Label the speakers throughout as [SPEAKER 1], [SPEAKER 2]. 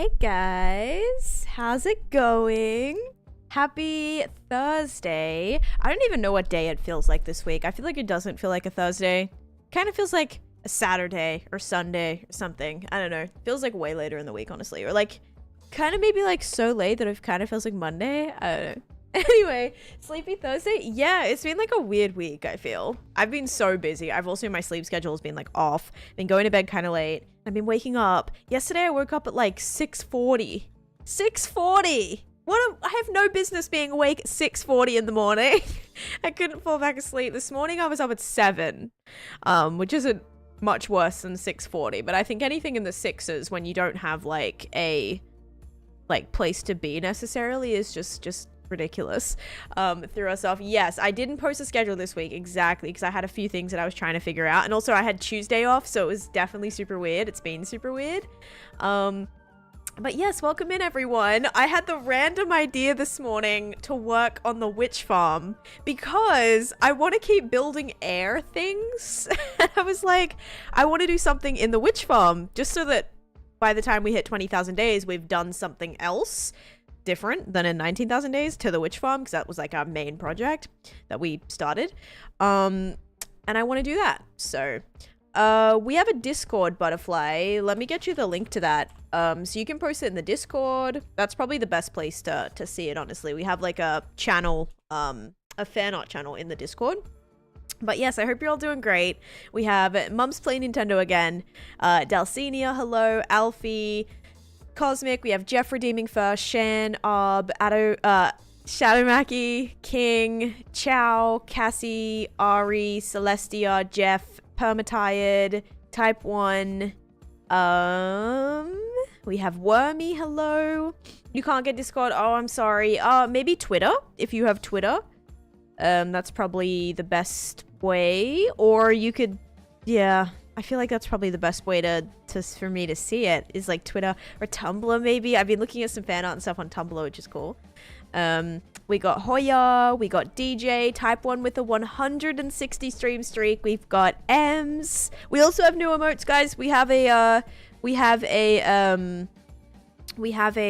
[SPEAKER 1] Hey guys, how's it going? Happy Thursday. I don't even know what day it feels like this week. I feel like it doesn't feel like a Thursday. Kind of feels like a Saturday or Sunday or something. I don't know. It feels like way later in the week, honestly. Or like kind of maybe like so late that it kind of feels like Monday. I don't know. Anyway, Sleepy Thursday. Yeah, it's been like a weird week, I feel. I've been so busy. I've also, my sleep schedule has been like off. Been going to bed kind of late. I've been waking up. Yesterday I woke up at like 6:40. 6:40! I have no business being awake at 6:40 in the morning. I couldn't fall back asleep. This morning I was up at 7, which isn't much worse than 6:40. But I think anything in the 6s when you don't have like a place to be necessarily is just ridiculous. Threw us off. Yes, I didn't post a schedule this week exactly because I had a few things that I was trying to figure out, and also I had Tuesday off, so it was definitely super weird. It's been super weird. But yes, welcome in everyone. I had the random idea this morning to work on the witch farm because I want to keep building air things. I was like, I want to do something in the witch farm just so that by the time we hit 20,000 days, we've done something else different than in 19,000 days to the witch farm, because that was like our main project that we started. And I want to do that. So we have a Discord, Butterfly. Let me get you the link to that. So you can post it in the Discord. That's probably the best place to see it, honestly. We have like a channel, a fan art channel in the Discord. But yes, I hope you're all doing great. We have Mum's Play Nintendo again, Dalcinia, hello, Alfie, Cosmic, we have Jeff Redeeming First, Shan, Arb, Shadowmaki, King, Chow, Cassie, Ari, Celestia, Jeff, Permatired, Type 1, we have Wormy, hello. You can't get Discord, oh, I'm sorry. Maybe Twitter, if you have Twitter. That's probably the best way, or you could, yeah, I feel like that's probably the best way for me to see it is like Twitter or Tumblr maybe. I've been looking at some fan art and stuff on Tumblr, which is cool. We got Hoya, we got DJ, Type 1 with a 160 stream streak. We've got Ems. We also have new emotes, guys. We have a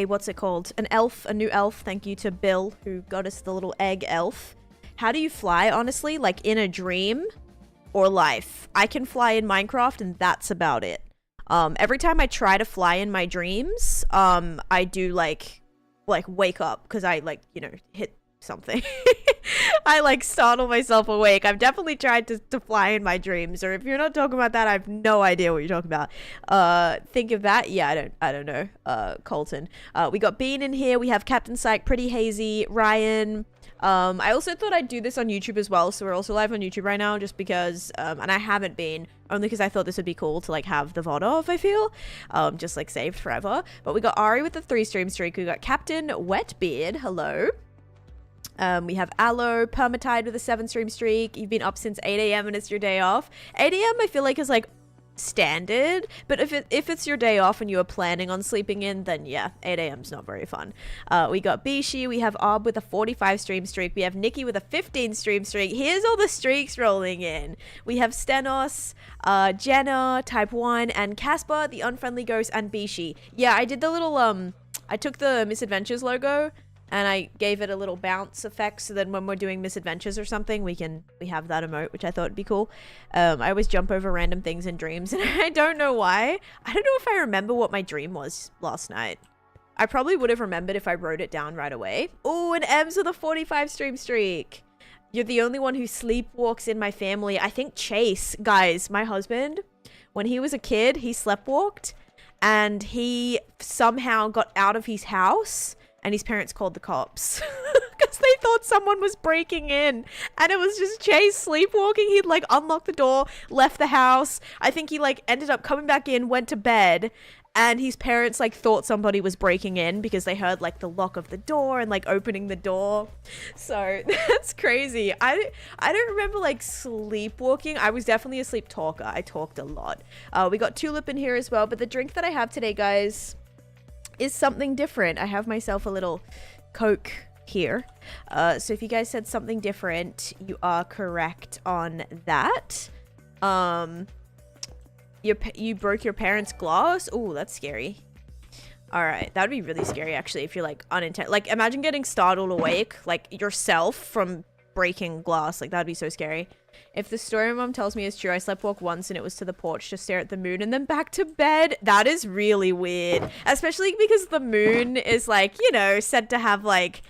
[SPEAKER 1] what's it called? An elf, a new elf. Thank you to Bill who got us the little egg elf. How do you fly, honestly? Like in a dream or life? I can fly in Minecraft and that's about it. Every time I try to fly in my dreams, I do like wake up because I hit something. I startle myself awake. I've definitely tried to fly in my dreams, or if you're not talking about that, I have no idea what you're talking about. Think of that. Yeah, I don't know. Colton. We got Bean in here. We have Captain Psych, Pretty Hazy, Ryan. I also thought I'd do this on YouTube as well, so we're also live on YouTube right now just because, and I haven't been, only because I thought this would be cool to have the VOD of, I feel, just saved forever. But we got Ari with the 3 stream streak, we got Captain Wetbeard, hello. We have Aloe, Permatide with a 7 stream streak. You've been up since 8 a.m. and it's your day off. 8 a.m. I feel like is standard, but if it's your day off and you are planning on sleeping in, then yeah, 8 a.m. is not very fun. We got Bishi, we have Ob with a 45 stream streak, we have Nikki with a 15 stream streak. Here's all the streaks rolling in. We have Stenos, Jenna, Type 1, and Casper, the Unfriendly Ghost, and Bishi. Yeah, I did the little I took the Misadventures logo and I gave it a little bounce effect so then when we're doing misadventures or something, we have that emote, which I thought would be cool. I always jump over random things in dreams, and I don't know why. I don't know if I remember what my dream was last night. I probably would have remembered if I wrote it down right away. Oh, and M's with a 45 stream streak. You're the only one who sleepwalks in my family. I think Chase, guys, my husband, when he was a kid, he sleptwalked, and he somehow got out of his house, and his parents called the cops because they thought someone was breaking in, and it was just Chase sleepwalking. He'd unlocked the door, left the house. I think he ended up coming back in, went to bed, and his parents thought somebody was breaking in because they heard the lock of the door and opening the door. So that's crazy. I don't remember sleepwalking. I was definitely a sleep talker. I talked a lot. We got Tulip in here as well, but the drink that I have today, guys, is something different. I have myself a little Coke here. So if you guys said something different, you are correct on that. You broke your parents' glass? Oh, that's scary. All right, that would be really scary, actually, if you're, like, unintentional. Like, imagine getting startled awake, like, yourself from breaking glass. Like, that'd be so scary. If the story my mom tells me is true, I sleepwalk once and it was to the porch to stare at the moon and then back to bed. That is really weird. Especially because the moon is, like, you know, said to have, like,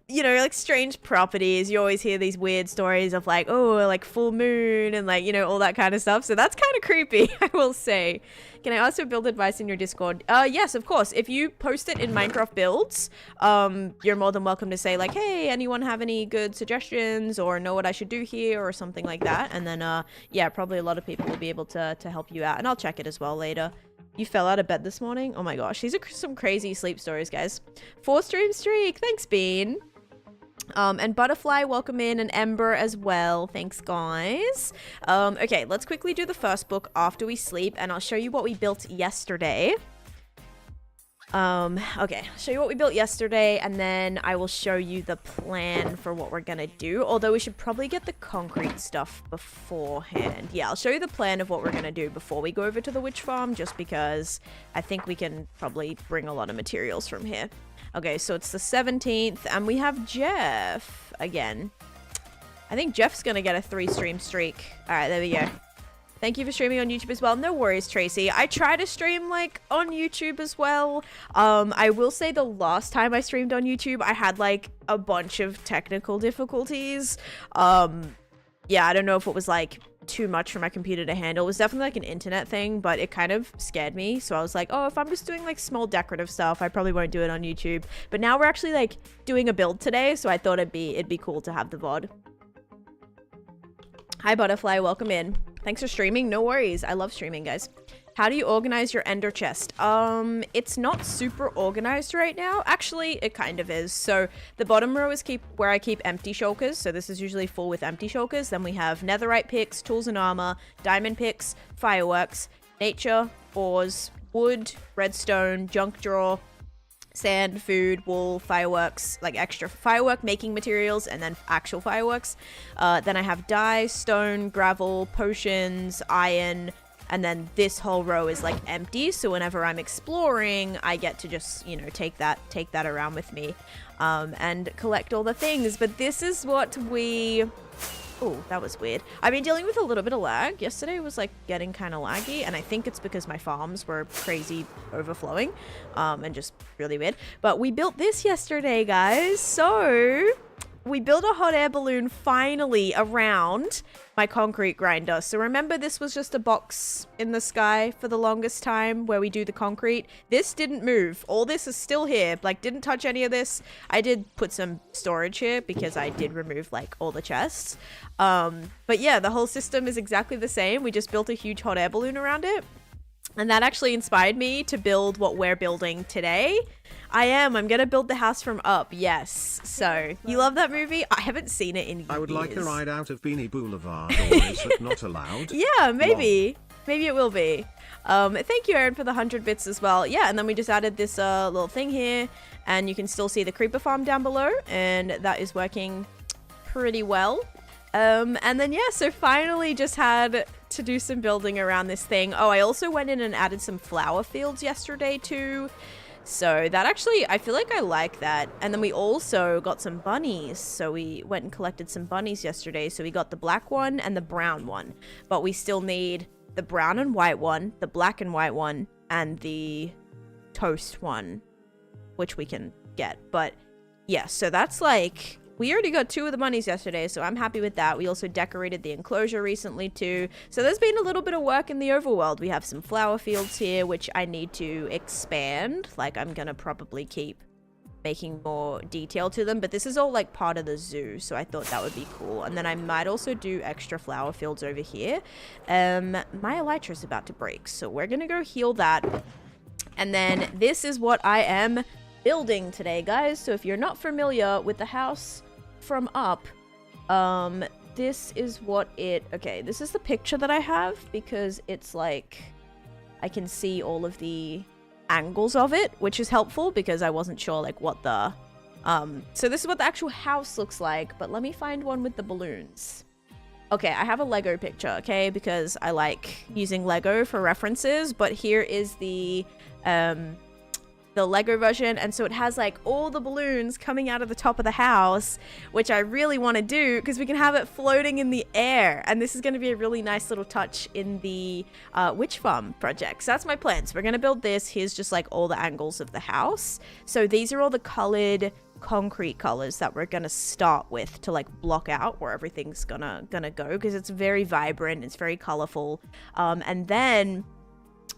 [SPEAKER 1] you know, like, strange properties. You always hear these weird stories of, like, oh, like, full moon and, like, you know, all that kind of stuff. So that's kind of creepy, I will say. Can I ask for build advice in your Discord? Yes, of course. If you post it in Minecraft builds, you're more than welcome to say, like, hey, anyone have any good suggestions or know what I should do here or something like that. And then, yeah, probably a lot of people will be able to help you out. And I'll check it as well later. You fell out of bed this morning? Oh my gosh, these are some crazy sleep stories, guys. 4 stream streak. Thanks, Bean. And Butterfly, welcome in, and Ember as well. Thanks, guys. Okay, let's quickly do the first book after we sleep, and I'll show you what we built yesterday. Okay, show you what we built yesterday, and then I will show you the plan for what we're gonna do. Although we should probably get the concrete stuff beforehand. Yeah, I'll show you the plan of what we're gonna do before we go over to the witch farm, just because I think we can probably bring a lot of materials from here. Okay, so it's the 17th, and we have Jeff again. I think Jeff's gonna get a 3 stream streak. All right, there we go. Thank you for streaming on YouTube as well. No worries, Tracy. I try to stream, like, on YouTube as well. I will say the last time I streamed on YouTube, I had, like, a bunch of technical difficulties. Yeah, I don't know if it was, like, too much for my computer to handle. It was definitely, like, an internet thing, but it kind of scared me. So I was like, oh, if I'm just doing, like, small decorative stuff, I probably won't do it on YouTube. But now we're actually, like, doing a build today, so I thought it'd be cool to have the VOD. Hi, Butterfly. Welcome in. Thanks for streaming. No worries. I love streaming, guys. How do you organize your ender chest? It's not super organized right now. Actually, it kind of is. So the bottom row is where I keep empty shulkers. So this is usually full with empty shulkers. Then we have netherite picks, tools and armor, diamond picks, fireworks, nature, ores, wood, redstone, junk drawer, sand, food, wool, fireworks, like extra firework making materials, and then actual fireworks. Then I have dye, stone, gravel, potions, iron, and then this whole row is like empty. So whenever I'm exploring, I get to just, you know, take that around with me, and collect all the things. But this is what we... Oh, that was weird. I've been dealing with a little bit of lag. Yesterday was like getting kind of laggy, and I think it's because my farms were crazy overflowing, and just really weird. But we built this yesterday, guys. So we built a hot air balloon finally around my concrete grinder. So remember, this was just a box in the sky for the longest time where we do the concrete. This didn't move. All this is still here. Like, didn't touch any of this. I did put some storage here because I did remove like all the chests. But yeah, the whole system is exactly the same. We just built a huge hot air balloon around it. And that actually inspired me to build what we're building today. I'm gonna build the house from up, yes. So, you love that movie? I haven't seen it in years.
[SPEAKER 2] I would like a ride out of Beanie Boulevard, or is that not allowed?
[SPEAKER 1] Yeah, maybe. Maybe it will be. Thank you, Aaron, for the 100 bits as well. Yeah, and then we just added this little thing here, and you can still see the creeper farm down below, and that is working pretty well. And then, yeah, so finally just had to do some building around this thing. Oh, I also went in and added some flower fields yesterday too. So that actually, I feel like I like that. And then we also got some bunnies. So we went and collected some bunnies yesterday. So we got the black one and the brown one. But we still need the brown and white one, the black and white one, and the toast one, which we can get. But yeah, so that's like... We already got 2 of the bunnies yesterday, so I'm happy with that. We also decorated the enclosure recently too. So there's been a little bit of work in the overworld. We have some flower fields here, which I need to expand. Like, I'm gonna probably keep making more detail to them. But this is all like part of the zoo, so I thought that would be cool. And then I might also do extra flower fields over here. My elytra's about to break, so we're gonna go heal that. And then this is what I am building today, guys. So if you're not familiar with the house from up, this is what it... Okay, this is the picture that I have because it's like I can see all of the angles of it, which is helpful because I wasn't sure like what the so this is what the actual house looks like. But let me find one with the balloons. Okay, I have a Lego picture, okay, because I like using Lego for references. But here is the the Lego version, and so it has like all the balloons coming out of the top of the house, which I really want to do because we can have it floating in the air, and this is going to be a really nice little touch in the witch farm project. So that's my plan. So we're going to build this. Here's just like all the angles of the house. So these are all the colored concrete colors that we're gonna start with to like block out where everything's gonna go, because it's very vibrant, it's very colorful. And then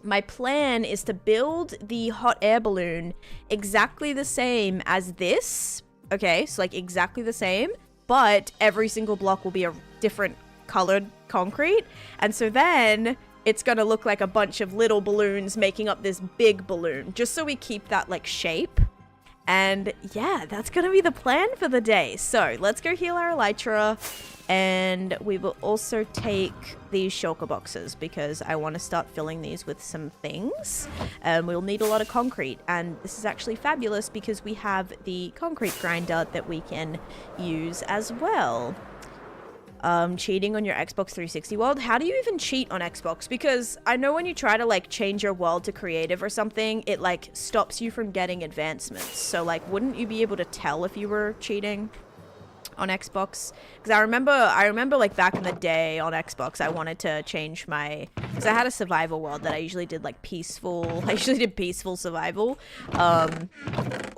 [SPEAKER 1] my plan is to build the hot air balloon exactly the same as this. Okay, so like exactly the same, but every single block will be a different colored concrete, and so then it's gonna look like a bunch of little balloons making up this big balloon, just so we keep that like shape. And yeah, that's gonna be the plan for the day. So let's go heal our elytra, and we will also take these shulker boxes because I want to start filling these with some things. We'll need a lot of concrete, and this is actually fabulous because we have the concrete grinder that we can use as well. Cheating on your Xbox 360 world. How do you even cheat on Xbox? Because I know when you try to like change your world to creative or something, it like stops you from getting advancements. So like, wouldn't you be able to tell if you were cheating on Xbox? Because I remember like back in the day on Xbox, I wanted to change my, because I had a survival world that I usually did like peaceful. I usually did peaceful survival.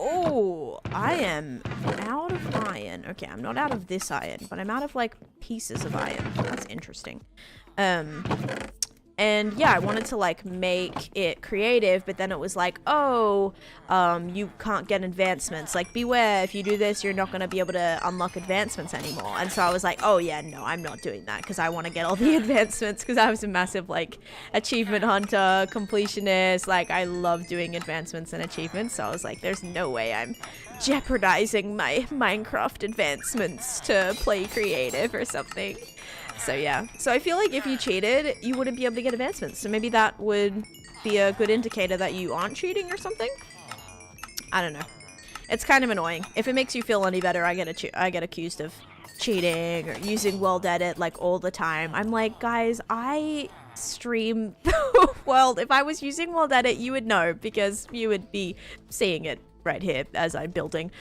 [SPEAKER 1] Oh, I am out of iron. Okay, I'm not out of this iron, but I'm out of like pieces of iron. That's interesting. And yeah, I wanted to like make it creative, but then it was like, oh, you can't get advancements. Like, beware, if you do this, you're not going to be able to unlock advancements anymore. And so I was like, oh yeah, no, I'm not doing that because I want to get all the advancements, because I was a massive like achievement hunter, completionist. Like, I love doing advancements and achievements. So I was like, there's no way I'm jeopardizing my Minecraft advancements to play creative or something. So yeah, so I feel like if you cheated, you wouldn't be able to get advancements. So maybe that would be a good indicator that you aren't cheating or something. I don't know. It's kind of annoying. If it makes you feel any better, I get accused of cheating or using world edit like all the time. I'm like, guys, I stream the world. If I was using world edit, you would know because you would be seeing it right here as I'm building.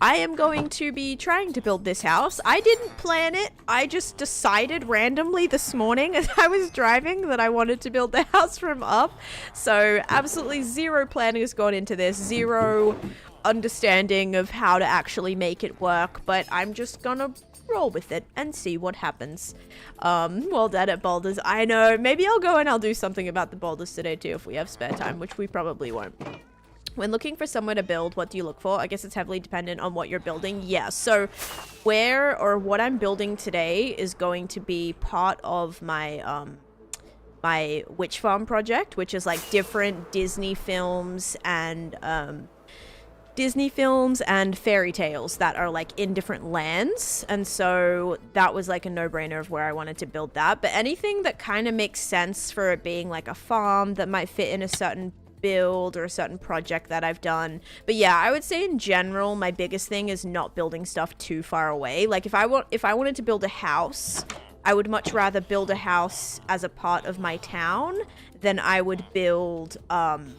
[SPEAKER 1] I am going to be trying to build this house. I didn't plan it. I just decided randomly this morning as I was driving that I wanted to build the house from up. So absolutely zero planning has gone into this. Zero understanding of how to actually make it work. But I'm just gonna roll with it and see what happens. Well, dead at boulders. I know. Maybe I'll go and I'll do something about the boulders today too if we have spare time, which we probably won't. When looking for somewhere to build, what do you look for? I guess it's heavily dependent on what you're building. Yeah, so where or what I'm building today is going to be part of my my witch farm project, which is like different Disney films and fairy tales that are like in different lands. And so that was like a no-brainer of where I wanted to build that. But anything that kind of makes sense for it being like a farm that might fit in a certain build or a certain project that I've done. But yeah, I would say in general my biggest thing is not building stuff too far away. Like if I wanted to build a house, I would much rather build a house as a part of my town than I would build like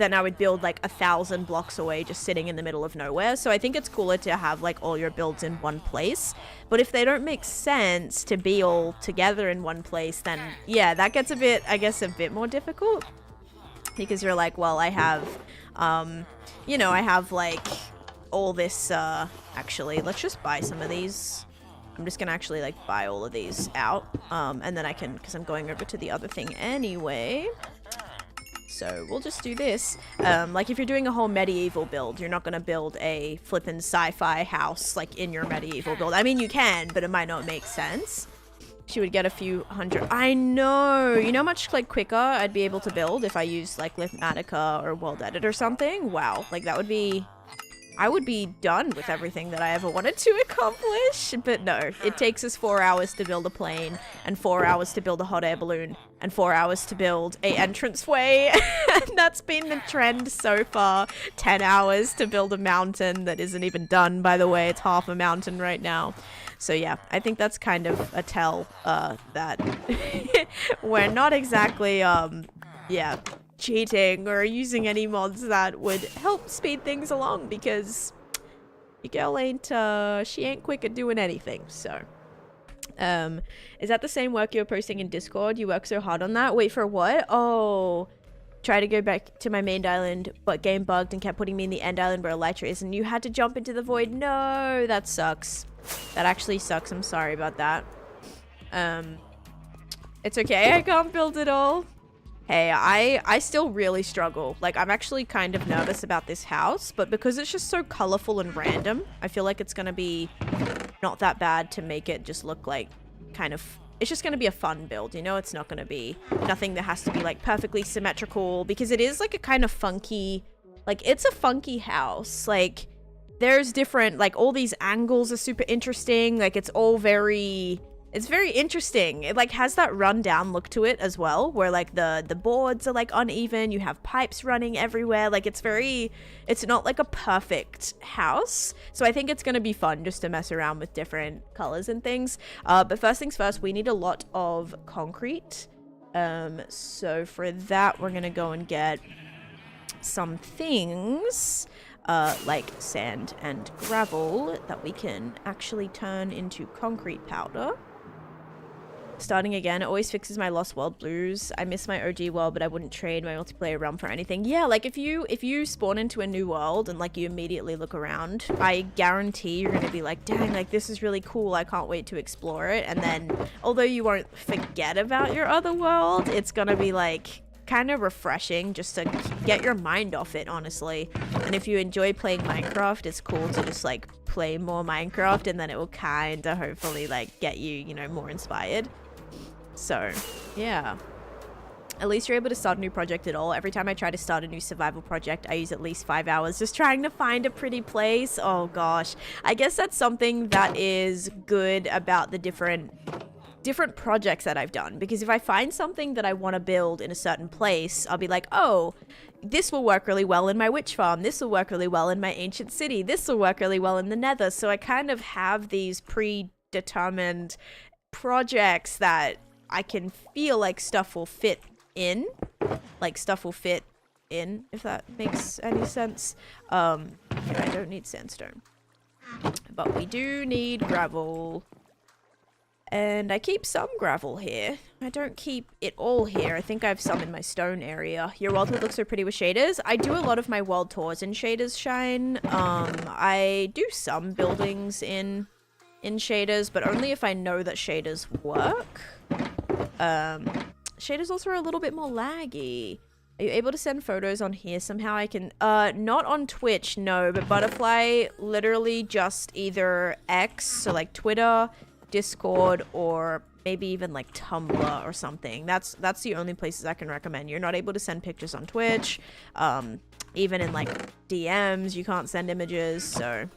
[SPEAKER 1] 1,000 blocks away just sitting in the middle of nowhere. So I think it's cooler to have like all your builds in one place. But if they don't make sense to be all together in one place, then yeah, that gets a bit more difficult. Because you're like, well, I have, I have like all this, actually, let's just buy some of these. I'm just gonna actually like buy all of these out, and then I can, because I'm going over to the other thing anyway. So we'll just do this. Like if you're doing a whole medieval build, you're not gonna build a flippin' sci-fi house like in your medieval build. I mean, you can, but it might not make sense. She would get a few hundred. I know. You know how much like quicker I'd be able to build if I used like Litmatica or World Edit or something? Wow. Like that would be... I would be done with everything that I ever wanted to accomplish. But no, it takes us 4 hours to build a plane and 4 hours to build a hot air balloon and 4 hours to build a entranceway. And that's been the trend so far. 10 hours to build a mountain that isn't even done, by the way. It's half a mountain right now. So yeah, I think that's kind of a tell that we're not exactly, cheating or using any mods that would help speed things along, because your girl ain't, she ain't quick at doing anything, so. Is that the same work you're posting in Discord? You work so hard on that? Wait, for what? Oh, try to go back to my main island, but game bugged and kept putting me in the end island where Elytra is, and you had to jump into the void. No, that sucks. That actually sucks. I'm sorry about that. It's okay. I can't build it all. Hey, I still really struggle. Like, I'm actually kind of nervous about this house, but because it's just so colorful and random, I feel like it's gonna be not that bad to make it just look like kind of, it's just gonna be a fun build, you know? It's not gonna be nothing that has to be like perfectly symmetrical, because it is like a kind of funky, like it's a funky house. Like there's different, like all these angles are super interesting. Like it's all very, it's very interesting. It like has that rundown look to it as well, where like the boards are like uneven, you have pipes running everywhere. Like it's very, it's not like a perfect house. So I think it's gonna be fun just to mess around with different colors and things. But first things first, we need a lot of concrete. So for that, we're gonna go and get some things like sand and gravel that we can actually turn into concrete powder. Starting again, it always fixes my lost world blues. I miss my OG world, but I wouldn't trade my multiplayer realm for anything. Yeah, like if you spawn into a new world and like you immediately look around, I guarantee you're gonna be like, dang, like this is really cool, I can't wait to explore it. And then although you won't forget about your other world, it's gonna be like kind of refreshing just to get your mind off it, honestly. And if you enjoy playing Minecraft, it's cool to just like play more Minecraft, and then it will kind of hopefully like get you, you know, more inspired. So yeah, at least you're able to start a new project at all. Every time I try to start a new survival project, I use at least 5 hours just trying to find a pretty place. Oh gosh, I guess that's something that is good about the different projects that I've done, because if I find something that I want to build in a certain place, I'll be like, oh, this will work really well in my witch farm, this will work really well in my ancient city, this will work really well in the nether. So I kind of have these predetermined projects that I can feel like stuff will fit in, if that makes any sense. I don't need sandstone, but we do need gravel. And I keep some gravel here. I don't keep it all here. I think I have some in my stone area. Your world would look so pretty with shaders. I do a lot of my world tours in shaders, Shine. I do some buildings in shaders, but only if I know that shaders work. Shaders also are a little bit more laggy. Are you able to send photos on here somehow? I can, not on Twitch, no, but Butterfly literally just either X, so like Twitter, Discord, or maybe even like Tumblr or something. That's the only places I can recommend. You're not able to send pictures on Twitch. Even in like DMs, you can't send images, so.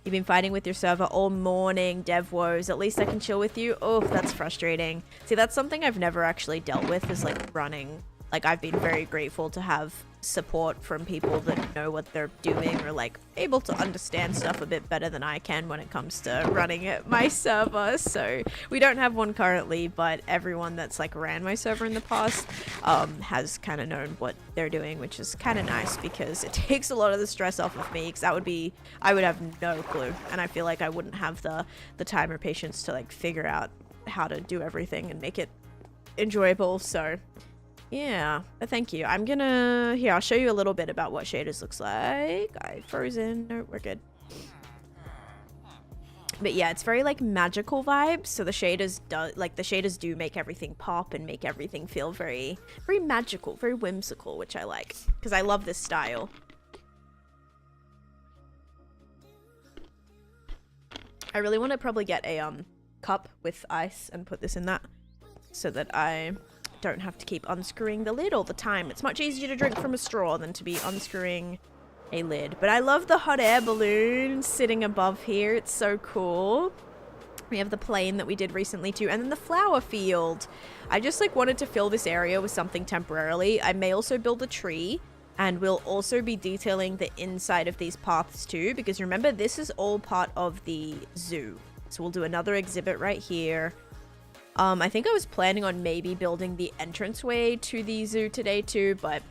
[SPEAKER 1] You've been fighting with your server all morning, dev woes. At least I can chill with you. Oh, that's frustrating. See, that's something I've never actually dealt with, is like running. Like, I've been very grateful to have support from people that know what they're doing, or like able to understand stuff a bit better than I can when it comes to running at my server. So we don't have one currently, but everyone that's like ran my server in the past has kind of known what they're doing, which is kind of nice, because it takes a lot of the stress off of me, because I would have no clue, and I feel like I wouldn't have the time or patience to like figure out how to do everything and make it enjoyable. So yeah, thank you. I'll show you a little bit about what shaders looks like. I frozen. No, we're good. But yeah, it's very like magical vibes. So the shaders do make everything pop and make everything feel very, very magical, very whimsical, which I like, because I love this style. I really want to probably get a cup with ice and put this in that, so that I don't have to keep unscrewing the lid all the time. It's much easier to drink from a straw than to be unscrewing a lid. But I love the hot air balloon sitting above here. It's so cool. We have the plane that we did recently too, and then the flower field. I just like wanted to fill this area with something temporarily. I may also build a tree, and we'll also be detailing the inside of these paths too, because remember, this is all part of the zoo. So we'll do another exhibit right here. I think I was planning on maybe building the entranceway to the zoo today too, but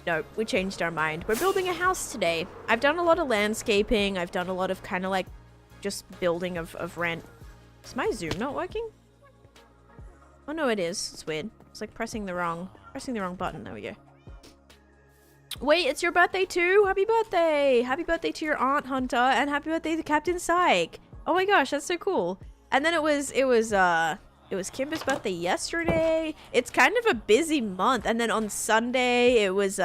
[SPEAKER 1] no, we changed our mind. We're building a house today. I've done a lot of landscaping. I've done a lot of kind of like just building of rent. Is my zoom not working? Oh no, it is. It's weird. It's like pressing the wrong button. There we go. Wait, it's your birthday too? Happy birthday! Happy birthday to your aunt Hunter, and happy birthday to Captain Psych. Oh my gosh, that's so cool. And then it was Kimber's birthday yesterday. It's kind of a busy month. And then on Sunday, it was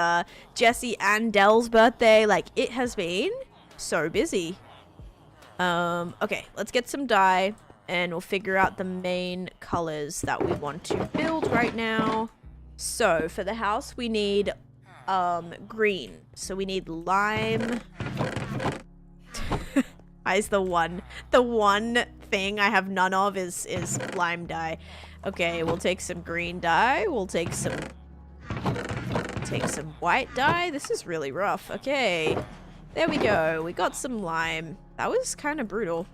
[SPEAKER 1] Jesse and Dell's birthday. Like, it has been so busy. Okay, let's get some dye and we'll figure out the main colors that we want to build right now. So for the house, we need green. So we need lime. Is the one thing I have none of is lime dye. Okay, we'll take some green dye. We'll take some white dye. This is really rough. Okay, there we go. We got some lime. That was kind of brutal.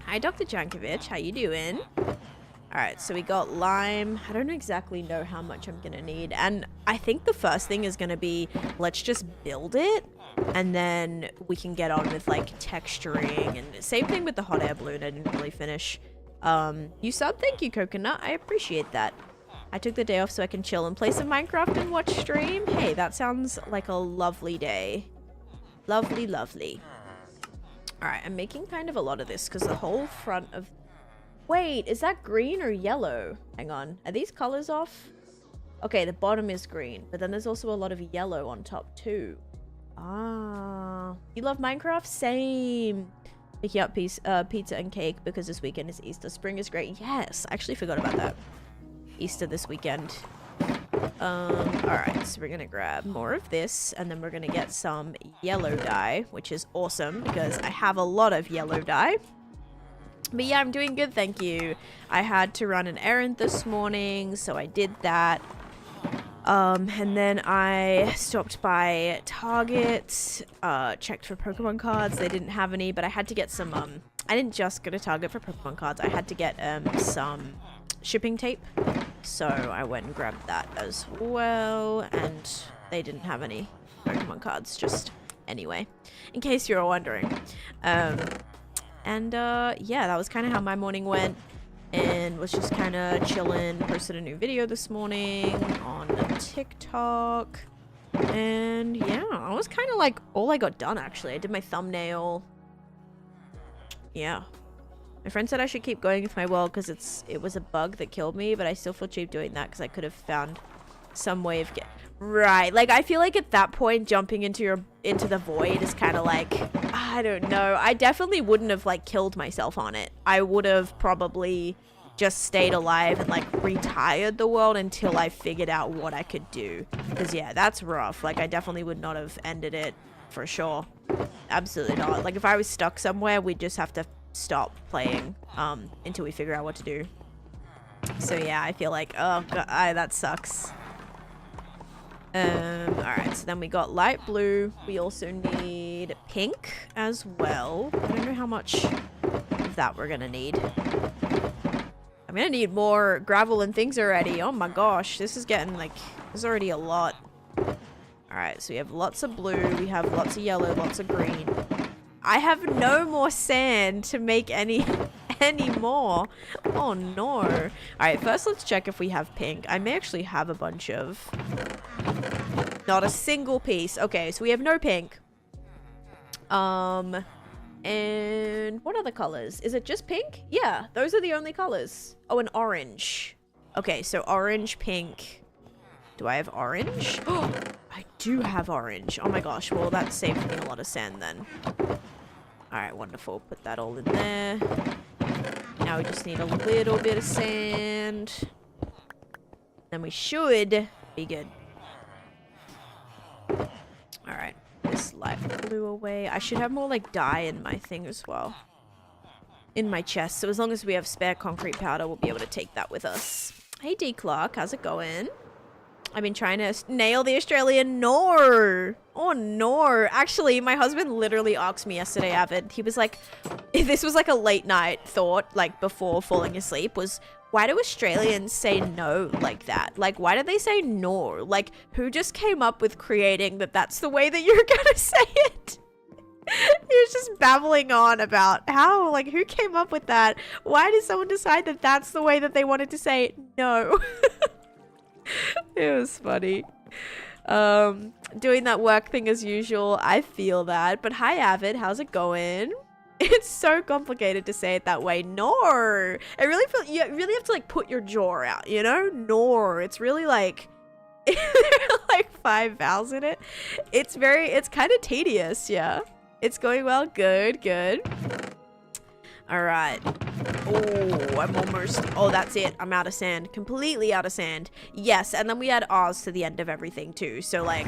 [SPEAKER 1] Hi, Dr. Jankovic. How you doing? All right, so we got lime. I don't exactly know how much I'm gonna need, and I think the first thing is gonna be let's just build it, and then we can get on with like texturing. And same thing with the hot air balloon. I didn't really finish. You sub, thank you, Coconut. I appreciate that. I took the day off so I can chill and play some Minecraft and watch stream. Hey, that sounds like a lovely day. Lovely, lovely. All right, I'm making kind of a lot of this because the whole front of... Wait, is that green or yellow? Hang on. Are these colors off? Okay, the bottom is green, but then there's also a lot of yellow on top too. Ah. You love Minecraft? Same. Picking up pizza and cake because this weekend is Easter. Spring is great. Yes, I actually forgot about that. Easter this weekend. Alright, so we're gonna grab more of this, and then we're gonna get some yellow dye, which is awesome because I have a lot of yellow dye. But yeah, I'm doing good, thank you. I had to run an errand this morning, so I did that. And then I stopped by Target, checked for Pokemon cards. They didn't have any, but I had to get some, I didn't just go to Target for Pokemon cards. I had to get, some shipping tape. So I went and grabbed that as well, and they didn't have any Pokemon cards, just anyway, in case you're wondering. Yeah, that was kind of how my morning went, and was just kind of chilling. Posted a new video this morning on TikTok, and yeah, I was kind of like all I got done actually. I did my thumbnail. Yeah. My friend said I should keep going with my world because it was a bug that killed me, but I still feel cheap doing that because I could have found some way of right. Like, I feel like at that point, jumping into the void is kind of like, I don't know. I definitely wouldn't have like killed myself on it. I would have probably just stayed alive and like retired the world until I figured out what I could do. Because yeah, that's rough. Like, I definitely would not have ended it for sure. Absolutely not. Like, if I was stuck somewhere, we'd just have to stop playing until we figure out what to do. So yeah, I feel like, oh god, that sucks. Alright, so then we got light blue. We also need pink as well. I don't know how much of that we're gonna need. I'm gonna need more gravel and things already. Oh my gosh, this is getting like, there's already a lot. Alright, so we have lots of blue, we have lots of yellow, lots of green. I have no more sand to make any more. Oh no. Alright, first let's check if we have pink. I may actually have a bunch of... Not a single piece. Okay, so we have no pink. And what other colors? Is it just pink? Yeah, those are the only colors. Oh, and orange. Okay, so orange, pink. Do I have orange? Oh, I do have orange. Oh my gosh, well that saved me a lot of sand then. Alright, wonderful. Put that all in there. Now we just need a little bit of sand. Then we should be good. Alright, this light blue away. I should have more like dye in my thing as well. In my chest. So as long as we have spare concrete powder, we'll be able to take that with us. Hey D Clark, how's it going? I've been trying to nail the Australian no. Oh no. Actually, my husband literally asked me yesterday, Avid. He was like, if this was like a late night thought, like before falling asleep, was, why do Australians say no like that? Like, why do they say no? Like, who just came up with creating that that's the way that you're gonna say it? He was just babbling on about how, like, who came up with that? Why did someone decide that that's the way that they wanted to say no? It was funny. Doing that work thing as usual. I feel that. But hi, Avid. How's it going? It's so complicated to say it that way. Nor. I really feel you really have to like put your jaw out, you know? Nor. It's really like there are like 5 vowels in it. It's kind of tedious, yeah. It's going well. Good, good. All right. Oh, I'm almost... Oh, that's it. I'm out of sand. Completely out of sand. Yes, and then we add R's to the end of everything too. So like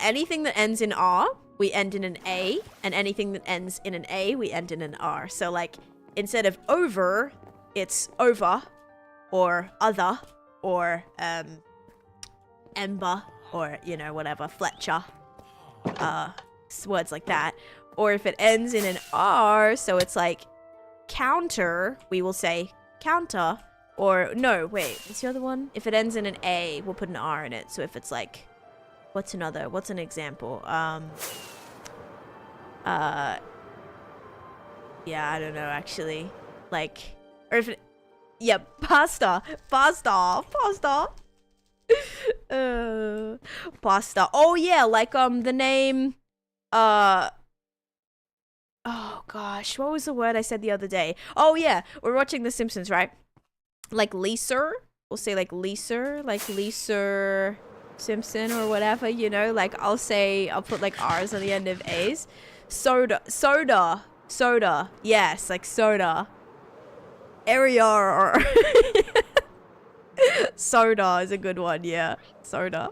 [SPEAKER 1] anything that ends in R, we end in an A. And anything that ends in an A, we end in an R. So like instead of over, it's over or other or Ember or, you know, whatever, Fletcher. Words like that. Or if it ends in an R, so it's like counter, we will say counter. Or no, wait, what's the other one? If it ends in an A, we'll put an R in it. So if it's like, what's an example? Yeah, I don't know actually. Like, or if it, yeah, pasta. Pasta. Oh yeah, like the name oh gosh, what was the word I said the other day? Oh yeah, we're watching The Simpsons, right? Like Lisa, we'll say like Lisa Simpson or whatever, you know, like I'll put like R's on the end of A's. Soda, yes, like soda. Area or soda is a good one, yeah. Soda.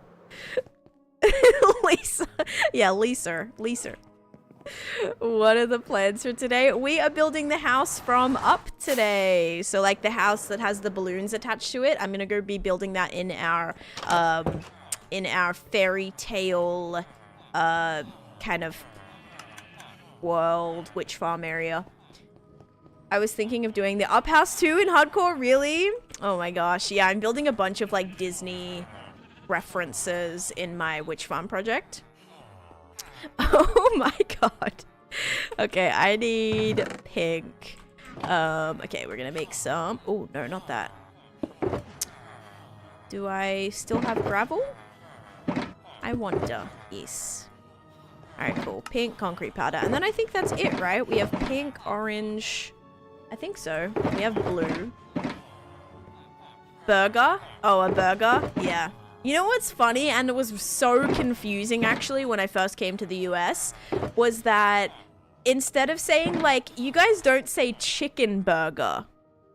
[SPEAKER 1] Lisa. Yeah, Lisa. What are the plans for today? We are building the house from up today. So like the house that has the balloons attached to it. I'm gonna go be building that in our fairy tale kind of world witch farm area. I was thinking of doing the up house too in hardcore, really? Oh my gosh, yeah, I'm building a bunch of like Disney references in my witch farm project. Oh my god. Okay, I need pink. Okay, we're gonna make some. Oh no, not that. Do I still have gravel? I wonder. Yes. Alright, cool. Pink concrete powder. And then I think that's it, right? We have pink, orange. I think so. We have blue. Burger? Oh, a burger? Yeah. You know what's funny, and it was so confusing actually when I first came to the US, was that instead of saying like, you guys don't say chicken burger.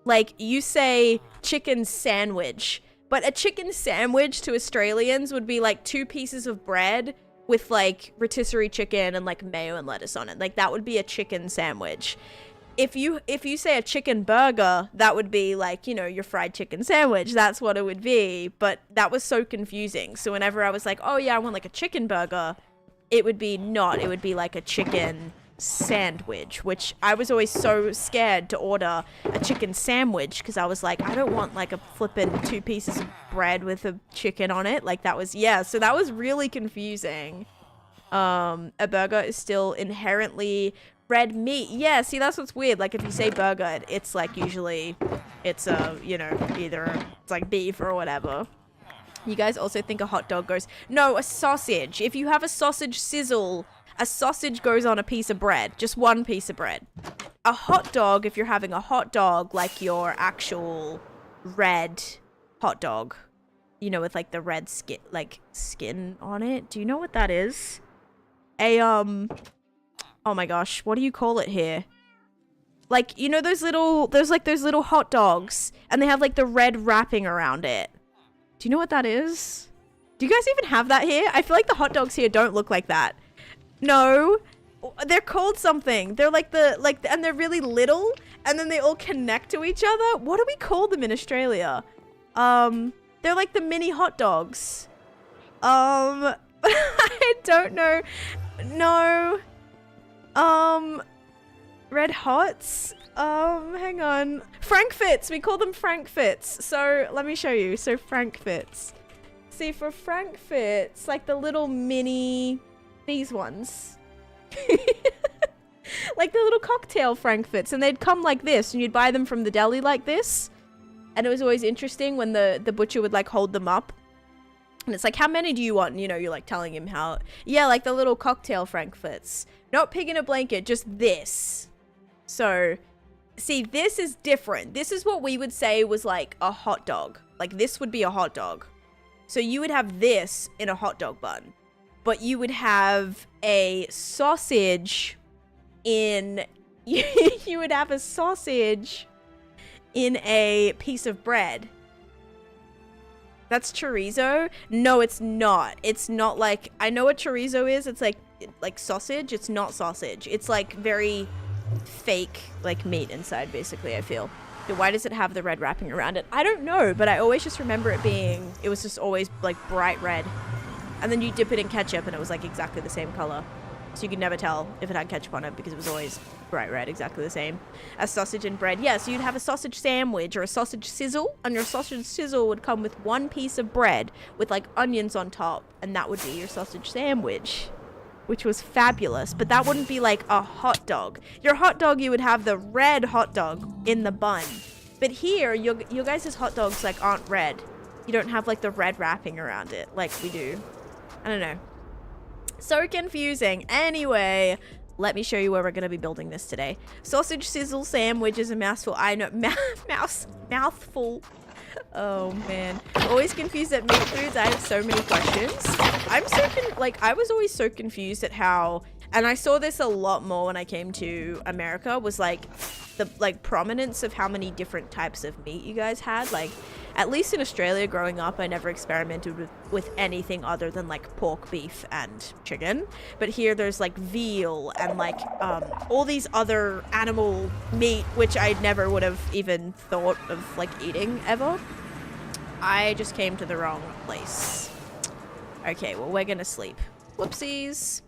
[SPEAKER 1] Like, you say chicken sandwich. But a chicken sandwich to Australians would be like 2 pieces of bread with like rotisserie chicken and like mayo and lettuce on it. Like that would be a chicken sandwich. If you say a chicken burger, that would be like, you know, your fried chicken sandwich. That's what it would be. But that was so confusing. So whenever I was like, oh yeah, I want like a chicken burger, it would be not. It would be like a chicken sandwich, which I was always so scared to order a chicken sandwich because I was like, I don't want like a flippin' 2 pieces of bread with a chicken on it. Like that was, yeah. So that was really confusing. A burger is still inherently red meat. Yeah, see, that's what's weird. Like, if you say burger, it's like usually it's you know, either it's like beef or whatever. You guys also think a hot dog goes... No, a sausage. If you have a sausage sizzle, a sausage goes on a piece of bread. Just 1 piece of bread. A hot dog, if you're having a hot dog, like your actual red hot dog, you know, with like the red skin on it. Do you know what that is? Oh my gosh, what do you call it here? Like, you know those little hot dogs, and they have like the red wrapping around it. Do you know what that is? Do you guys even have that here? I feel like the hot dogs here don't look like that. No, they're called something. They're like and they're really little, and then they all connect to each other. What do we call them in Australia? They're like the mini hot dogs. I don't know. No. Red Hots? Hang on. Frankfurts! We call them Frankfurts. So, let me show you. So, Frankfurts. See, for Frankfurts, like the little mini... These ones. Like the little cocktail Frankfurts. And they'd come like this. And you'd buy them from the deli like this. And it was always interesting when the butcher would like hold them up. And it's like, how many do you want? And, you know, you're like telling him how... Yeah, like the little cocktail Frankfurts. Not pig in a blanket, just this. So, see, this is different. This is what we would say was like a hot dog. Like this would be a hot dog. So you would have this in a hot dog bun. But you would have a sausage in... you would have a sausage in a piece of bread. That's chorizo? No, it's not. It's not like... I know what chorizo is. It's like sausage. It's not sausage. It's like very fake like meat inside, basically, I feel. Why does it have the red wrapping around it? I don't know, but I always just remember it being... It was just always like bright red. And then you dip it in ketchup and it was like exactly the same color. So you could never tell if it had ketchup on it because it was always bright red, exactly the same as sausage and bread. Yeah, so you'd have a sausage sandwich or a sausage sizzle, and your sausage sizzle would come with one piece of bread with like onions on top, and that would be your sausage sandwich, which was fabulous. But that wouldn't be like a hot dog. Your hot dog, you would have the red hot dog in the bun. But here, your guys' hot dogs like aren't red. You don't have like the red wrapping around it like we do. I don't know. So confusing. Anyway, let me show you where we're going to be building this today. Sausage sizzle sandwich is a mouthful. I know, mouthful. Oh man, always confused at meat foods. I have so many questions. I was always so confused at how, and I saw this a lot more when I came to America, was like the prominence of how many different types of meat you guys had. Like, at least in Australia growing up, I never experimented with anything other than like pork, beef, and chicken. But here there's like veal and like all these other animal meat, which I never would have even thought of like eating ever. I just came to the wrong place. Okay, well, we're gonna sleep. Whoopsies.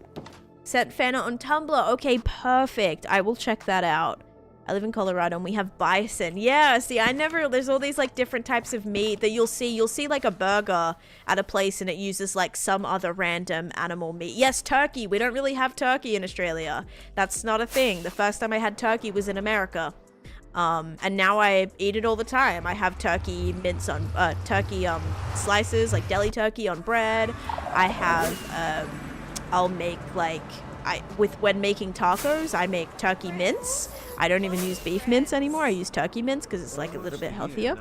[SPEAKER 1] Sent Fana on Tumblr. Okay, perfect. I will check that out. I live in Colorado and we have bison. Yeah, see, there's all these like different types of meat that you'll see like a burger at a place and it uses like some other random animal meat. Yes, turkey. We don't really have turkey in Australia. That's not a thing. The first time I had turkey was in America. And now I eat it all the time. I have turkey mince on, turkey, slices, like deli turkey on bread. I have, I'll make like, when making tacos, I make turkey mince. I don't even use beef mince anymore. I use turkey mince because it's like a little bit healthier.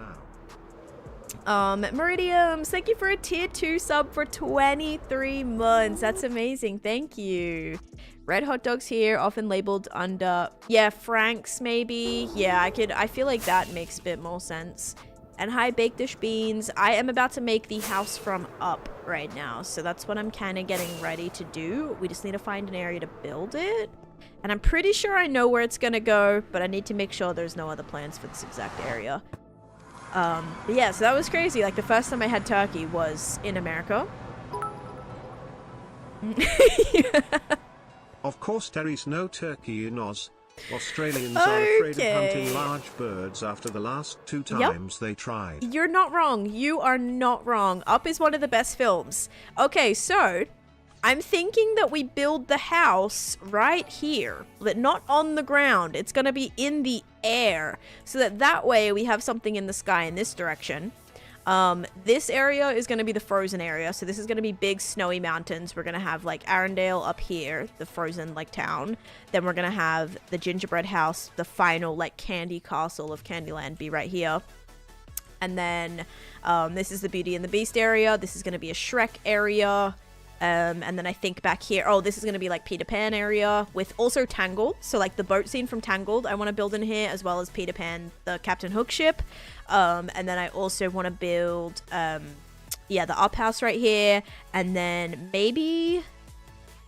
[SPEAKER 1] Meridiums, thank you for a tier 2 sub for 23 months. That's amazing. Thank you. Red hot dogs here, often labeled under, yeah, Frank's maybe. Yeah, I feel like that makes a bit more sense. And hi, baked dish beans. I am about to make the house from up right now. So that's what I'm kind of getting ready to do. We just need to find an area to build it. And I'm pretty sure I know where it's going to go, but I need to make sure there's no other plans for this exact area. But yeah, so that was crazy. Like the first time I had turkey was in America.
[SPEAKER 2] Yeah. Of course there is no turkey in Oz. Australians are afraid of hunting large birds after the last 2 times they tried. You're not wrong. You are not wrong. Up is one of the best films. Okay, so I'm thinking that we build the house right here, but not on the ground. It's going to be in the air, so that way we have something in the sky in this direction. This area is going to be the frozen area, so this is going to be big snowy mountains. We're going to have like Arendelle up here, the frozen like town. Then we're going to have the gingerbread house, the final like candy castle of Candyland, be right here. And then this is the Beauty and the Beast area. This is going to be a Shrek area. And then I think back here, oh, this is going to be like Peter Pan area with also Tangled. So like the boat scene from Tangled, I want to build in here, as well as Peter Pan, the Captain Hook ship. And then I also want to build, yeah, the up house right here. And then maybe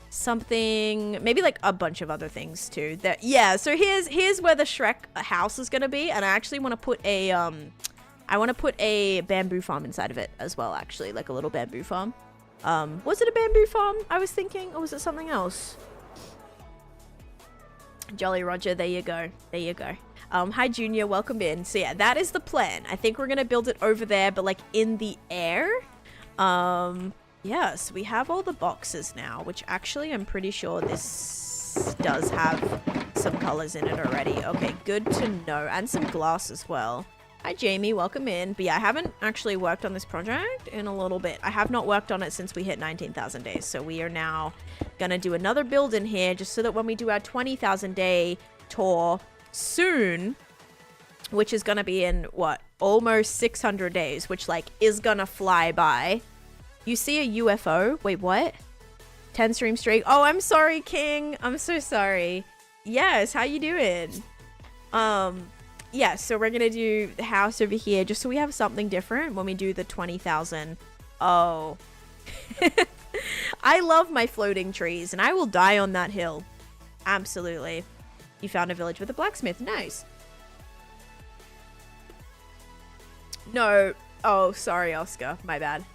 [SPEAKER 2] something, maybe like a bunch of other things too. That, yeah, so here's where the Shrek house is going to be. And I actually want to put a bamboo farm inside of it as well, actually, like a little bamboo farm. Was it a bamboo farm I was thinking, or was it something else?
[SPEAKER 1] Jolly Roger, there you go. There you go. Hi Junior, welcome in. So yeah, that is the plan. I think we're gonna build it over there, but like in the air. Yeah, so we have all the boxes now, which actually I'm pretty sure this does have some colors in it already. Okay, good to know. And some glass as well. Hi Jamie, welcome in. But yeah, I haven't actually worked on this project in a little bit. I have not worked on it since we hit 19,000 days. So we are now gonna do another build in here just so that when we do our 20,000 day tour soon, which is gonna be in what, almost 600 days, which like is gonna fly by. You see a UFO? Wait, what? 10 stream streak. Oh, I'm sorry, King. I'm so sorry. Yes, how you doing? Yeah, so we're gonna do the house over here just so we have something different when we do the 20,000. Oh. I love my floating trees and I will die on that hill. Absolutely. You found a village with a blacksmith. Nice. No. Oh, sorry, Oscar. My bad.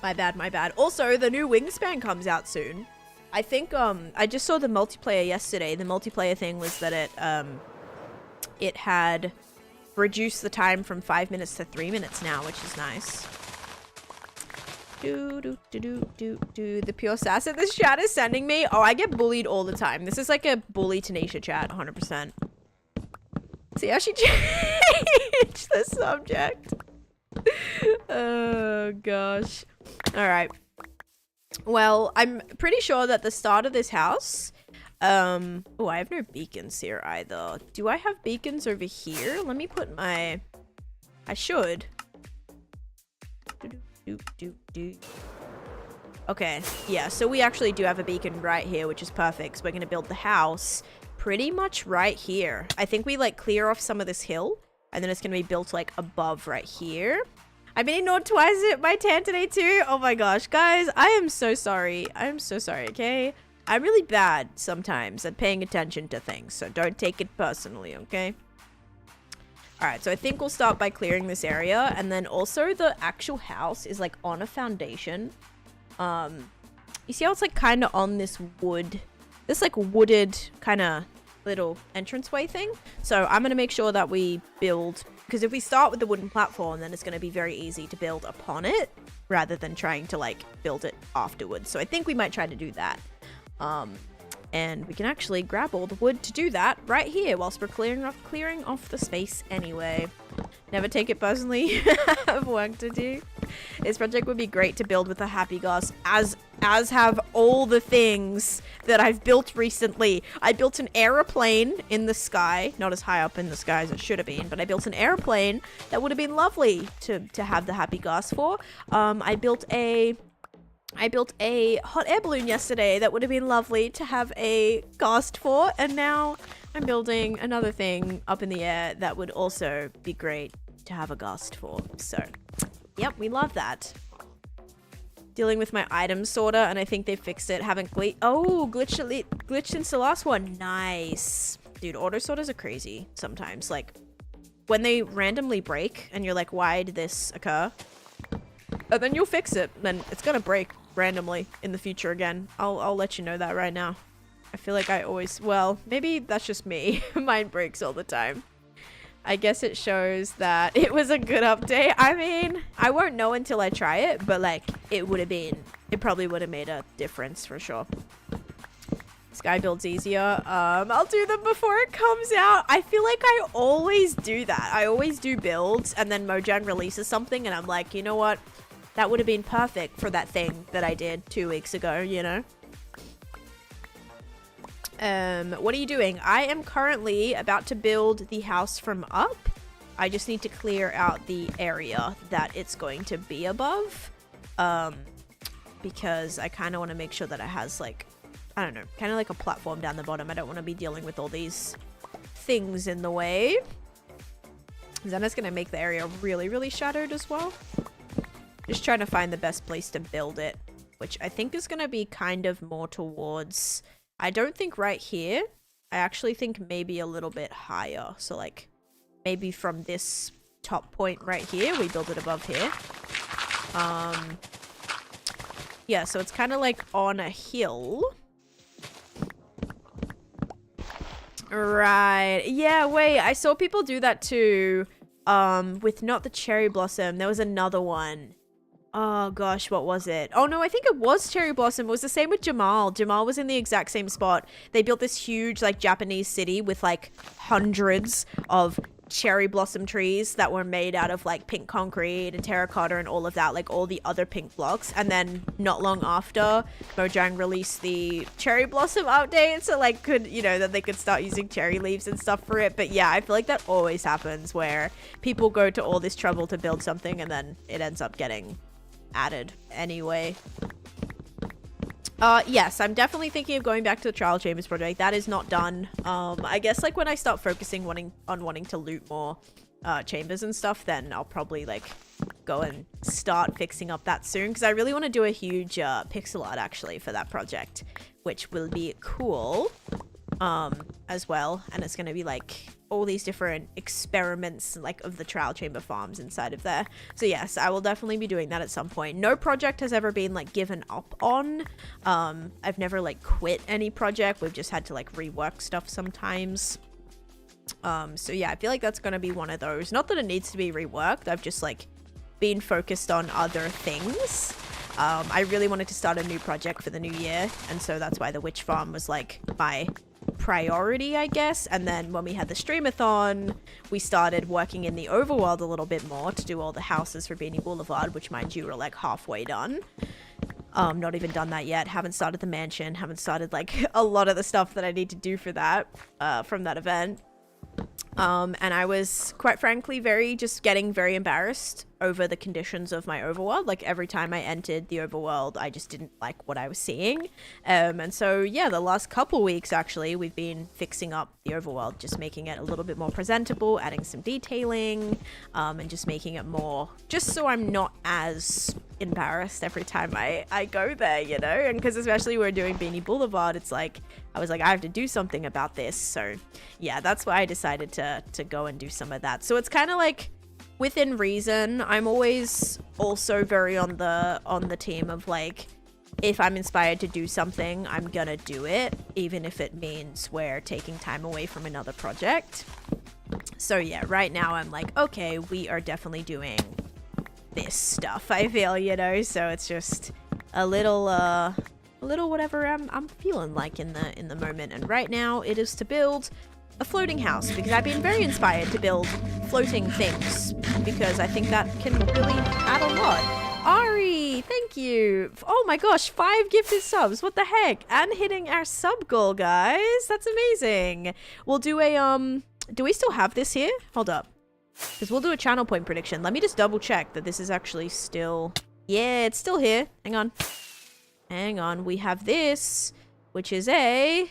[SPEAKER 1] My bad, my bad. Also, the new Wingspan comes out soon. I think, I just saw the multiplayer yesterday. The multiplayer thing was that it had reduced the time from 5 minutes to 3 minutes now, which is nice. The pure sass that this chat is sending me. Oh, I get bullied all the time. This is like a bully Taneesha chat, 100%. See how she changed the subject? Oh, gosh. All right. Well, I'm pretty sure that the start of this house... oh, I have no beacons here either. Do I have beacons over here? Let me put my... I should. Okay, yeah, so we actually do have a beacon right here, which is perfect. So we're going to build the house pretty much right here. I think we, like, clear off some of this hill, and then it's going to be built, like, above right here. I've been ignored twice by Tan today too. Oh my gosh, guys, I am so sorry. I am so sorry, okay? I'm really bad sometimes at paying attention to things, so don't take it personally, okay? Alright, so I think we'll start by clearing this area, and then also the actual house is like on a foundation. You see how it's like kind of on this like wooded kind of little entranceway thing? So I'm going to make sure that we build... Because if we start with the wooden platform, then it's going to be very easy to build upon it rather than trying to like build it afterwards. So I think we might try to do that. And we can actually grab all the wood to do that right here whilst we're clearing off the space anyway. Never take it personally. I have work to do. This project would be great to build with a happy glass, as have all the things that I've built recently. I built an aeroplane in the sky, not as high up in the sky as it should have been, but I built an airplane that would have been lovely to have the happy glass for. I built a hot air balloon yesterday that would have been lovely to have a ghast for, and now I'm building another thing up in the air that would also be great to have a ghast for. So, yep, we love that. Dealing with my item sorter, and I think they fixed it. Haven't glitched since the last one. Nice. Dude, auto sorters are crazy sometimes. Like, when they randomly break, and you're like, why did this occur? And then you'll fix it, then it's gonna break randomly in the future again. I'll let you know that right now. I feel like I always, well, maybe that's just me. Mine breaks all the time. I guess it shows that it was a good update. I mean, I won't know until I try it, but like, it probably would have made a difference for sure. Sky builds easier. I'll do them before it comes out. I feel like I always do that. I always do builds, and then Mojang releases something, and I'm like, you know what? That would have been perfect for that thing that I did 2 weeks ago, you know? What are you doing? I am currently about to build the house from up. I just need to clear out the area that it's going to be above. Because I kind of want to make sure that it has like, I don't know, kind of like a platform down the bottom. I don't want to be dealing with all these things in the way. Then it's going to make the area really, really shadowed as well. Just trying to find the best place to build it, which I think is going to be kind of more towards... I don't think right here. I actually think maybe a little bit higher. So like maybe from this top point right here, we build it above here. Yeah, so it's kind of like on a hill. Right. Yeah, wait, I saw people do that too. With not the cherry blossom. There was another one. Oh gosh, what was it? Oh no, I think it was cherry blossom. It was the same with Jamal. Jamal was in the exact same spot. They built this huge like Japanese city with like hundreds of cherry blossom trees that were made out of like pink concrete and terracotta and all of that, like all the other pink blocks. And then not long after, Mojang released the cherry blossom update, so like that they could start using cherry leaves and stuff for it. But yeah, I feel like that always happens where people go to all this trouble to build something and then it ends up getting added anyway. Yes, I'm definitely thinking of going back to the Trial Chambers project. That is not done. I guess like when I start focusing on wanting to loot more chambers and stuff, then I'll probably like go and start fixing up that soon, because I really want to do a huge pixel art actually for that project, which will be cool as well. And it's going to be like all these different experiments like of the trial chamber farms inside of there. So yes, I will definitely be doing that at some point. No project has ever been like given up on. I've never like quit any project. We've just had to like rework stuff sometimes. So yeah, I feel like that's going to be one of those. Not that it needs to be reworked. I've just like been focused on other things. I really wanted to start a new project for the new year, and so that's why the witch farm was like my priority, I guess. And then when we had the streamathon, we started working in the overworld a little bit more to do all the houses for Beanie Boulevard, which mind you are like halfway done. Not even done that yet. Haven't started the mansion, haven't started like a lot of the stuff that I need to do for that from that event. And I was quite frankly getting very embarrassed over the conditions of my overworld. Like every time I entered the overworld, I just didn't like what I was seeing. And so yeah, the last couple weeks actually, we've been fixing up the overworld, just making it a little bit more presentable, adding some detailing, and just making it more, just so I'm not as embarrassed every time I go there, you know? And because especially we're doing Beanie Boulevard, it's like, I was like, I have to do something about this. So yeah, that's why I decided to go and do some of that. So it's kind of like within reason. I'm always also very on the team of like, if I'm inspired to do something, I'm gonna do it, even if it means we're taking time away from another project. So yeah, right now I'm like, okay, we are definitely doing this stuff, I feel, you know? So it's just a little whatever I'm feeling like in the moment. And right now it is to build a floating house, because I've been very inspired to build floating things, because I think that can really add a lot. Ari, thank you. Oh my gosh, 5 gifted subs. What the heck? And hitting our sub goal, guys. That's amazing. We'll do a, do we still have this here? Hold up. Because we'll do a channel point prediction. Let me just double check that this is actually still... Yeah, it's still here. Hang on. Hang on. We have this, which is a...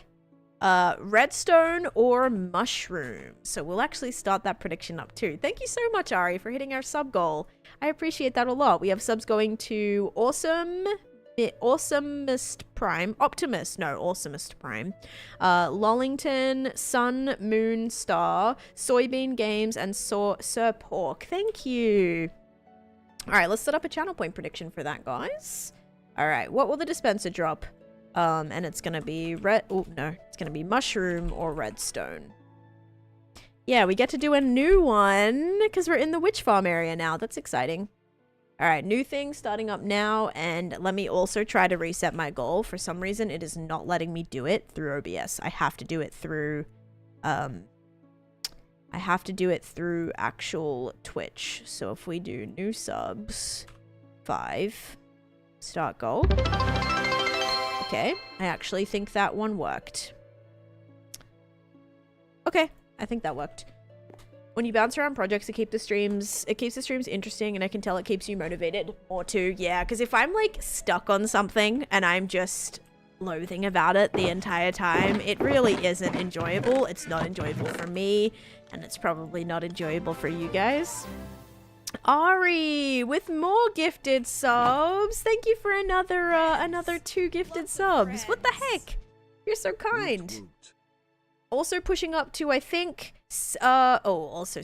[SPEAKER 1] redstone or mushroom. So we'll actually start that prediction up too. Thank you so much, Ari, for hitting our sub goal. I appreciate that a lot. We have subs going to Awesomest Prime, Awesomest Prime, Lollington, Sun, Moon, Star, Soybean Games, and Sir Pork. Thank you. All right, let's set up a channel point prediction for that, guys. All right, what will the dispenser drop? And it's gonna be it's gonna be mushroom or redstone. Yeah, we get to do a new one because we're in the witch farm area now. That's exciting. All right, new thing starting up now. And let me also try to reset my goal. For some reason, it is not letting me do it through OBS. I have to do it through, actual Twitch. So if we do new subs, 5, start goal. Okay, I actually think that one worked. Okay, I think that worked. When you bounce around projects to keep the streams, it keeps the streams interesting, and I can tell it keeps you motivated more too. Yeah, because if I'm like stuck on something and I'm just loathing about it the entire time, it really isn't enjoyable. It's not enjoyable for me, and it's probably not enjoyable for you guys. Ari with more gifted subs. Thank you for another 2 gifted subs. What the heck? You're so kind. Also pushing up to, I think, Also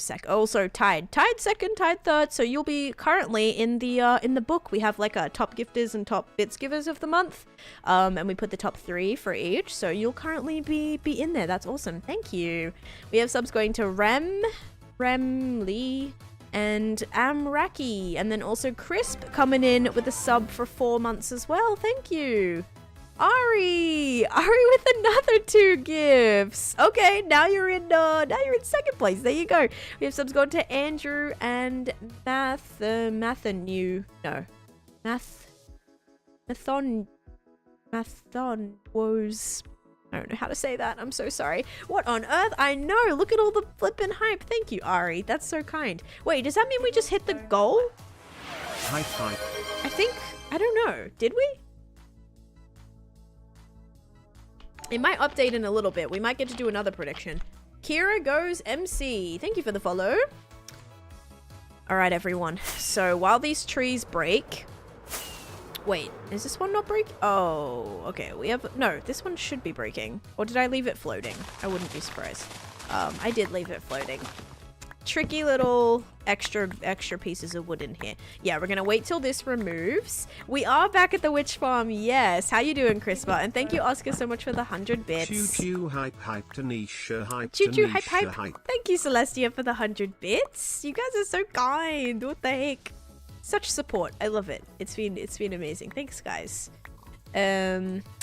[SPEAKER 1] tied second, tied third. So you'll be currently in the book. We have like a top gifters and top bits givers of the month, and we put the top 3 for each. So you'll currently be in there. That's awesome. Thank you. We have subs going to Rem Lee, and Amraki, and then also Crisp coming in with a sub for 4 months as well. Thank you. Ari with another 2 gifts. Okay, now you're in second place. There you go. We have subs going to Andrew and Mathon woes. I don't know how to say that. I'm so sorry. What on earth? I know. Look at all the flippin' hype. Thank you, Ari. That's so kind. Wait, does that mean we just hit the goal?
[SPEAKER 2] Hype.
[SPEAKER 1] I don't know. Did we? It might update in a little bit. We might get to do another prediction. Kira goes MC. Thank you for the follow. All right, everyone. So while these trees break... Wait, is this one not break? Oh, okay. We have... No, this one should be breaking. Or did I leave it floating? I wouldn't be surprised. I did leave it floating. Tricky little extra pieces of wood in here. Yeah, we're gonna wait till this removes. We are back at the witch farm. Yes. How you doing, Crispa? And thank you, Oscar, so much for the 100 bits.
[SPEAKER 2] Choo hype Taneesha hype.
[SPEAKER 1] Choo hype. Thank you, Celestia, for the 100 bits. You guys are so kind. What the heck? Such support. I love it. It's been amazing. Thanks, guys.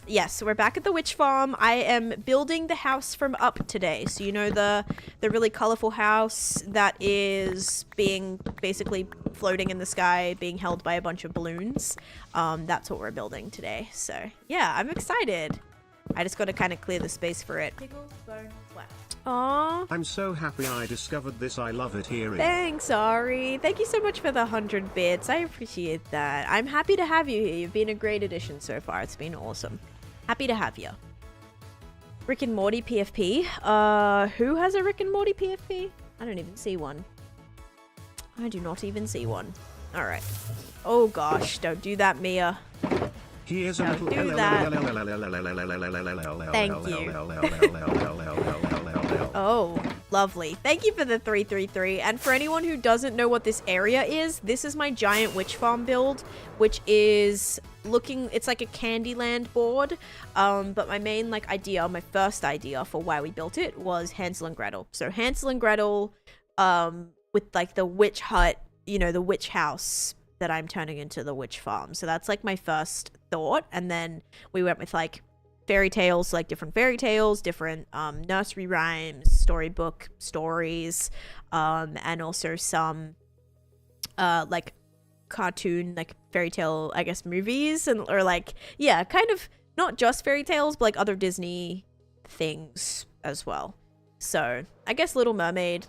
[SPEAKER 1] Yes, we're back at the witch farm. I am building the house from up today. So you know the really colorful house that is being basically floating in the sky, being held by a bunch of balloons. That's what we're building today. So yeah, I'm excited. I just got to kind of clear the space for it. Aww.
[SPEAKER 2] I'm so happy I discovered this. I love it hearing.
[SPEAKER 1] Thanks, Ari. Thank you so much for the 100 bits. I appreciate that. I'm happy to have you here. You've been a great addition so far. It's been awesome. Happy to have you. Rick and Morty PFP. Who has a Rick and Morty PFP? I don't even see one. I do not even see one. All right. Oh gosh, don't do that, Mia.
[SPEAKER 2] Here's a
[SPEAKER 1] little... do that. Thank you. Oh, lovely. Thank you for the 333. And for anyone who doesn't know what this area is, this is my giant witch farm build, which is looking, it's like a Candyland board. But my main my first idea for why we built it was Hansel and Gretel. So Hansel and Gretel, with like the witch hut, you know, the witch house that I'm turning into the witch farm. So that's like my first thought. And then we went with like fairy tales, like different fairy tales, different nursery rhymes, storybook stories, and also some like cartoon, like fairy tale, I guess, movies, and or like, yeah, kind of not just fairy tales, but like other Disney things as well. So I guess Little Mermaid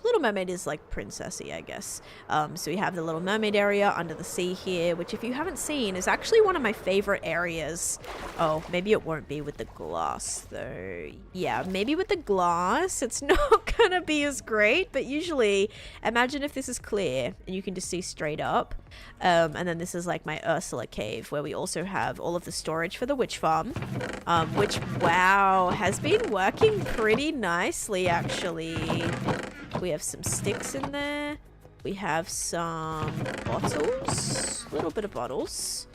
[SPEAKER 1] is like princessy, I guess. So we have the Little Mermaid area under the sea here, which if you haven't seen is actually one of my favorite areas. Oh, maybe it won't be with the glass though. Yeah, maybe with the glass it's not gonna be as great, but usually imagine if this is clear and you can just see straight up. And then this is like my Ursula cave where we also have all of the storage for the witch farm, which, wow, has been working pretty nicely actually. We have some sticks in there. We have some bottles, a little bit of bottles.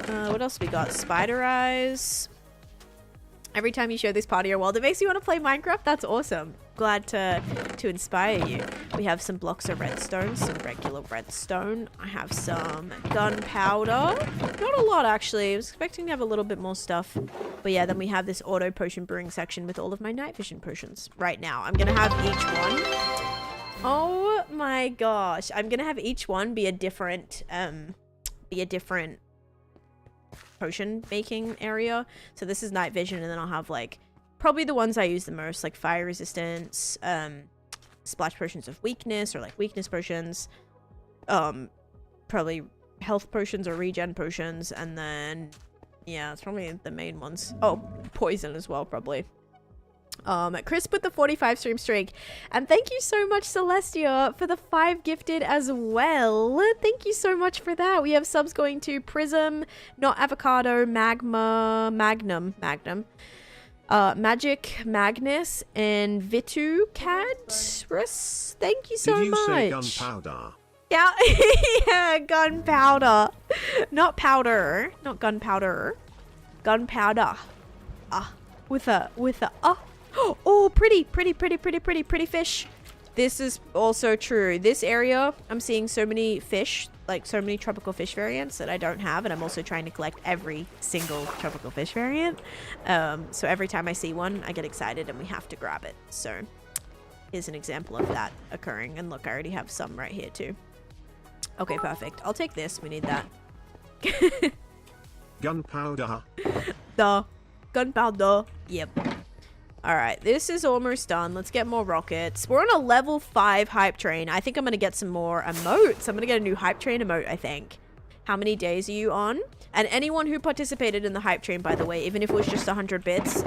[SPEAKER 1] What else we got? Spider eyes. Every time you show this part of your world, it makes you want to play Minecraft. That's awesome. Glad to inspire you. We have some blocks of redstone, some regular redstone. I have some gunpowder. Not a lot, actually. I was expecting to have a little bit more stuff. But yeah, then we have this auto potion brewing section with all of my night vision potions. Right now, I'm going to have each one. Oh my gosh. I'm going to have each one be a different potion making area. So this is night vision, and then I'll have like probably the ones I use the most, like fire resistance, splash potions of weakness, or like weakness potions, probably health potions or regen potions, and then yeah, it's probably the main ones. Oh, poison as well, probably. Chris put the 45 stream streak, and thank you so much, Celestia, for the 5 gifted as well. Thank you so much for that. We have subs going to Prism, Not Avocado, Magnum, Magic Magnus and Vitu Cadrus. Thank you so much.
[SPEAKER 2] Did you say gunpowder?
[SPEAKER 1] Yeah, yeah, gunpowder. Not powder. Not gunpowder. Gunpowder. With a oh, pretty fish. This is also true. This area, I'm seeing so many fish, like so many tropical fish variants that I don't have, and I'm also trying to collect every single tropical fish variant. So every time I see one, I get excited and we have to grab it. So here's an example of that occurring. And look, I already have some right here too. Okay, perfect. I'll take this. We need that.
[SPEAKER 2] Gunpowder.
[SPEAKER 1] The gunpowder. Yep. Alright, this is almost done. Let's get more rockets. We're on a level 5 hype train. I think I'm going to get some more emotes. I'm going to get a new hype train emote, I think. How many days are you on? And anyone who participated in the hype train, by the way, even if it was just 100 bits,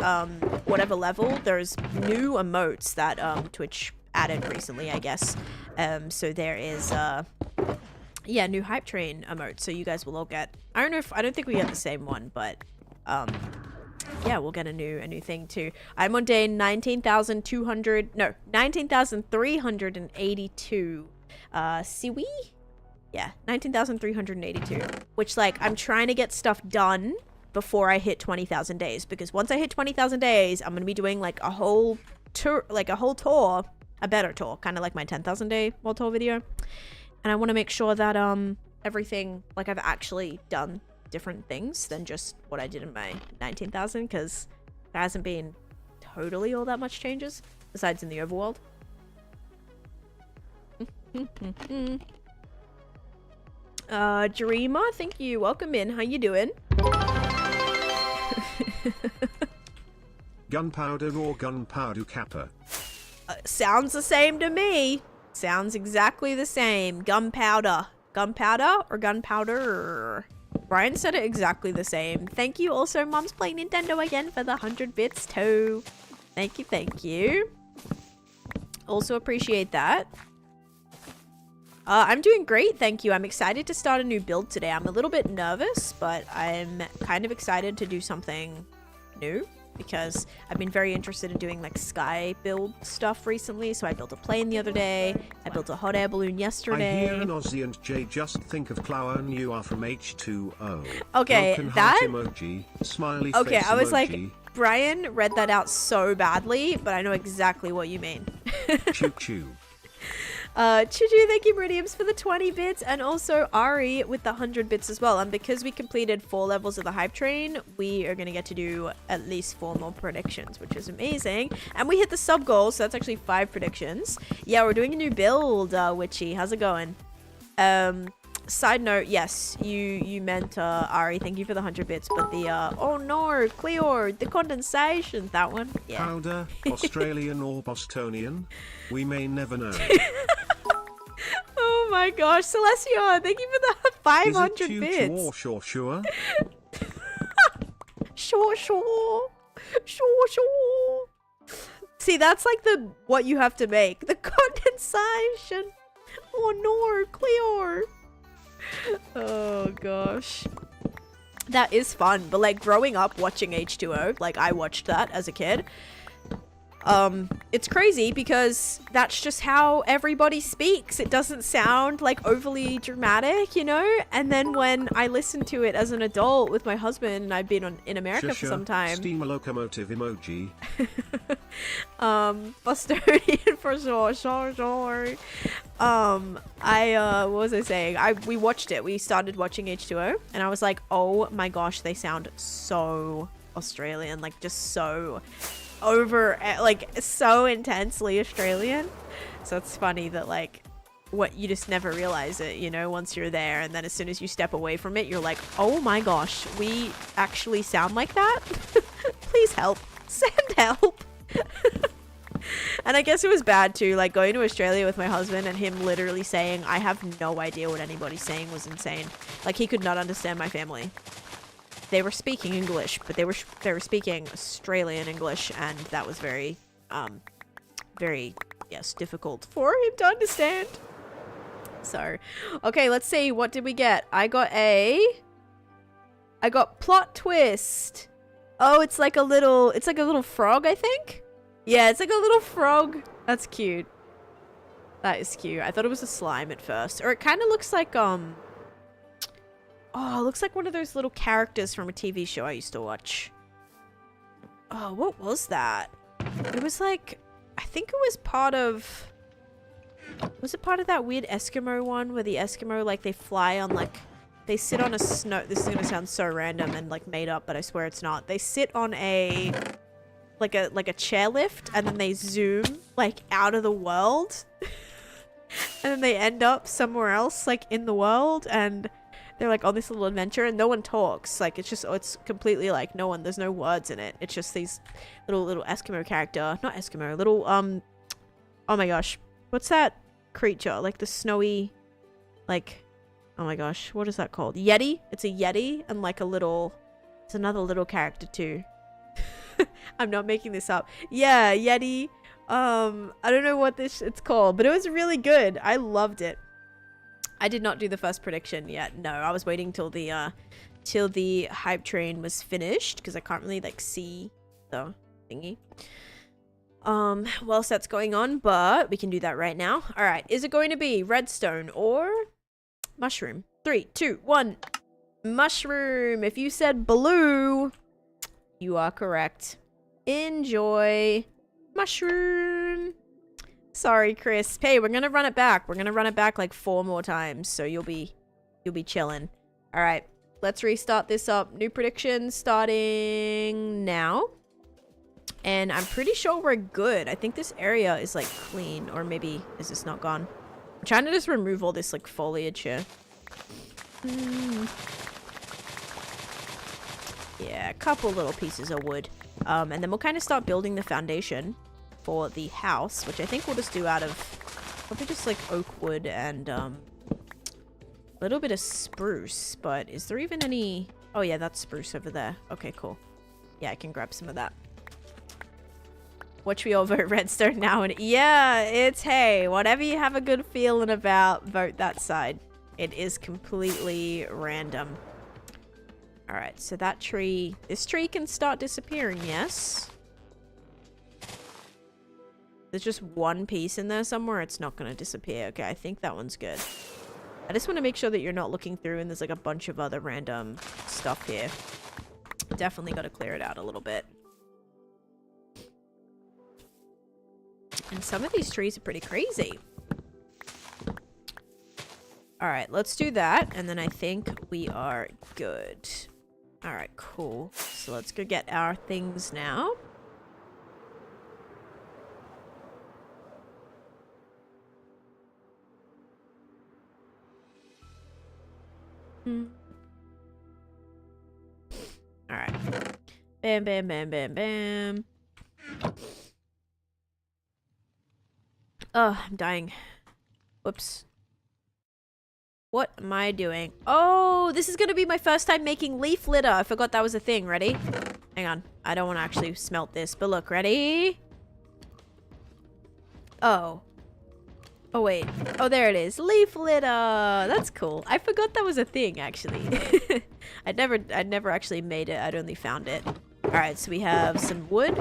[SPEAKER 1] whatever level, there's new emotes that Twitch added recently, I guess. So there is, yeah, new hype train emote. So you guys will all get... I don't think we get the same one, but... yeah, we'll get a new thing too. I'm on day 19,382. See we? Yeah, 19,382. Which, like, I'm trying to get stuff done before I hit 20,000 days. Because once I hit 20,000 days, I'm going to be doing, like, a whole tour, a better tour. Kind of like my 10,000 day world tour video. And I want to make sure that, everything, like, I've actually done different things than just what I did in my 19,000, because there hasn't been totally all that much changes besides in the overworld. Dreamer, thank you. Welcome in. How you doing?
[SPEAKER 2] Gunpowder or gunpowder kappa?
[SPEAKER 1] Sounds the same to me. Sounds exactly the same. Gunpowder. Gunpowder or gunpowder? Brian said it exactly the same. Thank you also, Mom's Playing Nintendo again for the 100 bits too. Thank you, thank you. Also appreciate that. I'm doing great, thank you. I'm excited to start a new build today. I'm a little bit nervous, but I'm kind of excited to do something new because I've been very interested in doing like sky build stuff recently. So I built a plane the other day. I built a hot air balloon yesterday.
[SPEAKER 2] I hear an Aussie and Jay just think of Clown. You are from H2O.
[SPEAKER 1] Okay,
[SPEAKER 2] broken
[SPEAKER 1] that
[SPEAKER 2] heart emoji, smiley
[SPEAKER 1] okay,
[SPEAKER 2] face
[SPEAKER 1] I was
[SPEAKER 2] emoji.
[SPEAKER 1] like, Brian read that out so badly, but I know exactly what you mean.
[SPEAKER 2] Choo choo.
[SPEAKER 1] Choo-choo, thank you, Meridiums, for the 20 bits, and also Ari with the 100 bits as well. And because we completed 4 levels of the hype train, we are going to get to do at least 4 more predictions, which is amazing. And we hit the sub goal, so that's actually 5 predictions. Yeah, we're doing a new build, Witchy. How's it going? Side note, yes, you meant, Ari, thank you for the 100 bits, but the, oh no, Cleor, the condensation, that one, yeah.
[SPEAKER 2] Powder, Australian or Bostonian? We may never know.
[SPEAKER 1] Oh my gosh, Celestia, thank you for the 500 bits.
[SPEAKER 2] Sure.
[SPEAKER 1] Sure. See, that's like what you have to make. The condensation. Oh no, Cleor. Oh gosh. That is fun, but like growing up watching H2O, like I watched that as a kid. It's crazy because that's just how everybody speaks. It doesn't sound like overly dramatic, you know? And then when I listened to it as an adult with my husband, and I've been in America for some time.
[SPEAKER 2] Steamer locomotive emoji.
[SPEAKER 1] Bostonian for sure. What was I saying? We watched it. We started watching H2O, and I was like, oh my gosh, they sound so Australian, like just so over, like so intensely Australian. So it's funny that like what you just never realize it, you know, once you're there, and then as soon as you step away from it, you're like, oh my gosh, we actually sound like that. Please help, send help. And I guess it was bad too, like going to Australia with my husband and him literally saying I have no idea what anybody's saying was insane. Like he could not understand my family. They were speaking English, but they were speaking Australian English, and that was very, yes, difficult for him to understand. So, okay, let's see. What did we get? I got plot twist. Oh, it's like a little frog, I think? Yeah, it's like a little frog. That's cute. That is cute. I thought it was a slime at first. Or it kind of looks like, oh, it looks like one of those little characters from a TV show I used to watch. Oh, what was that? It was like, I think it was part of... Was it part of that weird Eskimo one where the Eskimo, like, they fly on, like... They sit on a snow... This is gonna sound so random and, like, made up, but I swear it's not. They sit on a... Like a chairlift, and then they zoom, like, out of the world. And then they end up somewhere else, like, in the world, and... They're, like, on this little adventure, and no one talks. Like, it's just... it's completely, like, no one... There's no words in it. It's just these little Eskimo character... Not Eskimo. Little, Oh my gosh. What's that creature? Like, the snowy... Like... Oh my gosh, what is that called? Yeti? It's a Yeti and like a little... It's another little character too. I'm not making this up. Yeah, Yeti. I don't know what it's called, but it was really good. I loved it. I did not do the first prediction yet. No, I was waiting till the hype train was finished because I can't really like see the thingy. Whilst that's going on, but we can do that right now. All right, is it going to be redstone or... Mushroom? 3, 2, 1. Mushroom. If you said blue, you are correct. Enjoy. Mushroom. Sorry, Chris. Hey, we're gonna run it back. We're gonna run it back like 4 more times, so you'll be chilling. All right, let's restart this up. New predictions starting now. And I'm pretty sure we're good. I think this area is like clean, or maybe is this not gone? I'm trying to just remove all this like foliage here. Yeah, a couple little pieces of wood. And then we'll kind of start building the foundation for the house, which I think we'll just do out of probably just like oak wood and a little bit of spruce. But is there even any... Oh yeah, that's spruce over there. Okay, cool. Yeah, I can grab some of that. Watch we all vote redstone now, and yeah, it's hey, whatever you have a good feeling about, vote that side. It is completely random. All right, so that tree, this tree can start disappearing, yes? There's just one piece in there somewhere, it's not gonna disappear. Okay, I think that one's good. I just want to make sure that you're not looking through and there's like a bunch of other random stuff here. Definitely got to clear it out a little bit. And some of these trees are pretty crazy. Alright, let's do that. And then I think we are good. Alright, cool. So let's go get our things now. Alright. Bam, bam, bam, bam, bam. Oh, I'm dying. Whoops. What am I doing? Oh, this is going to be my first time making leaf litter. I forgot that was a thing. Ready? Hang on. I don't want to actually smelt this, but look. Ready? Oh. Oh, wait. Oh, there it is. Leaf litter. That's cool. I forgot that was a thing, actually. I'd never actually made it. I'd only found it. All right, so we have some wood.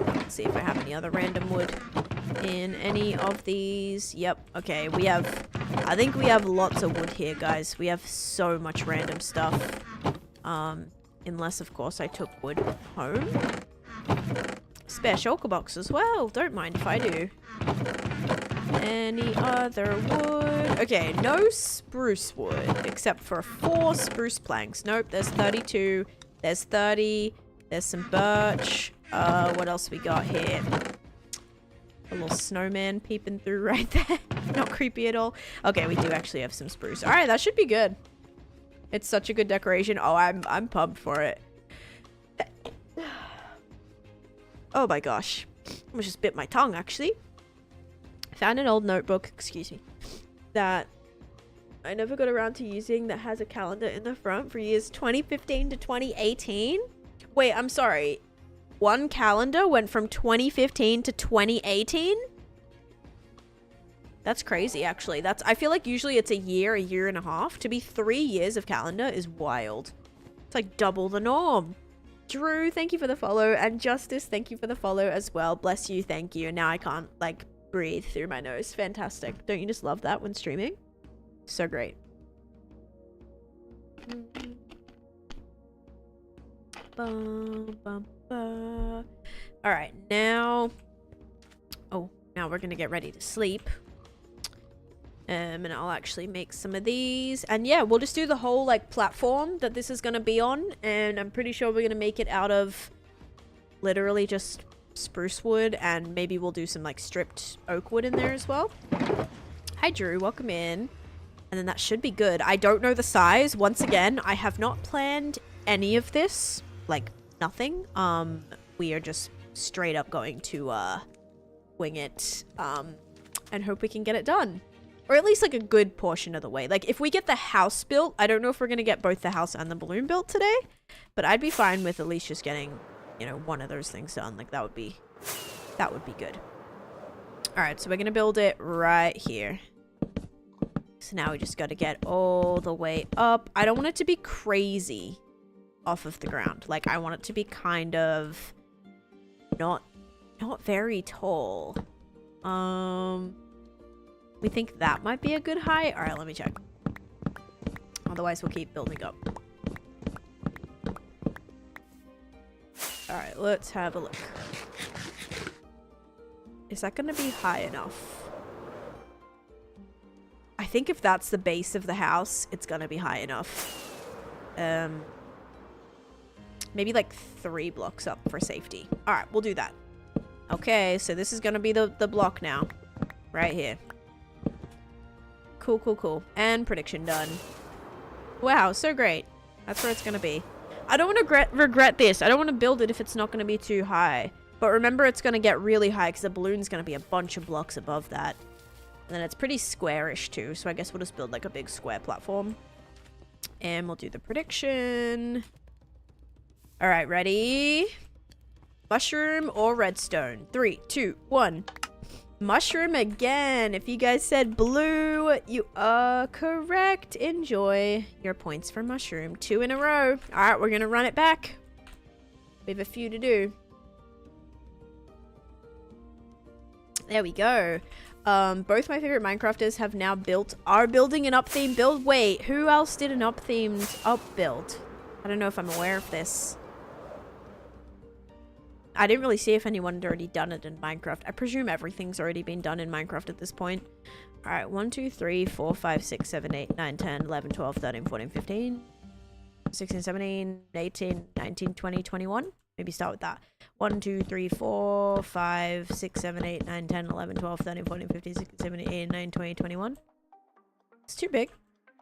[SPEAKER 1] Let's see if I have any other random wood in any of these. Yep. Okay, we have... I think we have lots of wood here, guys. We have so much random stuff. Unless, of course, I took wood home. Spare shulker box as well. Don't mind if I do. Any other wood? Okay, no spruce wood. Except for 4 spruce planks. Nope, there's 32. There's 30. There's some birch. What else we got here? A little snowman peeping through right there. Not creepy at all. Okay, we do actually have some spruce. Alright, that should be good. It's such a good decoration. Oh, I'm pumped for it. Oh my gosh. I almost just bit my tongue, actually. Found an old notebook, excuse me, that I never got around to using that has a calendar in the front for years 2015 to 2018. Wait, I'm sorry. One calendar went from 2015 to 2018? That's crazy, actually. I feel like usually it's a year and a half. To be 3 years of calendar is wild. It's like double the norm. Drew, thank you for the follow. And Justice, thank you for the follow as well. Bless you, thank you. Now I can't, like, breathe through my nose. Fantastic. Don't you just love that when streaming? So great. Alright, now... Oh, now we're gonna get ready to sleep. And I'll actually make some of these. And yeah, we'll just do the whole, like, platform that this is gonna be on. And I'm pretty sure we're gonna make it out of literally just spruce wood. And maybe we'll do some, like, stripped oak wood in there as well. Hi, Drew. Welcome in. And then that should be good. I don't know the size. Once again, I have not planned any of this. Like, nothing. We are just straight up going to, wing it. And hope we can get it done. Or at least, like, a good portion of the way. Like, if we get the house built, I don't know if we're gonna get both the house and the balloon built today. But I'd be fine with at least just getting, you know, one of those things done. Like, that would be good. Alright, so we're gonna build it right here. So now we just gotta get all the way up. I don't want it to be crazy off of the ground. Like, I want it to be kind of not very tall. We think that might be a good height. All right, let me check. Otherwise, we'll keep building up. All right, let's have a look. Is that going to be high enough? I think if that's the base of the house, it's going to be high enough. Maybe like 3 blocks up for safety. All right, we'll do that. Okay, so this is going to be the block now. Right here. Cool, cool, cool. And prediction done. Wow, so great. That's where it's going to be. I don't want to regret this. I don't want to build it if it's not going to be too high. But remember, it's going to get really high because the balloon's going to be a bunch of blocks above that. And then it's pretty squarish too. So I guess we'll just build like a big square platform. And we'll do the prediction. All right, ready? Mushroom or redstone? 3, 2, 1. Mushroom again. If you guys said blue, you are correct. Enjoy your points for mushroom. 2 in a row. All right, we're going to run it back. We have a few to do. There we go. Both my favorite Minecrafters have now are building an up-themed build. Wait, who else did an up-themed build? I don't know if I'm aware of this. I didn't really see if anyone had already done it in Minecraft. I presume everything's already been done in Minecraft at this point. Alright, 1, 2, 3, 4, 5, 6, 7, 8, 9, 10, 11, 12, 13, 14, 15, 16, 17, 18, 19, 20, 21. Maybe start with that. 1, 2, 3, 4, 5, 6, 7, 8, 9, 10, 11, 12, 13, 14, 15, 16, 17, 18, 19, 20, 21. It's too big.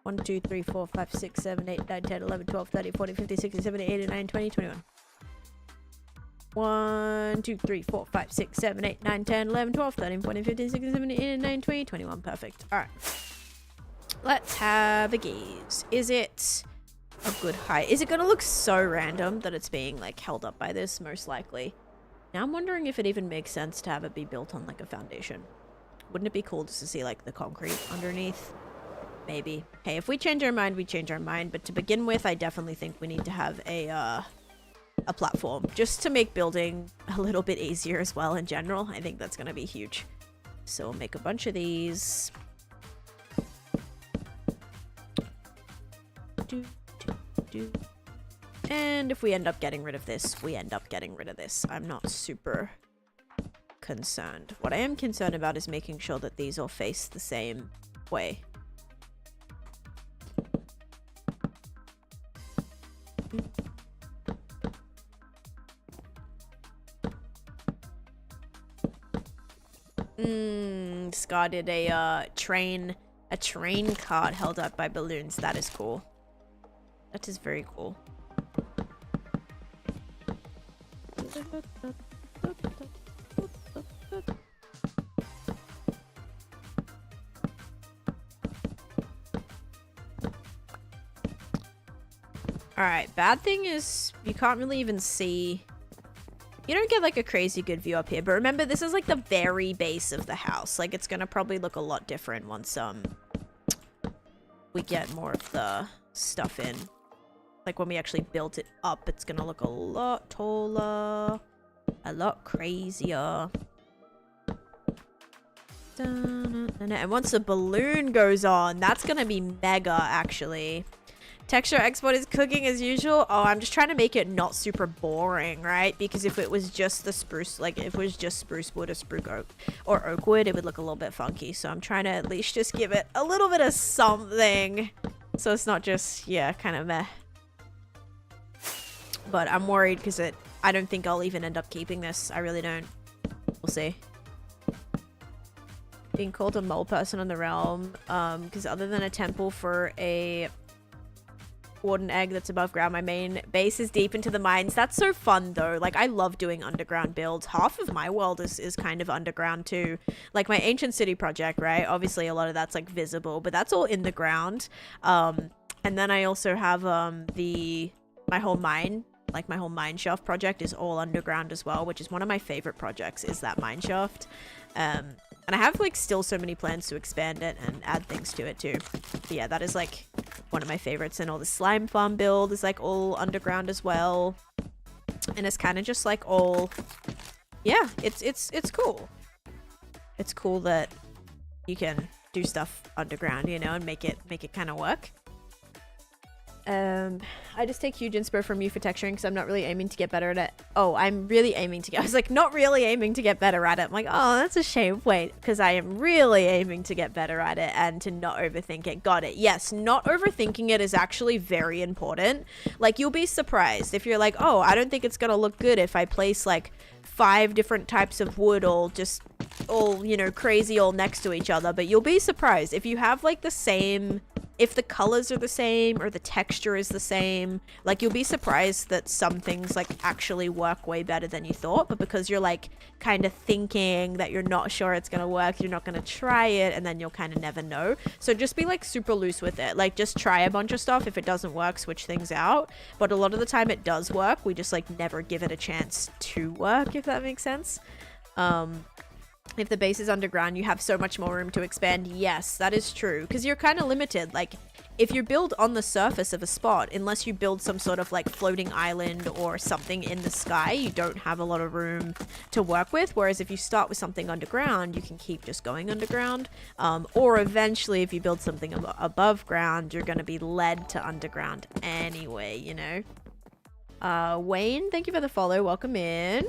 [SPEAKER 1] 1, 2, 3, 4, 5, 6, 7, 8, 9, 10, 11, 12, 13, 14, 15, 16, 17, 18, 19, 20, 21. 1, 2, 3, 4, 5, 6, 7, 8, 9, 10, 11, 12, 13, 14, 15, 16, 17, 18, 19, 20, 21. Perfect. Alright. Let's have a gaze. Is it a good height? Is it going to look so random that it's being, like, held up by this? Most likely. Now I'm wondering if it even makes sense to have it be built on, like, a foundation. Wouldn't it be cool just to see, like, the concrete underneath? Maybe. Hey, if we change our mind, we change our mind. But to begin with, I definitely think we need to have a platform just to make building a little bit easier as well in general. I think that's going to be huge. So we'll make a bunch of these. And if we end up getting rid of this, we end up getting rid of this. I'm not super concerned. What I am concerned about is making sure that these all face the same way. Scar did a train cart held up by balloons. That is cool. That is very cool. Alright, bad thing is you can't really even see. You don't get like a crazy good view up here, but remember this is like the very base of the house. Like it's gonna probably look a lot different once we get more of the stuff in. like when we actually build it up, it's gonna look a lot taller, a lot crazier. And once the balloon goes on, that's gonna be mega, actually. Texture export is cooking as usual. Oh, I'm just trying to make it not super boring, right? Because if it was just the spruce, like if it was just spruce wood or oak wood, it would look a little bit funky. So I'm trying to at least just give it a little bit of something, so it's not just, yeah, kind of meh. But I'm worried because I don't think I'll even end up keeping this. I really don't. We'll see. Being called a mole person on the realm, because other than a temple for a warden egg that's above ground, my main base is deep into the mines. That's so fun though. Like, I love doing underground builds. Half of my world is kind of underground too. Like my ancient city project, right? Obviously a lot of that's like visible, but that's all in the ground. And then I also have my whole mine shaft project is all underground as well, which is one of my favorite projects, is that mine shaft. And I have like still so many plans to expand it and add things to it too. But yeah, that is like one of my favorites. And all the slime farm build is like all underground as well. And it's kind of just like all, yeah, it's cool. It's cool that you can do stuff underground, you know, and make it kind of work. I just take huge inspo from you for texturing because I'm not really aiming to get better at it. Oh, I'm really aiming to get... I was like, not really aiming to get better at it. I'm like, oh, that's a shame. Wait, because I am really aiming to get better at it and to not overthink it. Got it. Yes, not overthinking it is actually very important. Like, you'll be surprised if you're like, oh, I don't think it's going to look good if I place like 5 different types of wood all, you know, crazy all next to each other. But you'll be surprised if you have like the same... If the colors are the same or the texture is the same, like you'll be surprised that some things like actually work way better than you thought. But because you're like kind of thinking that you're not sure it's going to work, you're not going to try it, and then you'll kind of never know. So just be like super loose with it. Like just try a bunch of stuff. If it doesn't work, switch things out. But a lot of the time it does work. We just like never give it a chance to work, if that makes sense. If the base is underground, you have so much more room to expand. Yes, that is true. Because you're kind of limited. Like, if you build on the surface of a spot, unless you build some sort of, like, floating island or something in the sky, you don't have a lot of room to work with. Whereas if you start with something underground, you can keep just going underground. Or eventually, if you build something above ground, you're going to be led to underground anyway, you know? Wayne, thank you for the follow. Welcome in.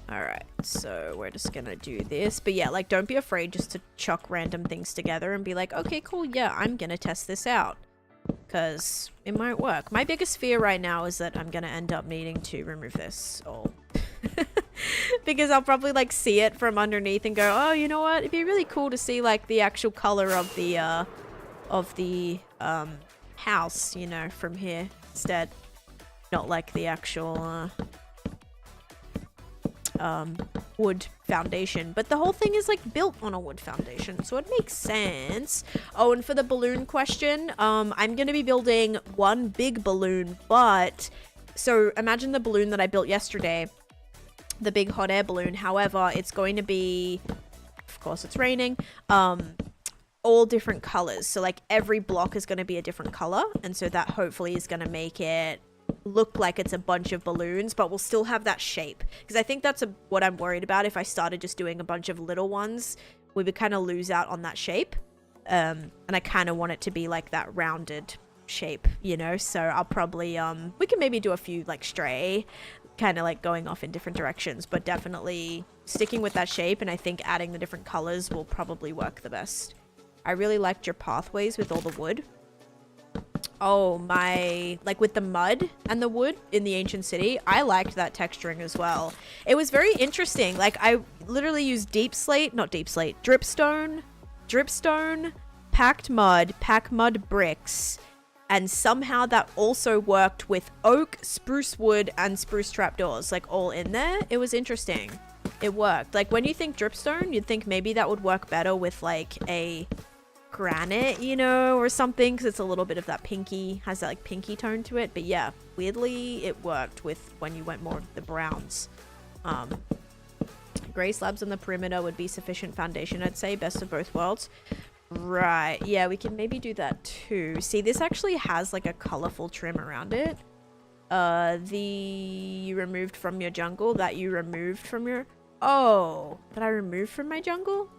[SPEAKER 1] Alright, so we're just gonna do this. But yeah, like, don't be afraid just to chuck random things together and be like, okay, cool, yeah, I'm gonna test this out. Because it might work. My biggest fear right now is that I'm gonna end up needing to remove this all. Because I'll probably, like, see it from underneath and go, oh, you know what? It'd be really cool to see, like, the actual color of the house, you know, from here instead. Not, like, the actual, wood foundation, but the whole thing is like built on a wood foundation, so it makes sense. Oh, and for the balloon question, I'm gonna be building one big balloon, but so imagine the balloon that I built yesterday, the big hot air balloon. However, it's going to be, of course it's raining, all different colors, so like every block is going to be a different color, and so that hopefully is going to make it look like it's a bunch of balloons, but we'll still have that shape, because I think that's what I'm worried about. If I started just doing a bunch of little ones, we would kind of lose out on that shape, and I kind of want it to be like that rounded shape, you know. So I'll probably we can maybe do a few like stray, kind of like going off in different directions, but definitely sticking with that shape, and I think adding the different colors will probably work the best. I really liked your pathways with all the wood. Oh, like with the mud and the wood in the ancient city, I liked that texturing as well. It was very interesting. Like, I literally used dripstone, packed mud bricks, and somehow that also worked with oak, spruce wood, and spruce trapdoors, like all in there. It was interesting. It worked. Like, when you think dripstone, you'd think maybe that would work better with like a granite, you know, or something, because it's a little bit of that pinky, has that like pinky tone to it. But yeah, weirdly it worked with when you went more of the browns. Gray slabs on the perimeter would be sufficient foundation, I'd say. Best of both worlds. Right. Yeah, we can maybe do that too. See, this actually has like a colorful trim around it. You removed from your jungle, that you removed from your... Oh, that I removed from my jungle?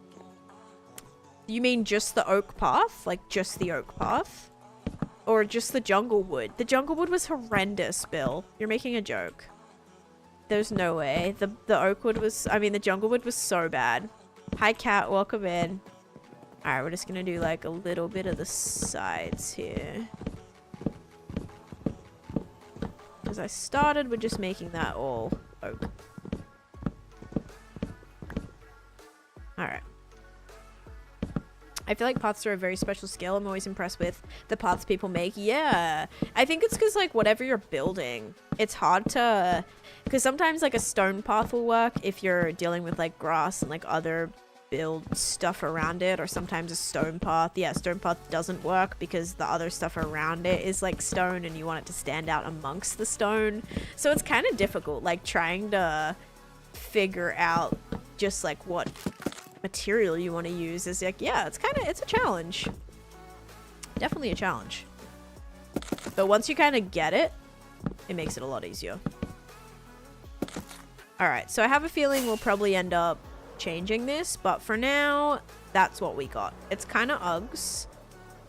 [SPEAKER 1] You mean just the oak path? Like just the oak path? Or just the jungle wood? The jungle wood was horrendous, Bill. You're making a joke. There's no way. The oak wood was... I mean, the jungle wood was so bad. Hi, cat. Welcome in. Alright, we're just gonna do like a little bit of the sides here. Because I started with just making that all oak. Alright. I feel like paths are a very special skill. I'm always impressed with the paths people make. Yeah. I think it's because like whatever you're building, it's hard to... Because sometimes like a stone path will work if you're dealing with like grass and like other build stuff around it, or sometimes a stone path. Yeah, stone path doesn't work because the other stuff around it is like stone and you want it to stand out amongst the stone. So it's kind of difficult, like trying to figure out just like what material you want to use is like, yeah, it's a challenge. Definitely a challenge. But once you kind of get it, it makes it a lot easier. Alright, so I have a feeling we'll probably end up changing this, but for now that's what we got. It's kind of Uggs,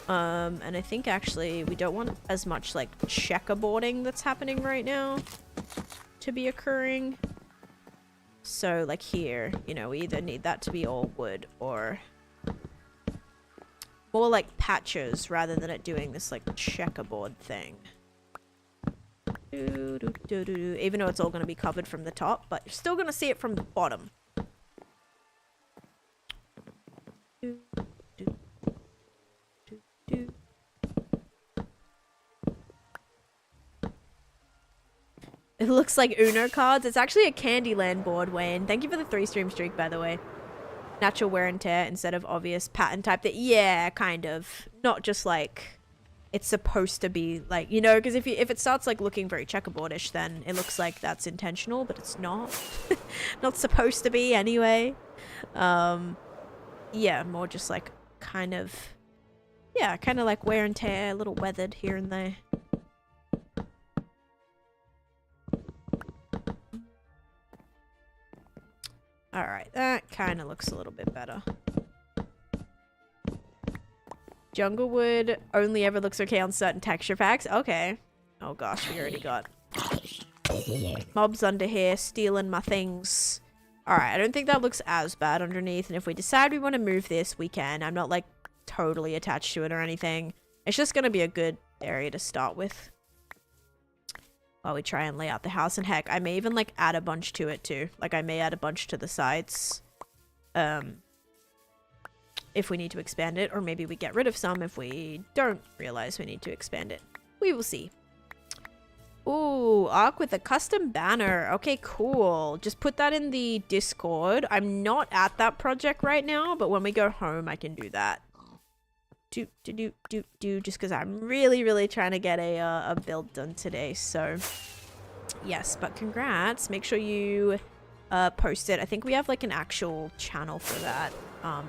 [SPEAKER 1] and I think actually we don't want as much like checkerboarding that's happening right now to be occurring. So like here, you know, we either need that to be all wood or more like patches rather than it doing this like checkerboard thing. Even though it's all going to be covered from the top, but you're still going to see it from the bottom. It looks like Uno cards. It's actually a Candyland board, Wayne. Thank you for the 3-stream streak, by the way. Natural wear and tear instead of obvious pattern type. That, yeah, kind of. Not just like it's supposed to be like, you know, because if it starts like looking very checkerboardish, then it looks like that's intentional, but it's not. Not supposed to be anyway. Yeah, more just like kind of, yeah, kind of like wear and tear, a little weathered here and there. Alright, that kind of looks a little bit better. Jungle wood only ever looks okay on certain texture packs. Okay. Oh gosh, we already got mobs under here stealing my things. Alright, I don't think that looks as bad underneath, and if we decide we want to move this, we can. I'm not like totally attached to it or anything. It's just going to be a good area to start with while we try and lay out the house. And heck, I may even like add a bunch to it too. Like I may add a bunch to the sides if we need to expand it, or maybe we get rid of some if we don't realize we need to expand it. We will see. Ooh, Arc with a custom banner. Okay, cool. Just put that in the Discord. I'm not at that project right now, but when we go home, I can do that. Just because I'm really trying to get a build done today. So, yes, but congrats. Make sure you post it. I think we have like an actual channel for that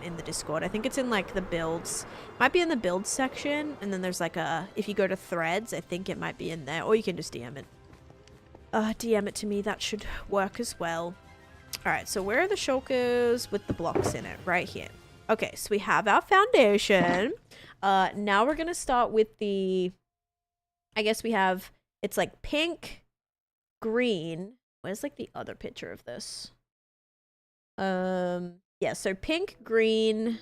[SPEAKER 1] in the Discord. I think it's in like the builds. Might be in the build section, and then there's like a, if you go to threads, I think it might be in there, or you can just DM it. DM it to me. That should work as well. Alright, so where are the shulkers with the blocks in it? Right here. Okay, so we have our foundation. Now we're gonna start with the, I guess we have, it's like pink, green. Where's like the other picture of this? Yeah, so pink, green.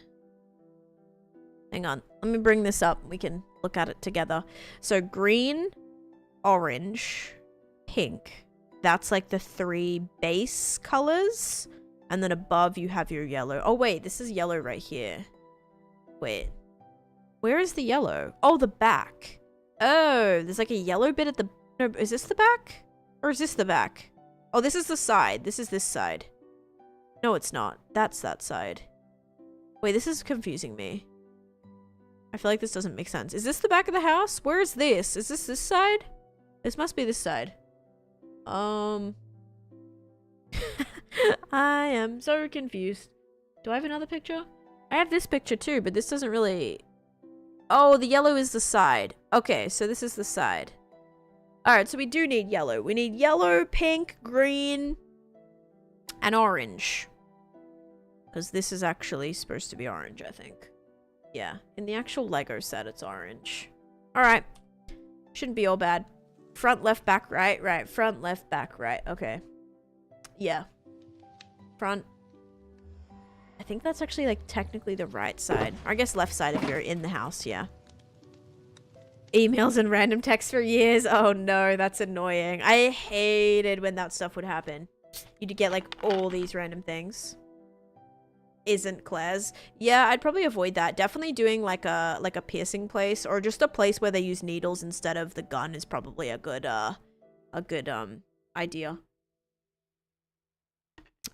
[SPEAKER 1] Hang on, let me bring this up. We can look at it together. So green, orange, pink. That's like the 3 base colors. And then above you have your yellow. Oh wait, this is yellow right here. Wait. Where is the yellow? Oh, the back. Oh, there's like a yellow bit at the... No, is this the back? Or is this the back? Oh, this is the side. This is this side. No, it's not. That's that side. Wait, this is confusing me. I feel like this doesn't make sense. Is this the back of the house? Where is this? Is this side? This must be this side. I am so confused. Do I have another picture? I have this picture too, but this doesn't really... Oh, the yellow is the side. Okay, so this is the side. Alright, so we do need yellow. We need yellow, pink, green, and orange. Because this is actually supposed to be orange, I think. Yeah, in the actual Lego set, it's orange. Alright. Shouldn't be all bad. Front, left, back, right, right. Front, left, back, right. Okay. Yeah. Front. I think that's actually, like, technically the right side. Or I guess left side if you're in the house, yeah. Emails and random texts for years. Oh no, that's annoying. I hated when that stuff would happen. You'd get, like, all these random things. Isn't Claire's. Yeah, I'd probably avoid that. Definitely doing like a piercing place or just a place where they use needles instead of the gun is probably a good idea.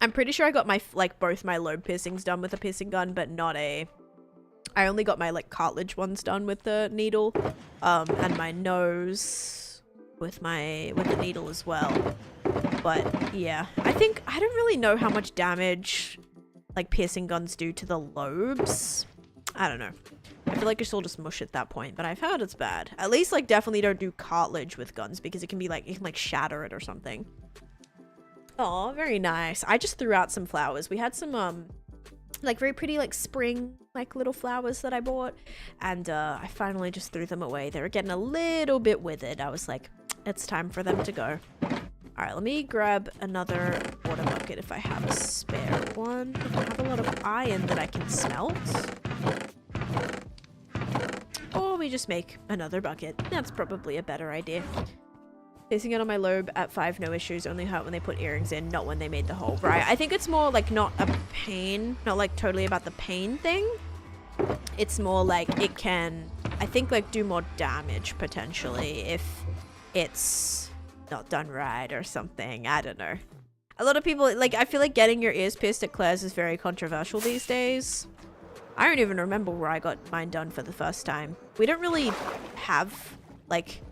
[SPEAKER 1] I'm pretty sure I got my both my lobe piercings done with a piercing gun, but not a... I only got my like cartilage ones done with the needle, and my nose with the needle as well. But yeah, I don't really know how much damage like piercing guns do to the lobes. I don't know. I feel like you still just mush at that point, but I've heard it's bad. At least like definitely don't do cartilage with guns because it can be like, you can like shatter it or something. Oh, very nice. I just threw out some flowers. We had some like very pretty like spring like little flowers that I bought, and I finally just threw them away. They were getting a little bit withered. I was like, it's time for them to go. All right, let me grab another water bucket if I have a spare one. If I have a lot of iron that I can smelt. Or we just make another bucket. That's probably a better idea. Placing it on my lobe at 5, no issues. Only hurt when they put earrings in, not when they made the hole. Right, I think it's more like not a pain, not like totally about the pain thing. It's more like it can, I think, like do more damage potentially if it's not done right or something. I don't know. A lot of people, like, I feel like getting your ears pierced at Claire's is very controversial these days. I don't even remember where I got mine done for the first time. We don't really have like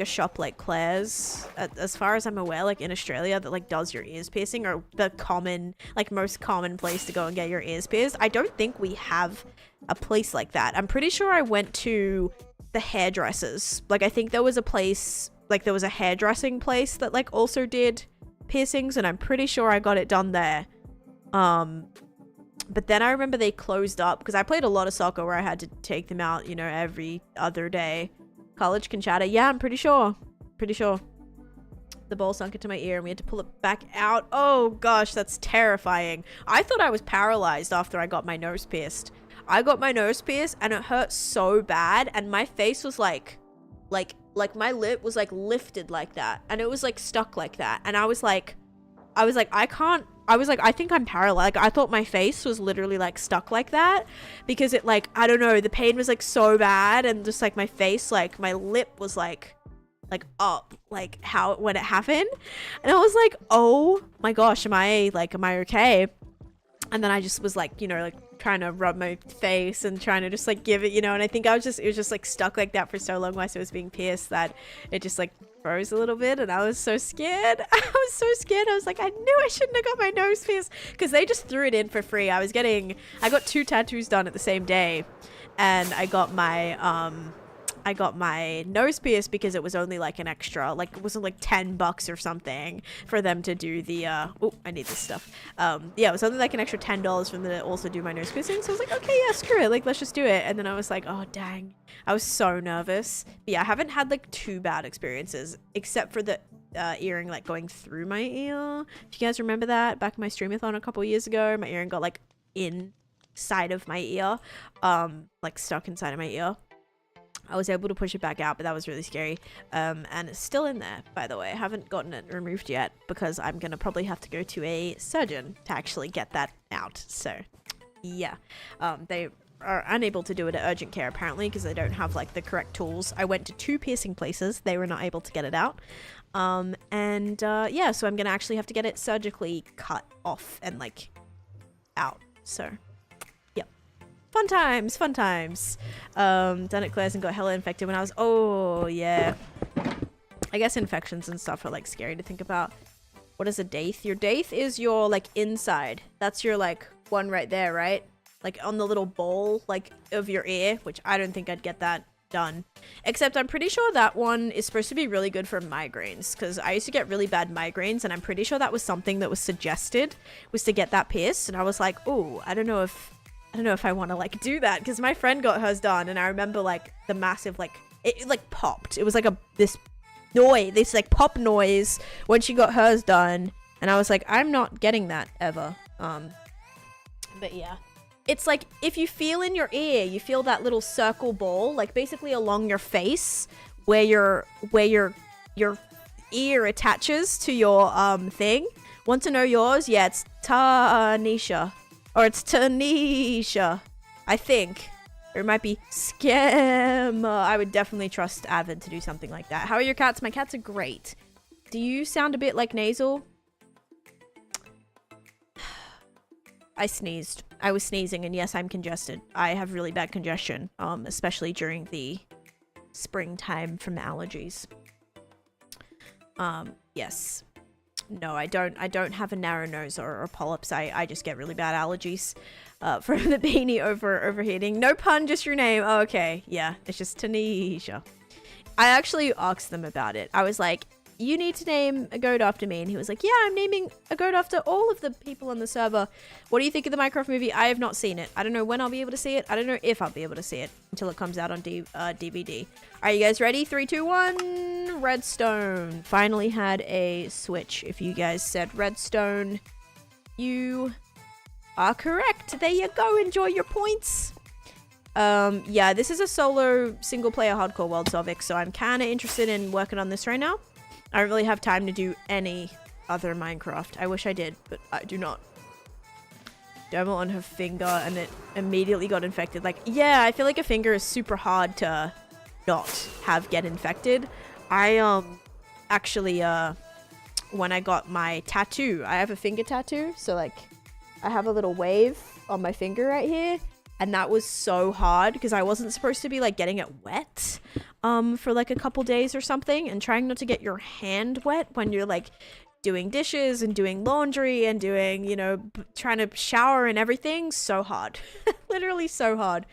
[SPEAKER 1] a shop like Claire's, as far as I'm aware, like in Australia, that like does your ears piercing, or the common, like most common place to go and get your ears pierced. I don't think we have a place like that. I'm pretty sure I went to the hairdressers. Like I think there was a place, like there was a hairdressing place that like also did piercings, and I'm pretty sure I got it done there. But then I remember they closed up because I played a lot of soccer where I had to take them out, you know, every other day. College can chatter. Yeah, I'm pretty sure. Pretty sure. The ball sunk into my ear and we had to pull it back out. Oh gosh, that's terrifying. I thought I was paralyzed after I got my nose pierced. I got my nose pierced and it hurt so bad, and my face was like my lip was like lifted like that, and it was like stuck like that, and I was like I think I'm paralyzed. Like, I thought my face was literally like stuck like that because it like, I don't know, the pain was like so bad, and just like my face, like my lip was like up, like how when it happened, and I was like, oh my gosh, am I okay? And then I just was like, you know, like trying to rub my face and trying to just like give it, you know, and I think it was just like stuck like that for so long whilst it was being pierced that it just like froze a little bit, and I was so scared. I was so scared. I was like, I knew I shouldn't have got my nose pierced, because they just threw it in for free. I got 2 tattoos done at the same day, and I got my nose pierced because it was only like an extra, like it wasn't like $10 or something for them to do the oh, I need this stuff. Yeah, it was only like an extra $10 for them to also do my nose piercing, so I was like, okay, yeah, screw it, like let's just do it. And then I was like, oh dang, I was so nervous. But yeah, I haven't had like too bad experiences except for the earring like going through my ear. If you guys remember that back in my streamathon a couple years ago, my earring got like inside of my ear, like stuck inside of my ear. I was able to push it back out, but that was really scary. And it's still in there, by the way. I haven't gotten it removed yet because I'm going to probably have to go to a surgeon to actually get that out. So, yeah. They are unable to do it at urgent care, apparently, because they don't have, like, the correct tools. I went to 2 piercing places. They were not able to get it out. Yeah, so I'm going to actually have to get it surgically cut off and, like, out. So... Fun times, fun times. Done at Claire's and got hella infected when I was... Oh, yeah. I guess infections and stuff are, like, scary to think about. What is a daith? Your daith is your, like, inside. That's your, like, one right there, right? like on the little ball, like of your ear, which I don't think I'd get that done. Except I'm pretty sure that one is supposed to be really good for migraines, because I used to get really bad migraines, and I'm pretty sure that was something that was suggested, was to get that pierced. And I was like, oh, I don't know if I want to like do that, because my friend got hers done, and I remember like the massive like it like popped. It was like this like pop noise when she got hers done, and I was like, I'm not getting that ever. But yeah, it's like if you feel in your ear, you feel that little circle ball, like basically along your face where your ear attaches to your thing. Want to know yours? Yeah, it's Taneesha. Or it's Taneesha, I think. Or it might be Scammer. I would definitely trust Avid to do something like that. How are your cats? My cats are great. Do you sound a bit like nasal? I sneezed. I was sneezing, and yes, I'm congested. I have really bad congestion, especially during the springtime from allergies. Yes. No, I don't have a narrow nose or polyps. I just get really bad allergies from the beanie overheating. No pun, just your name. Oh, okay. Yeah, it's just Taneesha. I actually asked them about it. I was like, you need to name a goat after me. And he was like, yeah, I'm naming a goat after all of the people on the server. What do you think of the Minecraft movie? I have not seen it. I don't know when I'll be able to see it. I don't know if I'll be able to see it until it comes out on DVD. Are you guys ready? 3, 2, 1. Redstone. Finally had a switch. If you guys said redstone, you are correct. There you go. Enjoy your points. Yeah, this is a solo single player hardcore world, Sovik, so I'm kind of interested in working on this right now. I don't really have time to do any other Minecraft. I wish I did, but I do not. Dermal on her finger, and it immediately got infected. Like, yeah, I feel like a finger is super hard to not have get infected. I actually when I got my tattoo, I have a finger tattoo, so like I have a little wave on my finger right here, and that was so hard because I wasn't supposed to be like getting it wet for like a couple days or something, and trying not to get your hand wet when you're like doing dishes and doing laundry and doing, you know, trying to shower and everything. So hard. Literally so hard.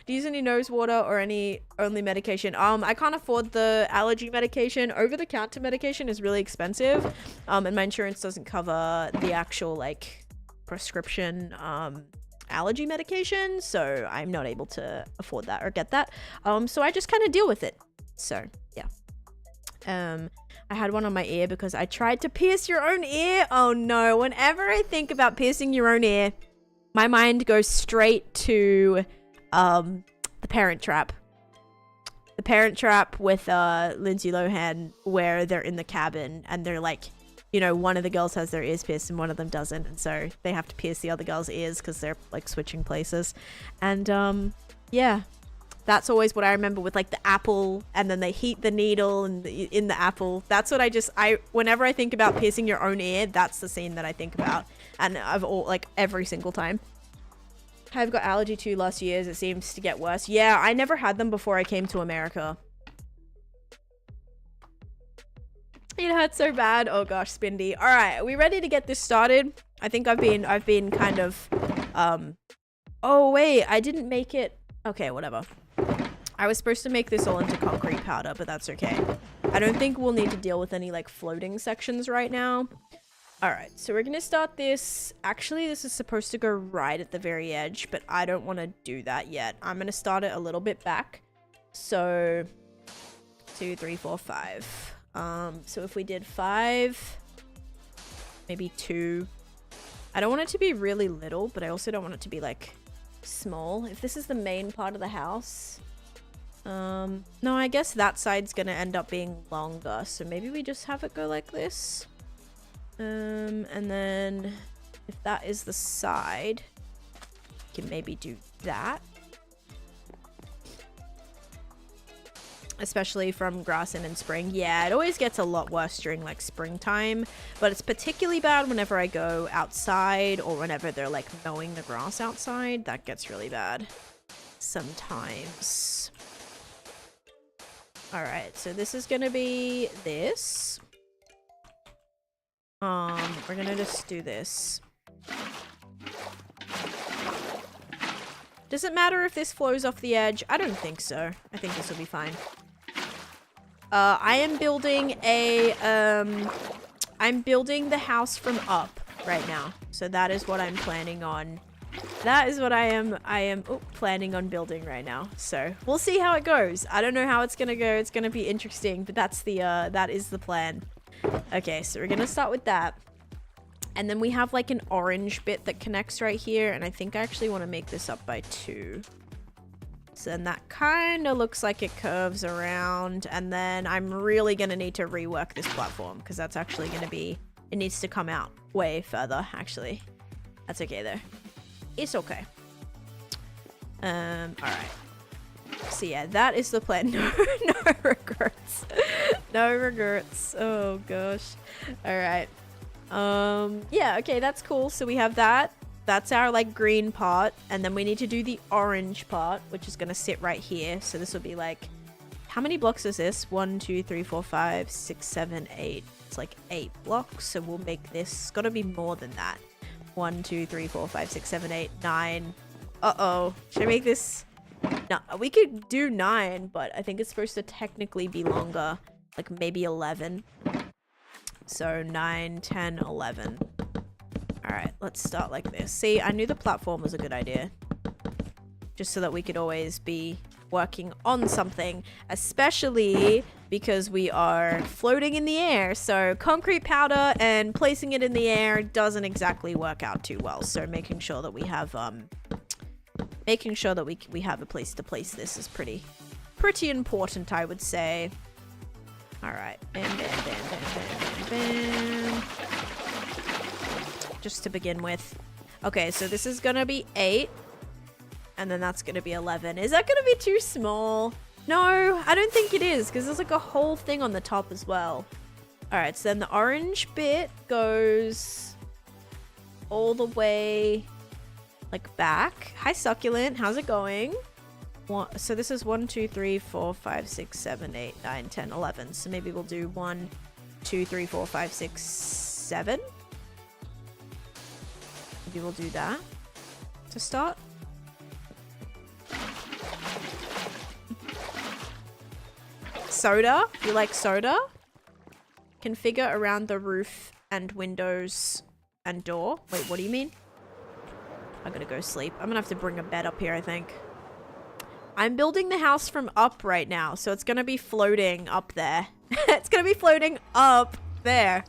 [SPEAKER 1] Do you use any nose water or any only medication? I can't afford the allergy medication. Over-the-counter medication is really expensive, and my insurance doesn't cover the actual like prescription allergy medication, so I'm not able to afford that or get that. So I just kind of deal with it. So yeah. I had one on my ear because I tried to pierce your own ear. Oh no, whenever I think about piercing your own ear, my mind goes straight to The Parent Trap. The Parent Trap with Lindsay Lohan, where they're in the cabin and they're like, you know, one of the girls has their ears pierced and one of them doesn't, and so they have to pierce the other girl's ears because they're like switching places. And yeah, that's always what I remember with like the apple, and then they heat the needle and in the apple. That's what whenever I think about piercing your own ear, that's the scene that I think about, and like every single time. I've got allergy to last year's. It seems to get worse. Yeah, I never had them before I came to America. It hurts so bad. Oh gosh, Spindy. All right, are we ready to get this started? I think I've been kind of oh wait, I didn't make it. Okay, whatever. I was supposed to make this all into concrete powder, but that's okay. I don't think we'll need to deal with any like floating sections right now. All right, so we're gonna start this. Actually, this is supposed to go right at the very edge, but I don't want to do that yet. I'm gonna start it a little bit back. So 2, 3, 4, 5. So if we did 5, maybe 2. I don't want it to be really little, but I also don't want it to be like small. If this is the main part of the house, no, I guess that side's gonna end up being longer, so maybe we just have it go like this. And then if that is the side, we can maybe do that. Especially from grass in spring. Yeah, it always gets a lot worse during like springtime, but it's particularly bad whenever I go outside or whenever they're like mowing the grass outside. That gets really bad sometimes. All right, so this is gonna be this. We're gonna just do this. Does it matter if this flows off the edge? I don't think so. I think this will be fine. I am building a, I'm building the house from up right now. So that is what I'm planning on. That is what I am planning on building right now. So we'll see how it goes. I don't know how it's gonna go. It's gonna be interesting, but that's the, that is the plan. Okay, so we're gonna start with that. And then we have like an orange bit that connects right here. And I think I actually want to make this up by 2. So then that kind of looks like it curves around. And then I'm really going to need to rework this platform because that's actually going to be, it needs to come out way further, actually. That's okay though. It's okay. All right. So yeah, that is the plan. No regrets. No regrets. Oh gosh. All right. Yeah, okay, that's cool. So we have that. That's our like green part. And then we need to do the orange part, which is going to sit right here. So this will be like, how many blocks is this? 1, 2, 3, 4, 5, 6, 7, 8. It's like 8 blocks. So we'll make this, it's got to be more than that. 1, 2, 3, 4, 5, 6, 7, 8, 9. Uh-oh. Should I make this? No, we could do 9, but I think it's supposed to technically be longer. Like maybe 11. So 9, 10, 11. Alright, let's start like this. See, I knew the platform was a good idea. Just so that we could always be working on something. Especially because we are floating in the air. So concrete powder and placing it in the air doesn't exactly work out too well. So making sure that we have we have a place to place this is pretty important, I would say. Alright. Bam, bam, bam, bam, bam, bam. Just to begin with. Okay, so this is gonna be 8. And then that's gonna be 11. Is that gonna be too small? No, I don't think it is, because there's like a whole thing on the top as well. Alright, so then the orange bit goes all the way like back. Hi, Succulent. How's it going? So this is 1, 2, 3, 4, 5, 6, 7, 8, 9, 10, 11. So maybe we'll do 1, 2, 3, 4, 5, 6, 7. Maybe we'll do that to start. Soda? You like soda? Configure around the roof and windows and door. Wait, what do you mean? I'm gonna go sleep. I'm gonna have to bring a bed up here, I think. I'm building the house from up right now, so it's gonna be floating up there. It's gonna be floating up there.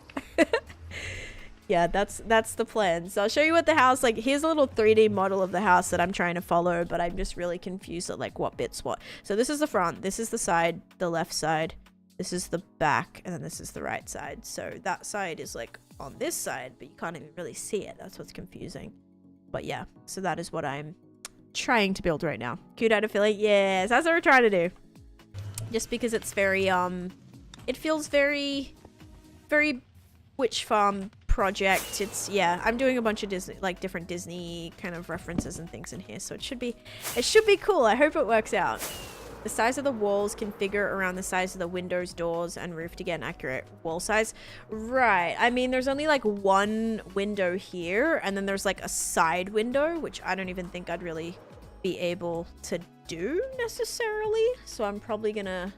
[SPEAKER 1] Yeah, that's the plan. So I'll show you what the house, like, here's a little 3D model of the house that I'm trying to follow, but I'm just really confused at, like, what bit's what. So this is the front, this is the side, the left side, this is the back, and then this is the right side. So that side is, like, on this side, but you can't even really see it. That's what's confusing. But yeah, so that is what I'm trying to build right now. Cute out of Philly? Yes, that's what we're trying to do. Just because it's very, it feels very witch farm project. It's, yeah, I'm doing a bunch of Disney, like different Disney kind of references and things in here, so it should be cool. I hope it works out. The size of the walls configure around the size of the windows, doors, and roof to get an accurate wall size. Right. I mean, there's only like one window here, and then there's like a side window, which I don't even think I'd really be able to do necessarily. So I'm probably gonna...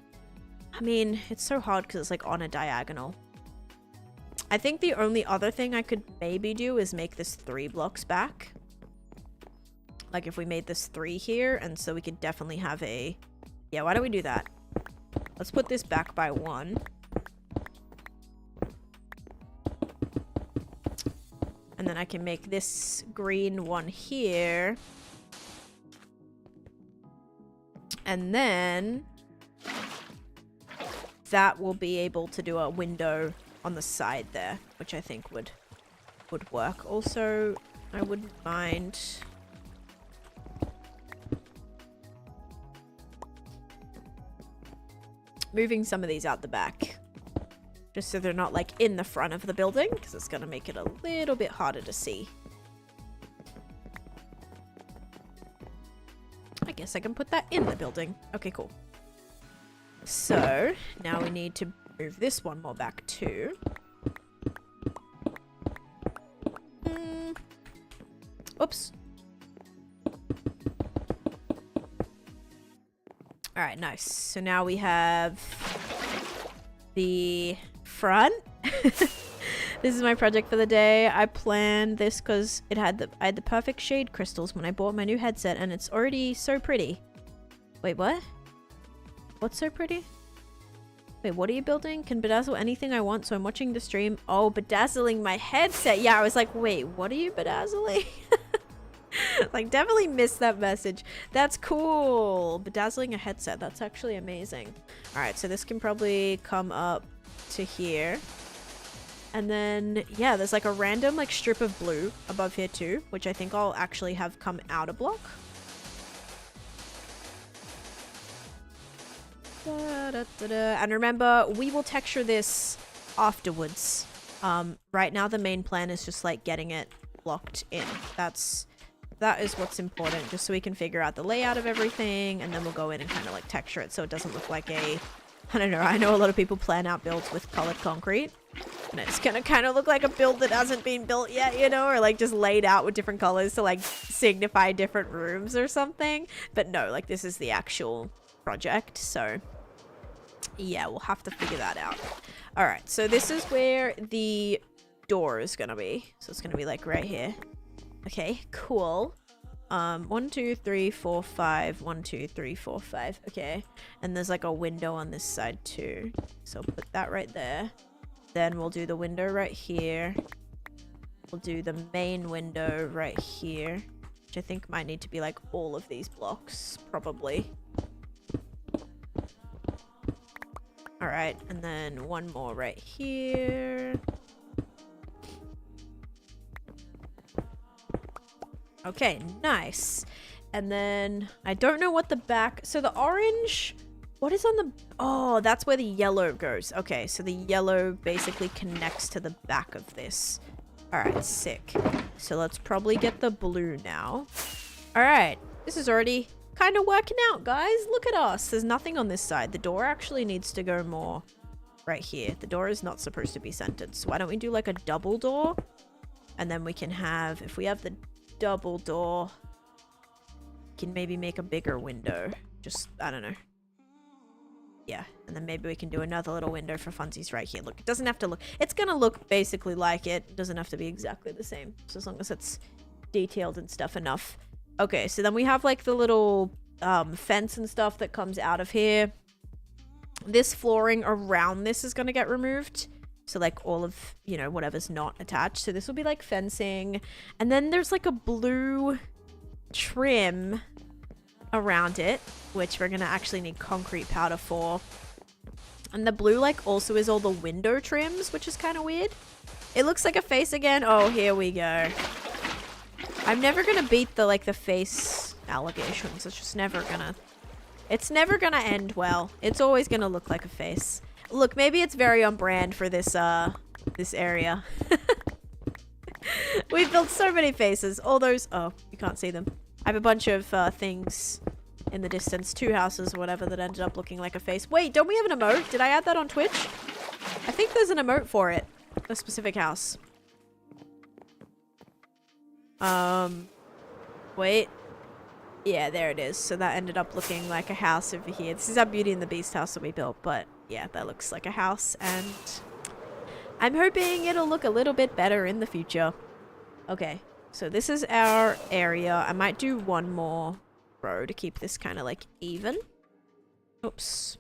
[SPEAKER 1] I mean, it's so hard because it's like on a diagonal. I think the only other thing I could maybe do is make this 3 blocks back. Like if we made this 3 here, and so we could definitely have a... Yeah, why don't we do that? Let's put this back by 1. And then I can make this green one here. And then that will be able to do a window on the side there, which I think would work. Also, I wouldn't mind... moving some of these out the back, just so they're not like in the front of the building, because it's going to make it a little bit harder to see. I guess I can put that in the building. Okay, cool. So now we need to move this one more back too. Oops. All right, nice. So now we have the front. This is my project for the day. I planned this because I had the perfect shade crystals when I bought my new headset, and it's already so pretty. Wait, what? What's so pretty? Wait, what are you building? Can bedazzle anything I want, so I'm watching the stream. Oh, bedazzling my headset. Yeah, I was like, wait, what are you bedazzling? Like, definitely missed that message. That's cool. Bedazzling a headset. That's actually amazing. All right, so this can probably come up to here. And then, yeah, there's like a random like strip of blue above here too, which I think I'll actually have come out a block. And remember, we will texture this afterwards. Right now the main plan is just like getting it blocked in. That is what's important, just so we can figure out the layout of everything, and then we'll go in and kind of like texture it so it doesn't look like a, I don't know, I know a lot of people plan out builds with colored concrete, and it's gonna kind of look like a build that hasn't been built yet, you know, or like just laid out with different colors to like signify different rooms or something. But no, like this is the actual project, so yeah, we'll have to figure that out. All right, so this is where the door is gonna be. So it's gonna be like right here. Okay, cool. 1, 2, 3, 4, 5. 1, 2, 3, 4, 5. Okay, and there's like a window on this side too. So put that right there. Then we'll do the window right here. We'll do the main window right here, which I think might need to be like all of these blocks, probably. All right, and then one more right here. Okay, nice. And then I don't know what the back, so the orange, what is on the, oh, that's where the yellow goes. Okay, so the yellow basically connects to the back of this. All right, sick. So let's probably get the blue now. All right, this is already kind of working out, guys. Look at us. There's nothing on this side. The door actually needs to go more right here. The door is not supposed to be centered. So why don't we do like a double door? And then we can have, if we have the double door, can maybe make a bigger window. Just, I don't know. Yeah, and then maybe we can do another little window for funsies right here. Look, it doesn't have to look, it's gonna look basically like it. It doesn't have to be exactly the same. So as long as it's detailed and stuff enough. Okay, so then we have like the little fence and stuff that comes out of here. This flooring around this is gonna get removed. So like all of, you know, whatever's not attached. So this will be like fencing. And then there's like a blue trim around it, which we're gonna actually need concrete powder for. And the blue like also is all the window trims, which is kind of weird. It looks like a face again. Oh, here we go. I'm never gonna beat the like the face allegations. It's just never gonna, it's never gonna end well. It's always gonna look like a face. Look, maybe it's very on brand for this this area. We've built so many faces. All those, oh, you can't see them. I have a bunch of things in the distance, 2 houses or whatever, that ended up looking like a face. Wait, don't we have an emote? Did I add that on Twitch? I think there's an emote for it. A specific house. Wait. Yeah, there it is. So that ended up looking like a house over here. This is our Beauty and the Beast house that we built, but yeah, that looks like a house, and I'm hoping it'll look a little bit better in the future. Okay, so this is our area. I might do one more row to keep this kind of like even. Oops.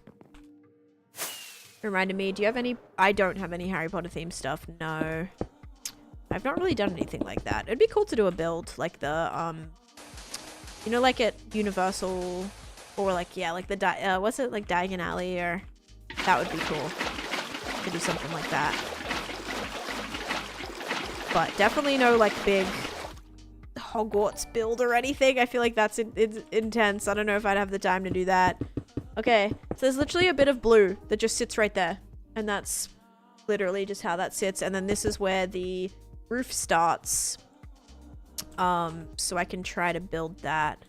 [SPEAKER 1] Reminded me, do you have any? I don't have any Harry Potter themed stuff. No. I've not really done anything like that. It'd be cool to do a build like the, you know, like at Universal, or like, yeah, like the, what's it, like Diagon Alley, or that would be cool to do something like that. But definitely no like big Hogwarts build or anything. I feel like that's intense. I don't know if I'd have the time to do that. Okay, so there's literally a bit of blue that just sits right there, and that's literally just how that sits. And then this is where the roof starts, so I can try to build that.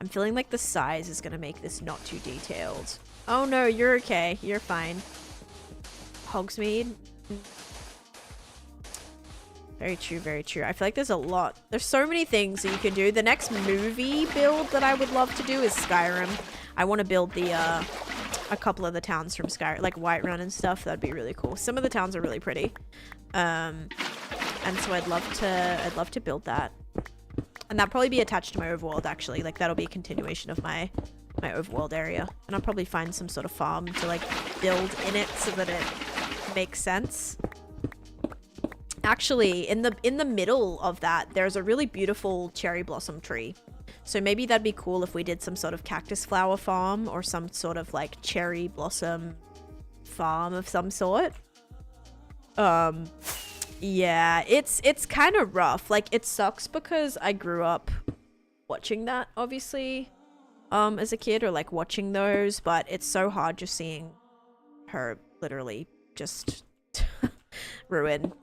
[SPEAKER 1] I'm feeling like the size is gonna make this not too detailed. Oh no, you're okay, you're fine. Hogsmeade. Very true, very true. I feel like there's a lot. There's so many things that you can do. The next movie build that I would love to do is Skyrim. I want to build the a couple of the towns from Sky, like Whiterun and stuff. That'd be really cool. Some of the towns are really pretty, and so I'd love to build that, and that'd probably be attached to my overworld actually. Like that'll be a continuation of my overworld area, and I'll probably find some sort of farm to like build in it so that it makes sense. Actually, in the middle of that, there's a really beautiful cherry blossom tree. So maybe that'd be cool if we did some sort of cactus flower farm or some sort of like cherry blossom farm of some sort. Yeah, it's kind of rough. Like it sucks because I grew up watching that, obviously, as a kid, or like watching those, but it's so hard just seeing her literally just ruin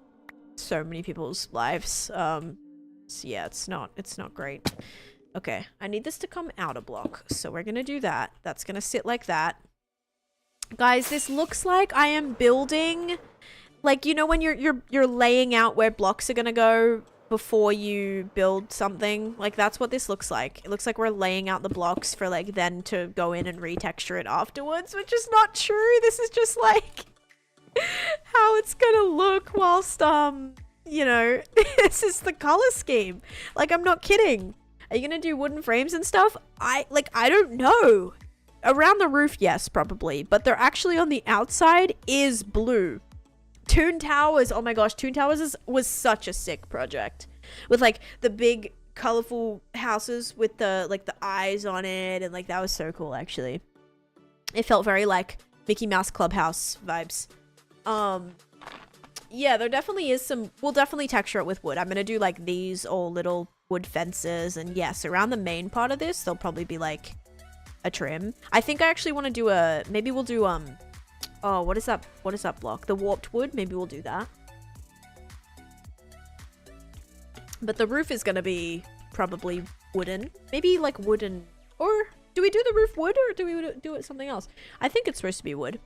[SPEAKER 1] so many people's lives. So yeah, it's not great. Okay, I need this to come out a block, so we're gonna do that. That's gonna sit like that. Guys, this looks like I am building, like, you know when you're laying out where blocks are gonna go before you build something? Like that's what this looks like. It looks like we're laying out the blocks for like then to go in and retexture it afterwards, which is not true. This is just like how it's gonna look whilst you know, this is the color scheme. Like I'm not kidding. Are you gonna do wooden frames and stuff? I don't know. Around the roof, yes, probably, but they're actually on the outside is blue. Toon Towers, oh my gosh, Toon Towers was such a sick project with like the big colorful houses with the like the eyes on it, and like that was so cool. Actually, it felt very like Mickey Mouse Clubhouse vibes. Yeah, there definitely is some. We'll definitely texture it with wood. I'm gonna do like these all little wood fences, and yes, around the main part of this there'll probably be like a trim. I think I actually want to do a, maybe we'll do oh, what is that block? The warped wood. Maybe we'll do that. But the roof is gonna be probably wooden. Maybe like wooden, or do we do the roof wood, or do we do it something else? I think it's supposed to be wood.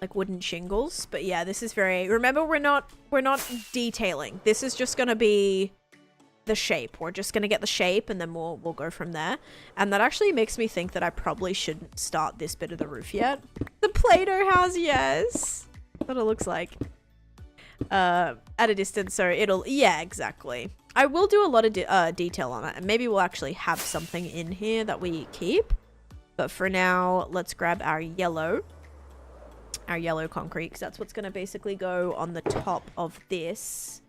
[SPEAKER 1] Like wooden shingles. But yeah, this is very, remember, we're not detailing. This is just gonna be the shape. We're just gonna get the shape, and then we'll go from there. And that actually makes me think that I probably shouldn't start this bit of the roof yet. The Play-Doh house, yes. That's what it looks like. At a distance, so it'll, yeah, exactly. I will do a lot of detail on it, and maybe we'll actually have something in here that we keep. But for now, let's grab our yellow concrete, because that's what's gonna basically go on the top of this.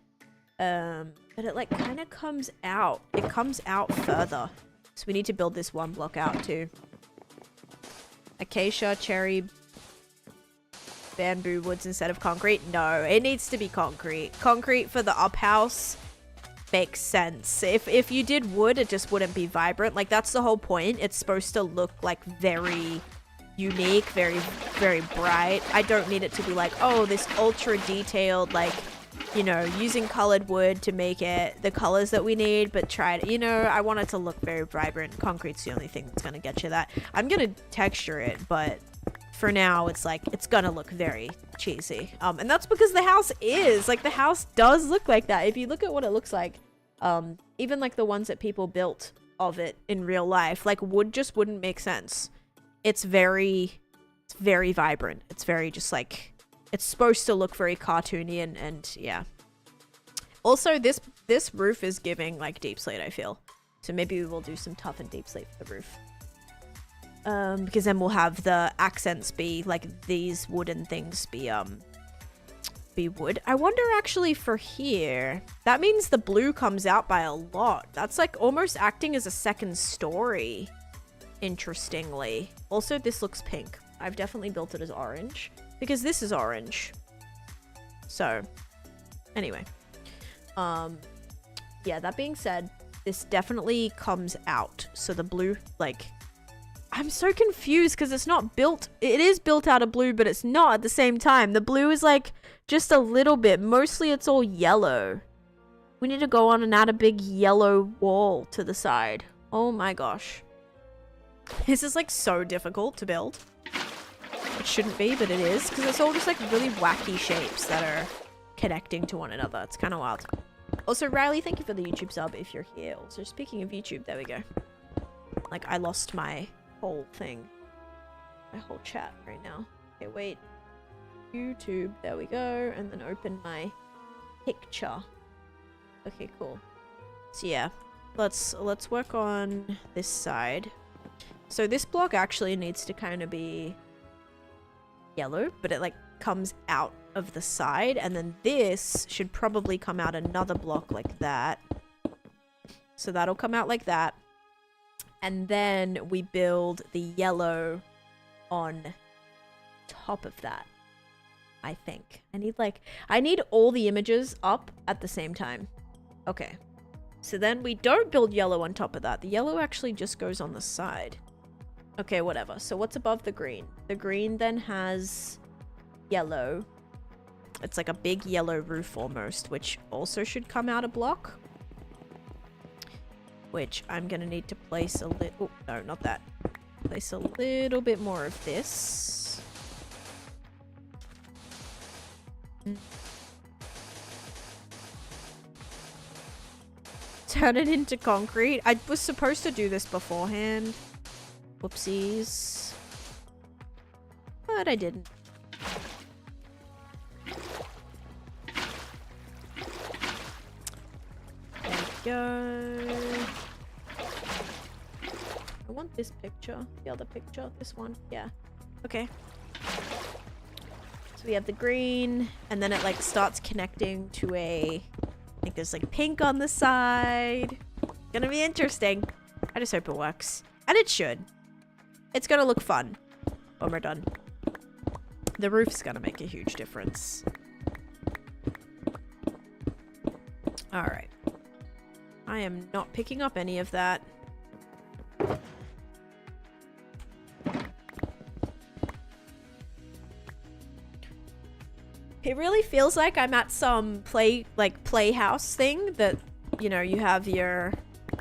[SPEAKER 1] But it like kind of comes out. It comes out further, so we need to build this one block out too. Acacia, cherry, bamboo woods instead of concrete. No, it needs to be concrete. Concrete for the up house makes sense. If you did wood, it just wouldn't be vibrant. Like that's the whole point. It's supposed to look like very unique, very, very bright. I don't need it to be like, oh, this ultra detailed, like, you know, using colored wood to make it the colors that we need, but try it, you know, I want it to look very vibrant. Concrete's the only thing that's gonna get you that. I'm gonna texture it, but for now it's like, it's gonna look very cheesy. And that's because the house is, like, the house does look like that. If you look at what it looks like, even like the ones that people built of it in real life, like wood just wouldn't make sense. It's very vibrant. It's very just like, it's supposed to look very cartoony, and yeah. Also, this roof is giving like deep slate, I feel. So maybe we will do some tough and deep slate for the roof. Because then we'll have the accents be like these wooden things be wood. I wonder actually for here, that means the blue comes out by a lot. That's like almost acting as a second story. Interestingly. Also, this looks pink. I've definitely built it as orange because this is orange. So anyway, yeah, that being said, this definitely comes out. So the blue, like, I'm so confused because it's not built. It is built out of blue, but it's not at the same time. The blue is like just a little bit. Mostly it's all yellow. We need to go on and add a big yellow wall to the side. Oh my gosh. This is like so difficult to build. It shouldn't be, but it is, because it's all just like really wacky shapes that are connecting to one another. It's kind of wild. Also, Riley, thank you for the YouTube sub if you're here. Also, speaking of YouTube, there we go. Like, I lost my whole thing. My whole chat right now. Okay, wait. YouTube. There we go. And then open my picture. Okay, cool. So yeah, let's work on this side. So this block actually needs to kind of be yellow, but it like comes out of the side, and then this should probably come out another block like that. So that'll come out like that. And then we build the yellow on top of that, I think. I need all the images up at the same time. Okay. So then we don't build yellow on top of that. The yellow actually just goes on the side. Okay, whatever. So what's above the green? The green then has yellow. It's like a big yellow roof almost, which also should come out a block. Which I'm going to need to place a little... Oh, no, not that. Place a little bit more of this. Turn it into concrete. I was supposed to do this beforehand. Whoopsies. But I didn't. There we go. I want this picture. The other picture. This one. Yeah. Okay. So we have the green, and then it like starts connecting to a... I think there's like pink on the side. Gonna be interesting. I just hope it works. And it should. It's gonna look fun when we're done. The roof's gonna make a huge difference. Alright. I am not picking up any of that. It really feels like I'm at some playhouse thing that, you know, you have your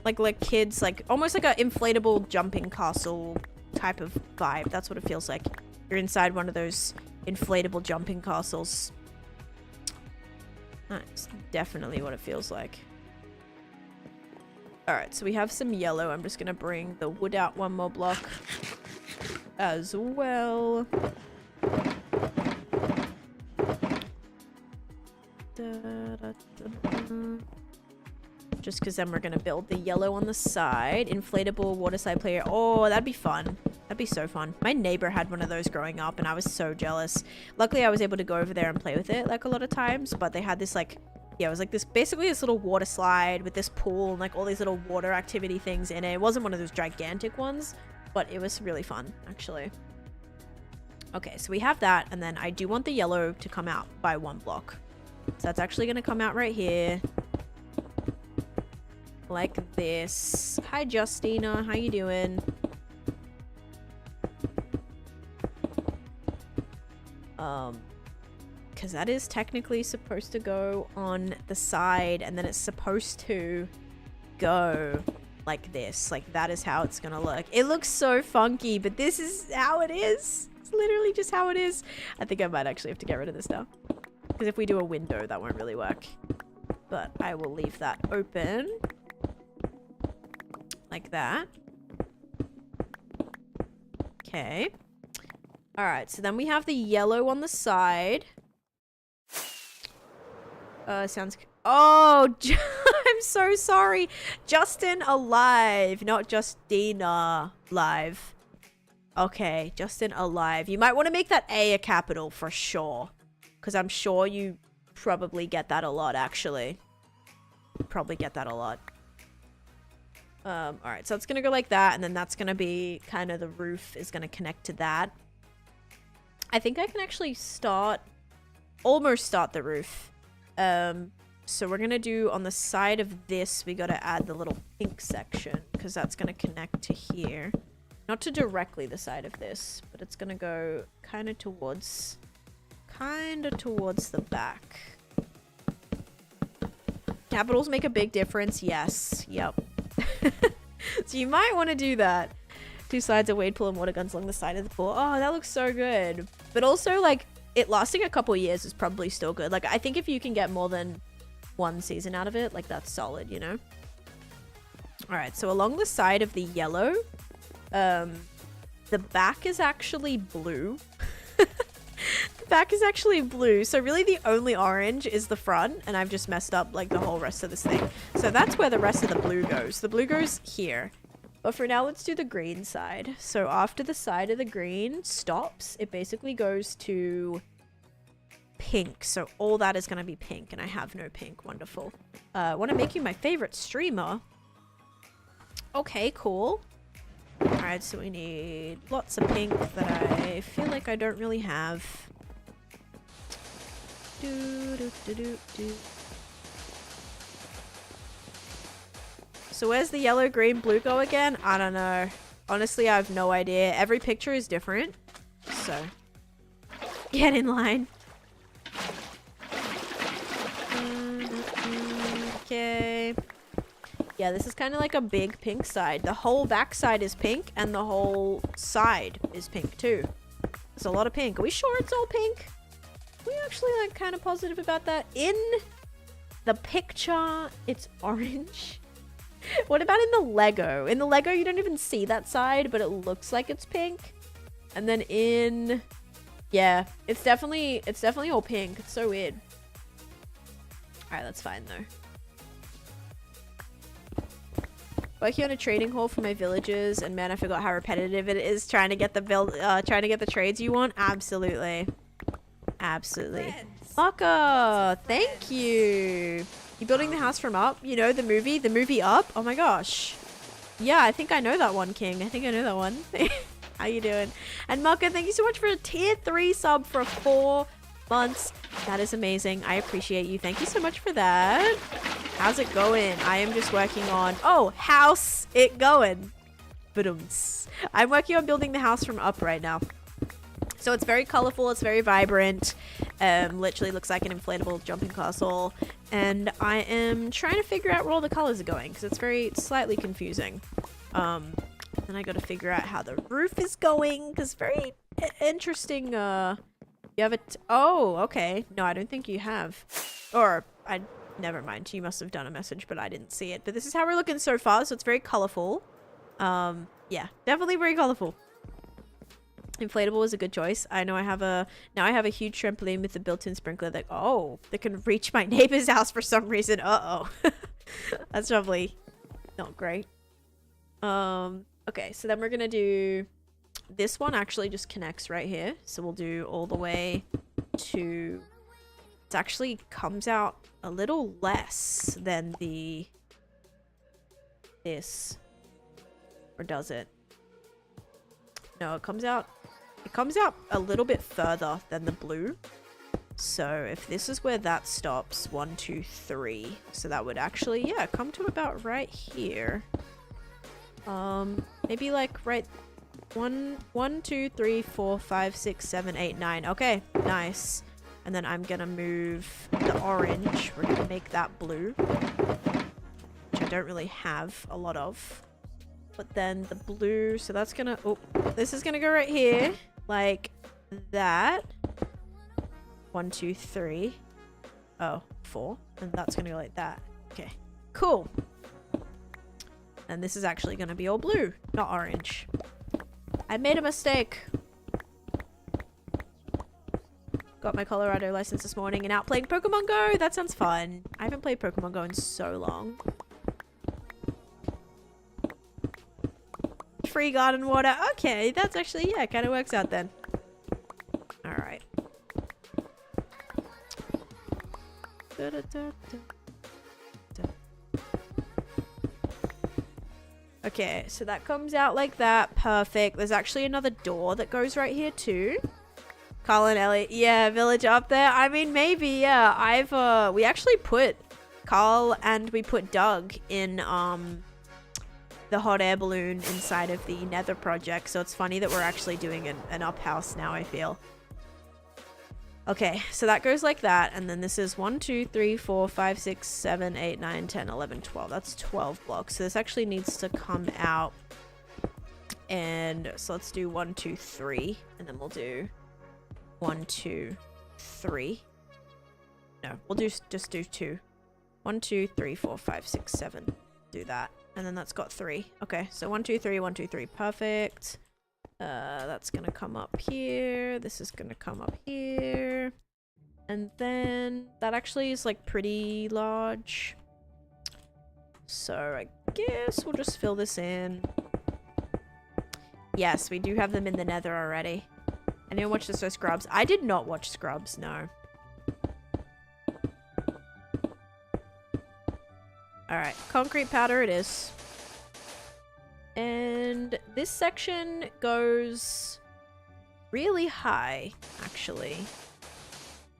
[SPEAKER 1] like kids, like almost like an inflatable jumping castle type of vibe. That's what it feels like. You're inside one of those inflatable jumping castles. That's definitely what it feels like. Alright, so we have some yellow. I'm just gonna bring the wood out one more block as well. Just because then we're going to build the yellow on the side. Inflatable water slide player. Oh, that'd be fun. That'd be so fun. My neighbor had one of those growing up and I was so jealous. Luckily, I was able to go over there and play with it like a lot of times. But they had this like, yeah, it was like this, basically this little water slide with this pool and like all these little water activity things in it. It wasn't one of those gigantic ones, but it was really fun actually. Okay, so we have that. And then I do want the yellow to come out by one block. So that's actually going to come out right here. Like this. Hi, Justina. How you doing? Because that is technically supposed to go on the side, and then it's supposed to go like this. Like, that is how it's going to look. It looks so funky, but this is how it is. It's literally just how it is. I think I might actually have to get rid of this now. Because if we do a window, that won't really work. But I will leave that open. Like that. Okay. Alright, so then we have the yellow on the side. Sounds... Oh, I'm so sorry. Justin alive, not Justina live. Okay, Justin alive. You might want to make that A a capital for sure. Because I'm sure you probably get that a lot, actually. Probably get that a lot. Alright, so it's going to go like that, and then that's going to be kind of the roof is going to connect to that. I think I can actually almost start the roof. So we're going to do on the side of this, we got to add the little pink section, because that's going to connect to here. Not to directly the side of this, but it's going to go kind of towards the back. Capitals make a big difference. Yes. Yep. So you might want to do that. 2 sides of wade pool and water guns along the side of the pool. Oh, that looks so good. But also, like, it lasting a couple years is probably still good. Like, I think if you can get more than 1 season out of it, like, that's solid, you know? Alright, so along the side of the yellow, The back is actually blue. The back is actually blue, so really the only orange is the front, and I've just messed up like the whole rest of this thing. So that's where the rest of the blue goes. The blue goes here. But for now, let's do the green side. So after the side of the green stops, it basically goes to pink. So all that is going to be pink, and I have no pink. Wonderful. I want to make you my favorite streamer. Okay, cool. Alright, so we need lots of pink that I feel like I don't really have. So where's the yellow, green, blue go again? I don't know. Honestly, I have no idea. Every picture is different. So, get in line. Okay. Yeah, this is kind of like a big pink side. The whole back side is pink, and the whole side is pink too. There's a lot of pink. Are we sure it's all pink? Are we actually like kind of positive about that? In the picture, it's orange. What about in the Lego? In the Lego, you don't even see that side, but it looks like it's pink. And then in... Yeah, it's definitely all pink. It's so weird. Alright, that's fine though. Working on a trading hall for my villagers, and man, I forgot how repetitive it is trying to get the trades you want. Absolutely, absolutely. Maka, thank you. You building the house from Up? You know the movie Up? Oh my gosh. Yeah, I think I know that one, King. I think I know that one. How you doing? And Maka, thank you so much for a tier 3 sub for 4 months. That is amazing. I appreciate you. Thank you so much for that. How's it going? I am just working on... Oh, how's it going? Ba-dums. I'm working on building the house from Up right now. So it's very colorful. It's very vibrant. Literally looks like an inflatable jumping castle. And I am trying to figure out where all the colors are going, because it's slightly confusing. Then I got to figure out how the roof is going, because very interesting. You have it. Oh, okay. No, I don't think you have. Or never mind. You must have done a message, but I didn't see it. But this is how we're looking so far. So it's very colorful. Yeah, definitely very colorful. Inflatable is a good choice. I know I have a huge trampoline with a built-in sprinkler that can reach my neighbor's house for some reason. That's probably not great. Okay, so then we're gonna do this one. Actually just connects right here, so we'll do all the way to... It actually comes out a little less than this, or does it? No, it comes out a little bit further than the blue. So if this is where that stops, 1, 2, 3, so that would actually, yeah, come to about right here. Maybe like right 1, 2, 3, 4, 5, 6, 7, 8, 9. Okay, nice. And then I'm gonna move the orange. We're gonna make that blue, which I don't really have a lot of. But then the blue, so that's gonna, this is gonna go right here, like that. 1, 2, 3. Oh, 4. And that's gonna go like that. Okay, cool. And this is actually gonna be all blue, not orange. I made a mistake. Got my Colorado license this morning and out playing Pokemon Go. That sounds fun. I haven't played Pokemon Go in so long. Free garden water. Okay, that's actually, yeah, kind of works out then. All right. Okay, so that comes out like that. Perfect. There's actually another door that goes right here too. Carl and Ellie. Yeah, village up there. I mean, maybe, yeah. We actually put Carl and we put Doug in, the hot air balloon inside of the Nether project. So it's funny that we're actually doing an up house now, I feel. Okay, so that goes like that. And then this is 1, 2, 3, 4, 5, 6, 7, 8, 9, 10, 11, 12. That's 12 blocks. So this actually needs to come out. And so let's do 1, 2, 3. And then we'll do 1, 2, 3. No, we'll just do 2. 1, 2, 3, 4, 5, 6, 7. Do that. And then that's got 3. Okay, so 1, 2, 3, 1, 2, 3. Perfect. That's gonna come up here. This is gonna come up here. And then that actually is like pretty large. So I guess we'll just fill this in. Yes, we do have them in the nether already. Anyone watch the show Scrubs? I did not watch Scrubs, no. Alright, concrete powder it is. And this section goes really high, actually.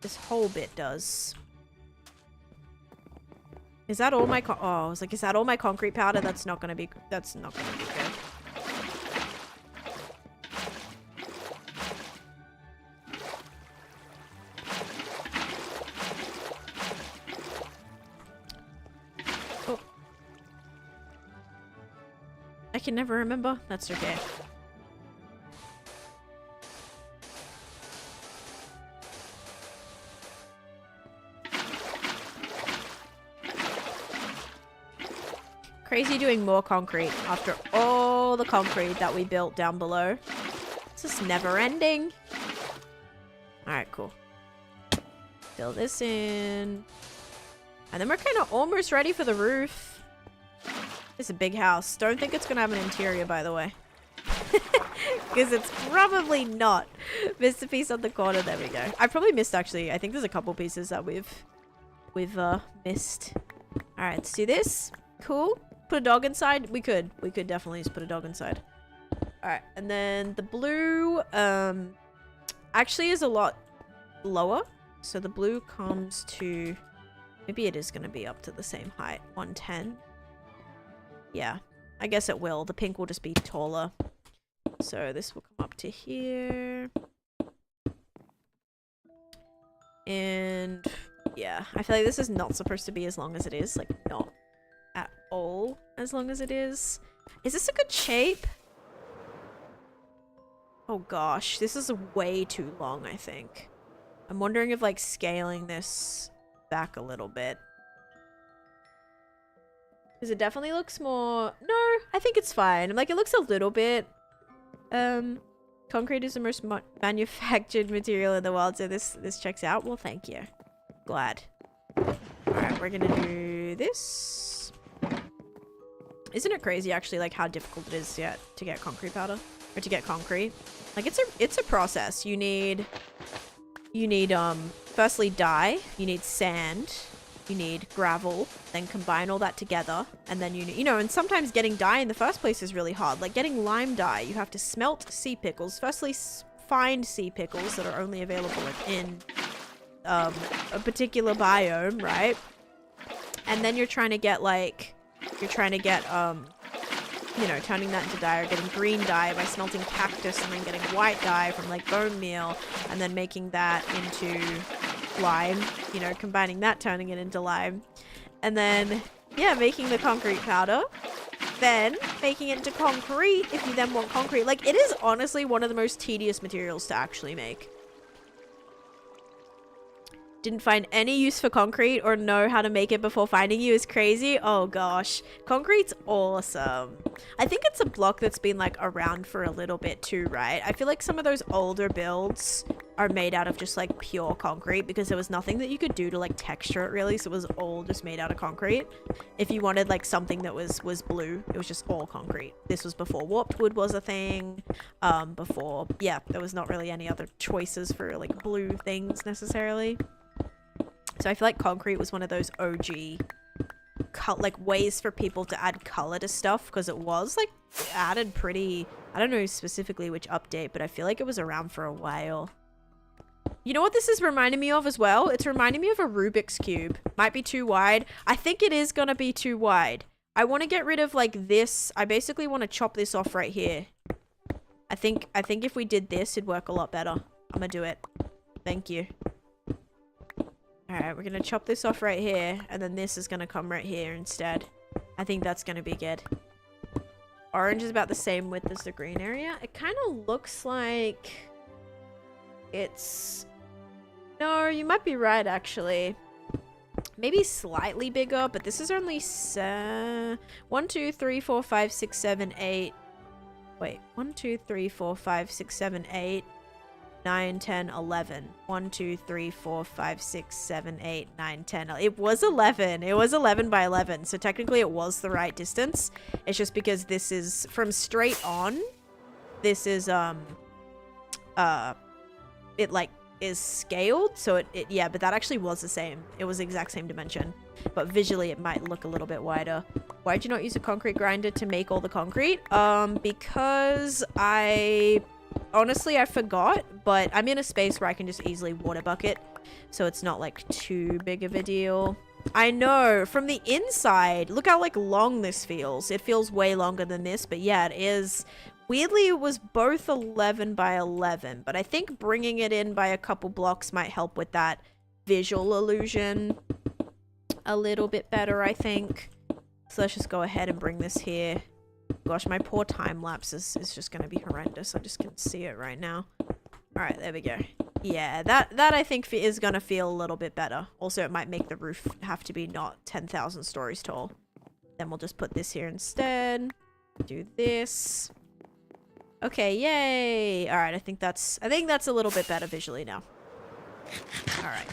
[SPEAKER 1] This whole bit does. Is that all my oh, I was like, is that all my concrete powder? That's not gonna be good. Oh. I can never remember. That's okay. Crazy doing more concrete after all the concrete that we built down below. It's just never ending. Alright, cool. Fill this in. And then we're kind of almost ready for the roof. It's a big house. Don't think it's going to have an interior, by the way. Because it's probably not. Missed a piece on the corner. There we go. I probably missed, actually. I think there's a couple pieces that we've missed. Alright, let's do this. Cool. Put a dog inside? We could definitely just put a dog inside. Alright, and then the blue, actually is a lot lower. So the blue comes to, maybe it is going to be up to the same height, 110. Yeah, I guess it will. The pink will just be taller. So this will come up to here. And yeah, I feel like this is not supposed to be as long as it is. Like, not at all as long as it is. Is this a good shape? Oh gosh, this is way too long, I think. I'm wondering if like scaling this back a little bit. Because it definitely looks more... No, I think it's fine. Like, it looks a little bit... Concrete is the most manufactured material in the world, so this checks out. Well, thank you. Glad. Alright, we're gonna do this. Isn't it crazy, actually, like, how difficult it is to get concrete powder? Or to get concrete? Like, it's a process. You need, firstly, dye. You need sand. You need gravel. Then combine all that together. And then you know, and sometimes getting dye in the first place is really hard. Like, getting lime dye, you have to smelt sea pickles. Firstly, find sea pickles that are only available in a particular biome, right? And then you're trying to get, like... you know, turning that into dye, or getting green dye by smelting cactus, and then getting white dye from like bone meal, and then making that into lime, you know, combining that, turning it into lime, and then yeah, making the concrete powder, then making it into concrete if you then want concrete. Like, it is honestly one of the most tedious materials to actually make. Didn't find any use for concrete or know how to make it before finding you is crazy. Oh gosh, concrete's awesome. I think it's a block that's been like around for a little bit too, right? I feel like some of those older builds are made out of just like pure concrete because there was nothing that you could do to like texture it really, so it was all just made out of concrete. If you wanted like something that was blue, it was just all concrete. This was before warped wood was a thing. Before, yeah, there was not really any other choices for like blue things necessarily. So I feel like concrete was one of those OG like ways for people to add color to stuff, because it was like added pretty, I don't know specifically which update, but I feel like it was around for a while. You know what this is reminding me of as well? It's reminding me of a Rubik's Cube. Might be too wide. I think it is gonna be too wide. I want to get rid of like this. I basically want to chop this off right here. I think if we did this, it'd work a lot better. I'm gonna do it. Thank you. Alright, we're gonna chop this off right here, and then this is gonna come right here instead. I think that's gonna be good. Orange is about the same width as the green area. It kind of looks like it's... No, you might be right, actually. maybe slightly bigger, but this is only 1, 2, 3, 4, 5, 6, 7, 8. Wait, 1, 2, 3, 4, 5, 6, 7, 8, 9, 10, 11. 1, 2, 3, 4, 5, 6, 7, 8, 9, 10. It was 11. It was 11 by 11. So technically it was the right distance. It's just because this is from straight on. This is, it like is scaled. So yeah, but that actually was the same. It was the exact same dimension. But visually it might look a little bit wider. Why'd you not use a concrete grinder to make all the concrete? Because honestly, I forgot, but I'm in a space where I can just easily water bucket, so it's not like too big of a deal. I know, from the inside, look how like long this feels. It feels way longer than this, but yeah, it is. Weirdly, it was both 11 by 11, but I think bringing it in by a couple blocks might help with that visual illusion a little bit better, I think. So let's just go ahead and bring this here. Gosh, my poor time lapse is just going to be horrendous. I just can see it right now. All right, there we go. Yeah, that I think is going to feel a little bit better. Also, it might make the roof have to be not 10,000 stories tall. Then we'll just put this here instead. Do this. Okay, yay. All right, I think that's a little bit better visually now. All right.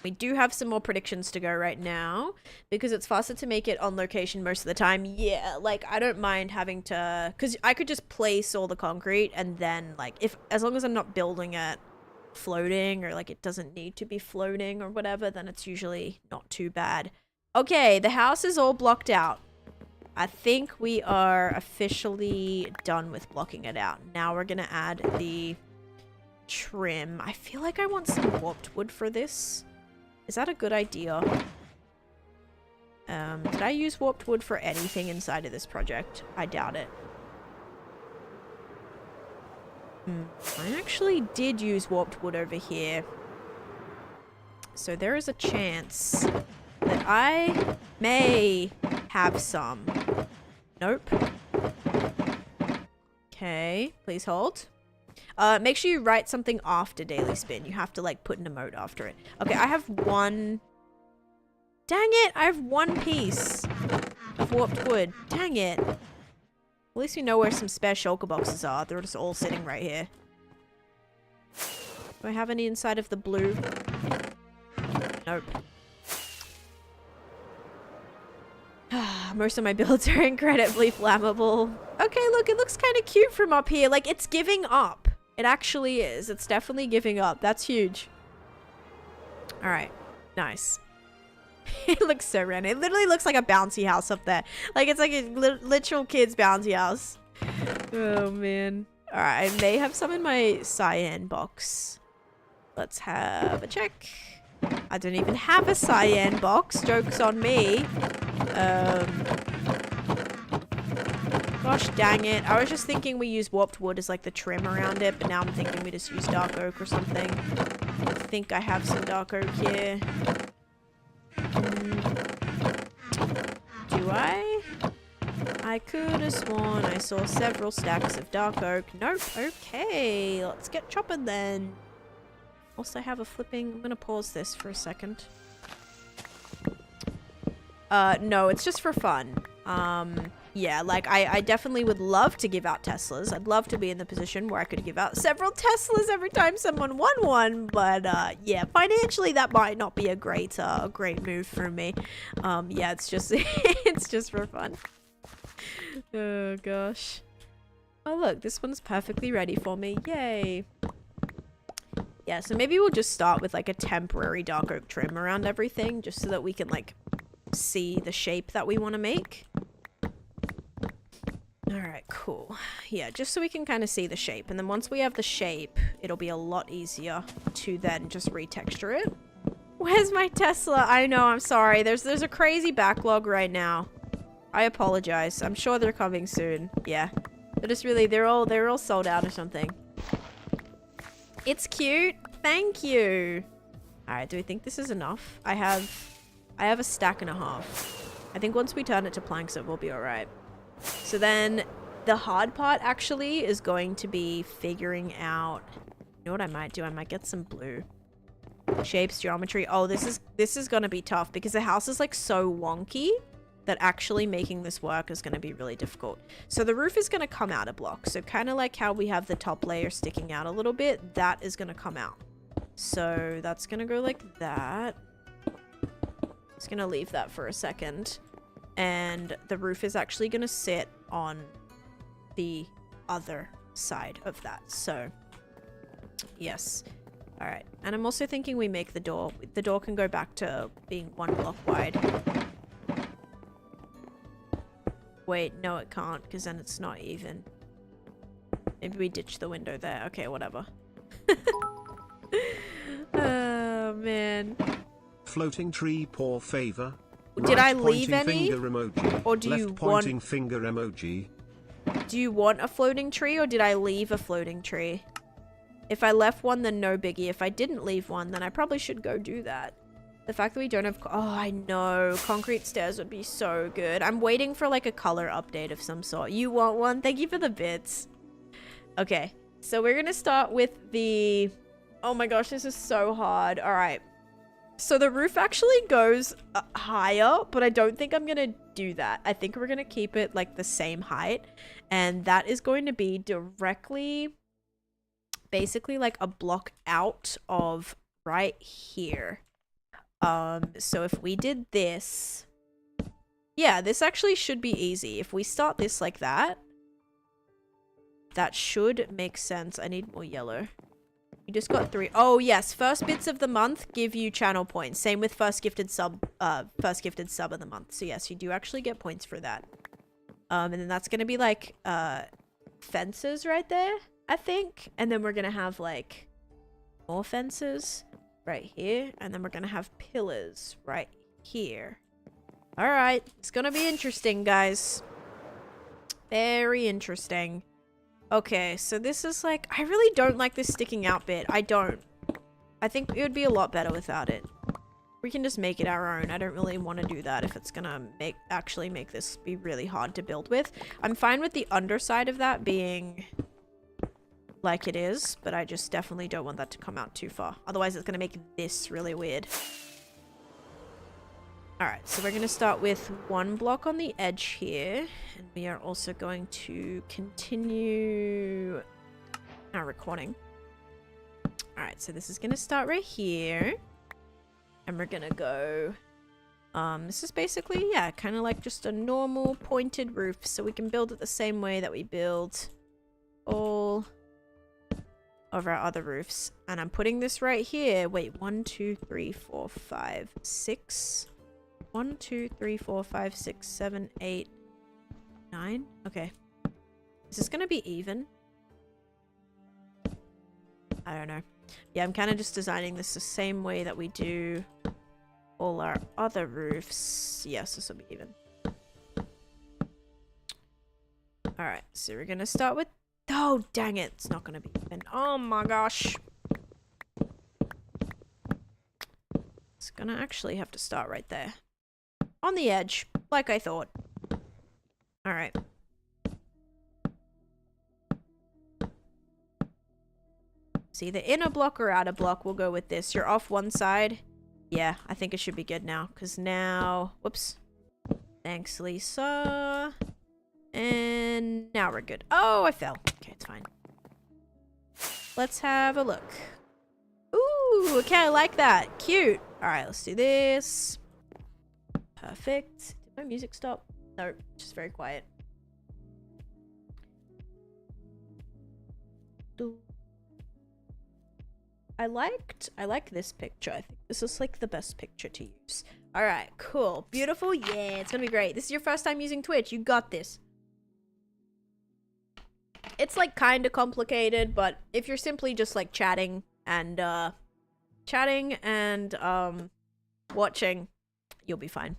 [SPEAKER 1] We do have some more predictions to go right now because it's faster to make it on location most of the time. Yeah, like I don't mind having to, because I could just place all the concrete and then like as long as I'm not building it floating or like it doesn't need to be floating or whatever, then it's usually not too bad. Okay, the house is all blocked out. I think we are officially done with blocking it out. Now we're gonna add the trim. I feel like I want some warped wood for this. Is that a good idea? Did I use warped wood for anything inside of this project? I doubt it. I actually did use warped wood over here. So there is a chance that I may have some. Nope. Okay, please hold. Make sure you write something after daily spin. You have to like put an emote after it. Okay, I have one. Dang it, I have one piece of warped wood. Dang it. At least we know where some spare shulker boxes are. They're just all sitting right here. Do I have any inside of the blue? Nope. Most of my builds are incredibly flammable. Okay, look, it looks kind of cute from up here. Like, it's giving up. It actually is. It's definitely giving up. That's huge. All right. Nice. It looks so random. It literally looks like a bouncy house up there. Like, it's like a literal kid's bouncy house. Oh, man. All right. I may have some in my cyan box. Let's have a check. I don't even have a cyan box. Joke's on me. Gosh dang it. I was just thinking we use warped wood as like the trim around it, but now I'm thinking we just use dark oak or something. I think I have some dark oak here. Do I? I could have sworn I saw several stacks of dark oak. Nope. Okay, let's get chopping then. Also have a flipping... I'm gonna pause this for a second. No, it's just for fun. Yeah, like, I definitely would love to give out Teslas. I'd love to be in the position where I could give out several Teslas every time someone won one, but, yeah, financially that might not be a great move for me. Yeah, it's just, it's just for fun. Oh, gosh. Oh, look, this one's perfectly ready for me. Yay. Yeah, so maybe we'll just start with, like, a temporary dark oak trim around everything, just so that we can, like, see the shape that we want to make. Alright, cool. Yeah, just so we can kind of see the shape. And then once we have the shape, it'll be a lot easier to then just retexture it. Where's my Tesla? I know, I'm sorry. There's a crazy backlog right now. I apologize. I'm sure they're coming soon. Yeah. They're just really, they're all sold out or something. It's cute. Thank you. Alright, do we think this is enough? I have a stack and a half. I think once we turn it to planks, it will be alright. So then the hard part actually is going to be figuring out... You know what I might do? I might get some blue. Shapes, geometry. Oh, this is gonna be tough because the house is like so wonky that actually making this work is gonna be really difficult. So the roof is gonna come out a block. So kind of like how we have the top layer sticking out a little bit, that is gonna come out. So that's gonna go like that. Just gonna leave that for a second. And the roof is actually gonna sit on the other side of that. So yes. All right. And I'm also thinking we make the door. The door can go back to being 1 block wide. Wait, no it can't, because then it's not even. Maybe we ditch the window there. Okay, whatever. Oh, man.
[SPEAKER 2] Floating tree, poor favor.
[SPEAKER 1] Did I leave any?
[SPEAKER 2] Finger emoji.
[SPEAKER 1] Or do you
[SPEAKER 2] pointing
[SPEAKER 1] want...
[SPEAKER 2] finger emoji.
[SPEAKER 1] Do you want a floating tree, or did I leave a floating tree? If I left one, then no biggie. If I didn't leave one, then I probably should go do that. The fact that we don't have... Oh, I know. Concrete stairs would be so good. I'm waiting for like a color update of some sort. You want one? Thank you for the bits. Okay. So we're going to start with the... Oh my gosh, this is so hard. All right. So the roof actually goes higher, but I don't think I'm going to do that. I think we're going to keep it like the same height. And that is going to be directly... basically like a block out of right here. So if we did this, yeah, this actually should be easy. If we start this like that, that should make sense. I need more yellow. You just got 3. Oh yes, first bits of the month give you channel points. Same with first gifted sub of the month. So yes, you do actually get points for that. And then that's gonna be like fences right there, I think. And then we're gonna have like more fences right here. And then we're gonna have pillars right here. All right. It's gonna be interesting, guys. Very interesting. Okay, so this is like... I really don't like this sticking out bit. I don't. I think it would be a lot better without it. We can just make it our own. I don't really want to do that if it's gonna actually make this be really hard to build with. I'm fine with the underside of that being... like it is, but I just definitely don't want that to come out too far. Otherwise, it's going to make this really weird. Alright, so we're going to start with 1 block on the edge here. And we are also going to continue our recording. Alright, so this is going to start right here. And we're going to go... this is basically, yeah, kind of like just a normal pointed roof. So we can build it the same way that we build all... of our other roofs. And I'm putting this right here. Wait, 1, 2, 3, 4, 5, 6. 1, 2, 3, 4, 5, 6, 7, 8, 9. Okay. Is this gonna be even? I don't know. Yeah, I'm kind of just designing this the same way that we do all our other roofs. Yes, this will be even. Alright, so we're gonna start with... Oh, dang it. It's not going to be even. Oh my gosh. It's going to actually have to start right there. On the edge, like I thought. Alright. See, the inner block or outer block, we'll go with this. You're off one side. Yeah, I think it should be good now. Because now... Whoops. Thanks, Lisa. And now we're good. Oh, I fell. Okay, it's fine. Let's have a look. Ooh, okay, I like that. Cute. All right, let's do this. Perfect. Did my music stop? No, just very quiet. I like this picture. I think this is like the best picture to use. All right, cool. Beautiful. Yeah, it's gonna be great. This is your first time using Twitch. You got this. It's like kind of complicated, but if you're simply just like chatting and watching, you'll be fine.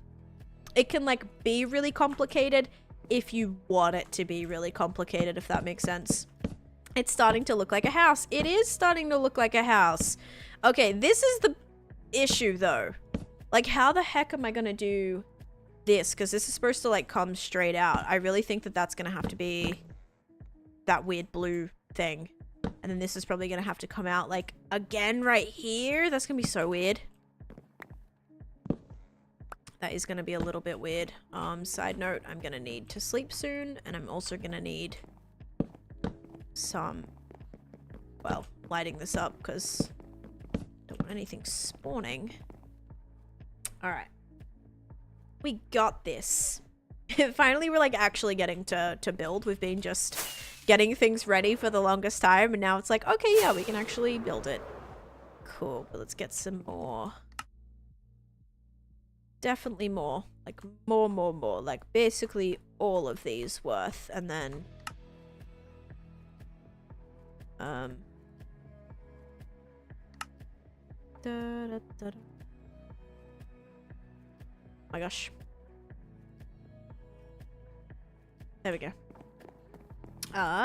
[SPEAKER 1] It can like be really complicated if you want it to be really complicated, if that makes sense. It's starting to look like a house. It is starting to look like a house. Okay, this is the issue though. Like, how the heck am I gonna do this? Because this is supposed to like come straight out. I really think that that's gonna have to be that weird blue thing. And then this is probably going to have to come out, like, again right here. That's going to be so weird. That is going to be a little bit weird. Side note, I'm going to need to sleep soon. And I'm also going to need some, well, lighting this up because I don't want anything spawning. All right. We got this. Finally, we're, like, actually getting to build. We've been just getting things ready for the longest time, and now it's like, okay, yeah, we can actually build it. Cool, but let's get some more. Definitely more. Like, more. Like, basically all of these worth, and then... Oh my gosh. There we go.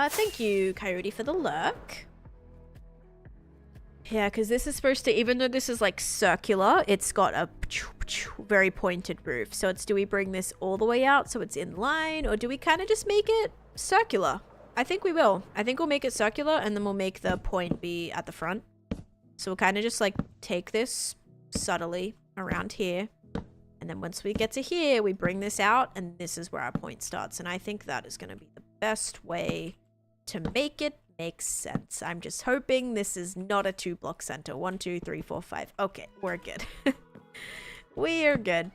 [SPEAKER 1] Thank you, Coyote, for the lurk. Yeah, because this is supposed to, even though this is like circular, it's got a very pointed roof. So it's, do we bring this all the way out so it's in line, or do we kind of just make it circular? I think we will. I think we'll make it circular, and then we'll make the point be at the front. So we'll kind of just like take this subtly around here. And then once we get to here, we bring this out, and this is where our point starts. And I think that is going to be the best way to make it make sense. I'm just hoping this is not a 2-block center. 1, 2, 3, 4, 5. Okay, we're good. We're good.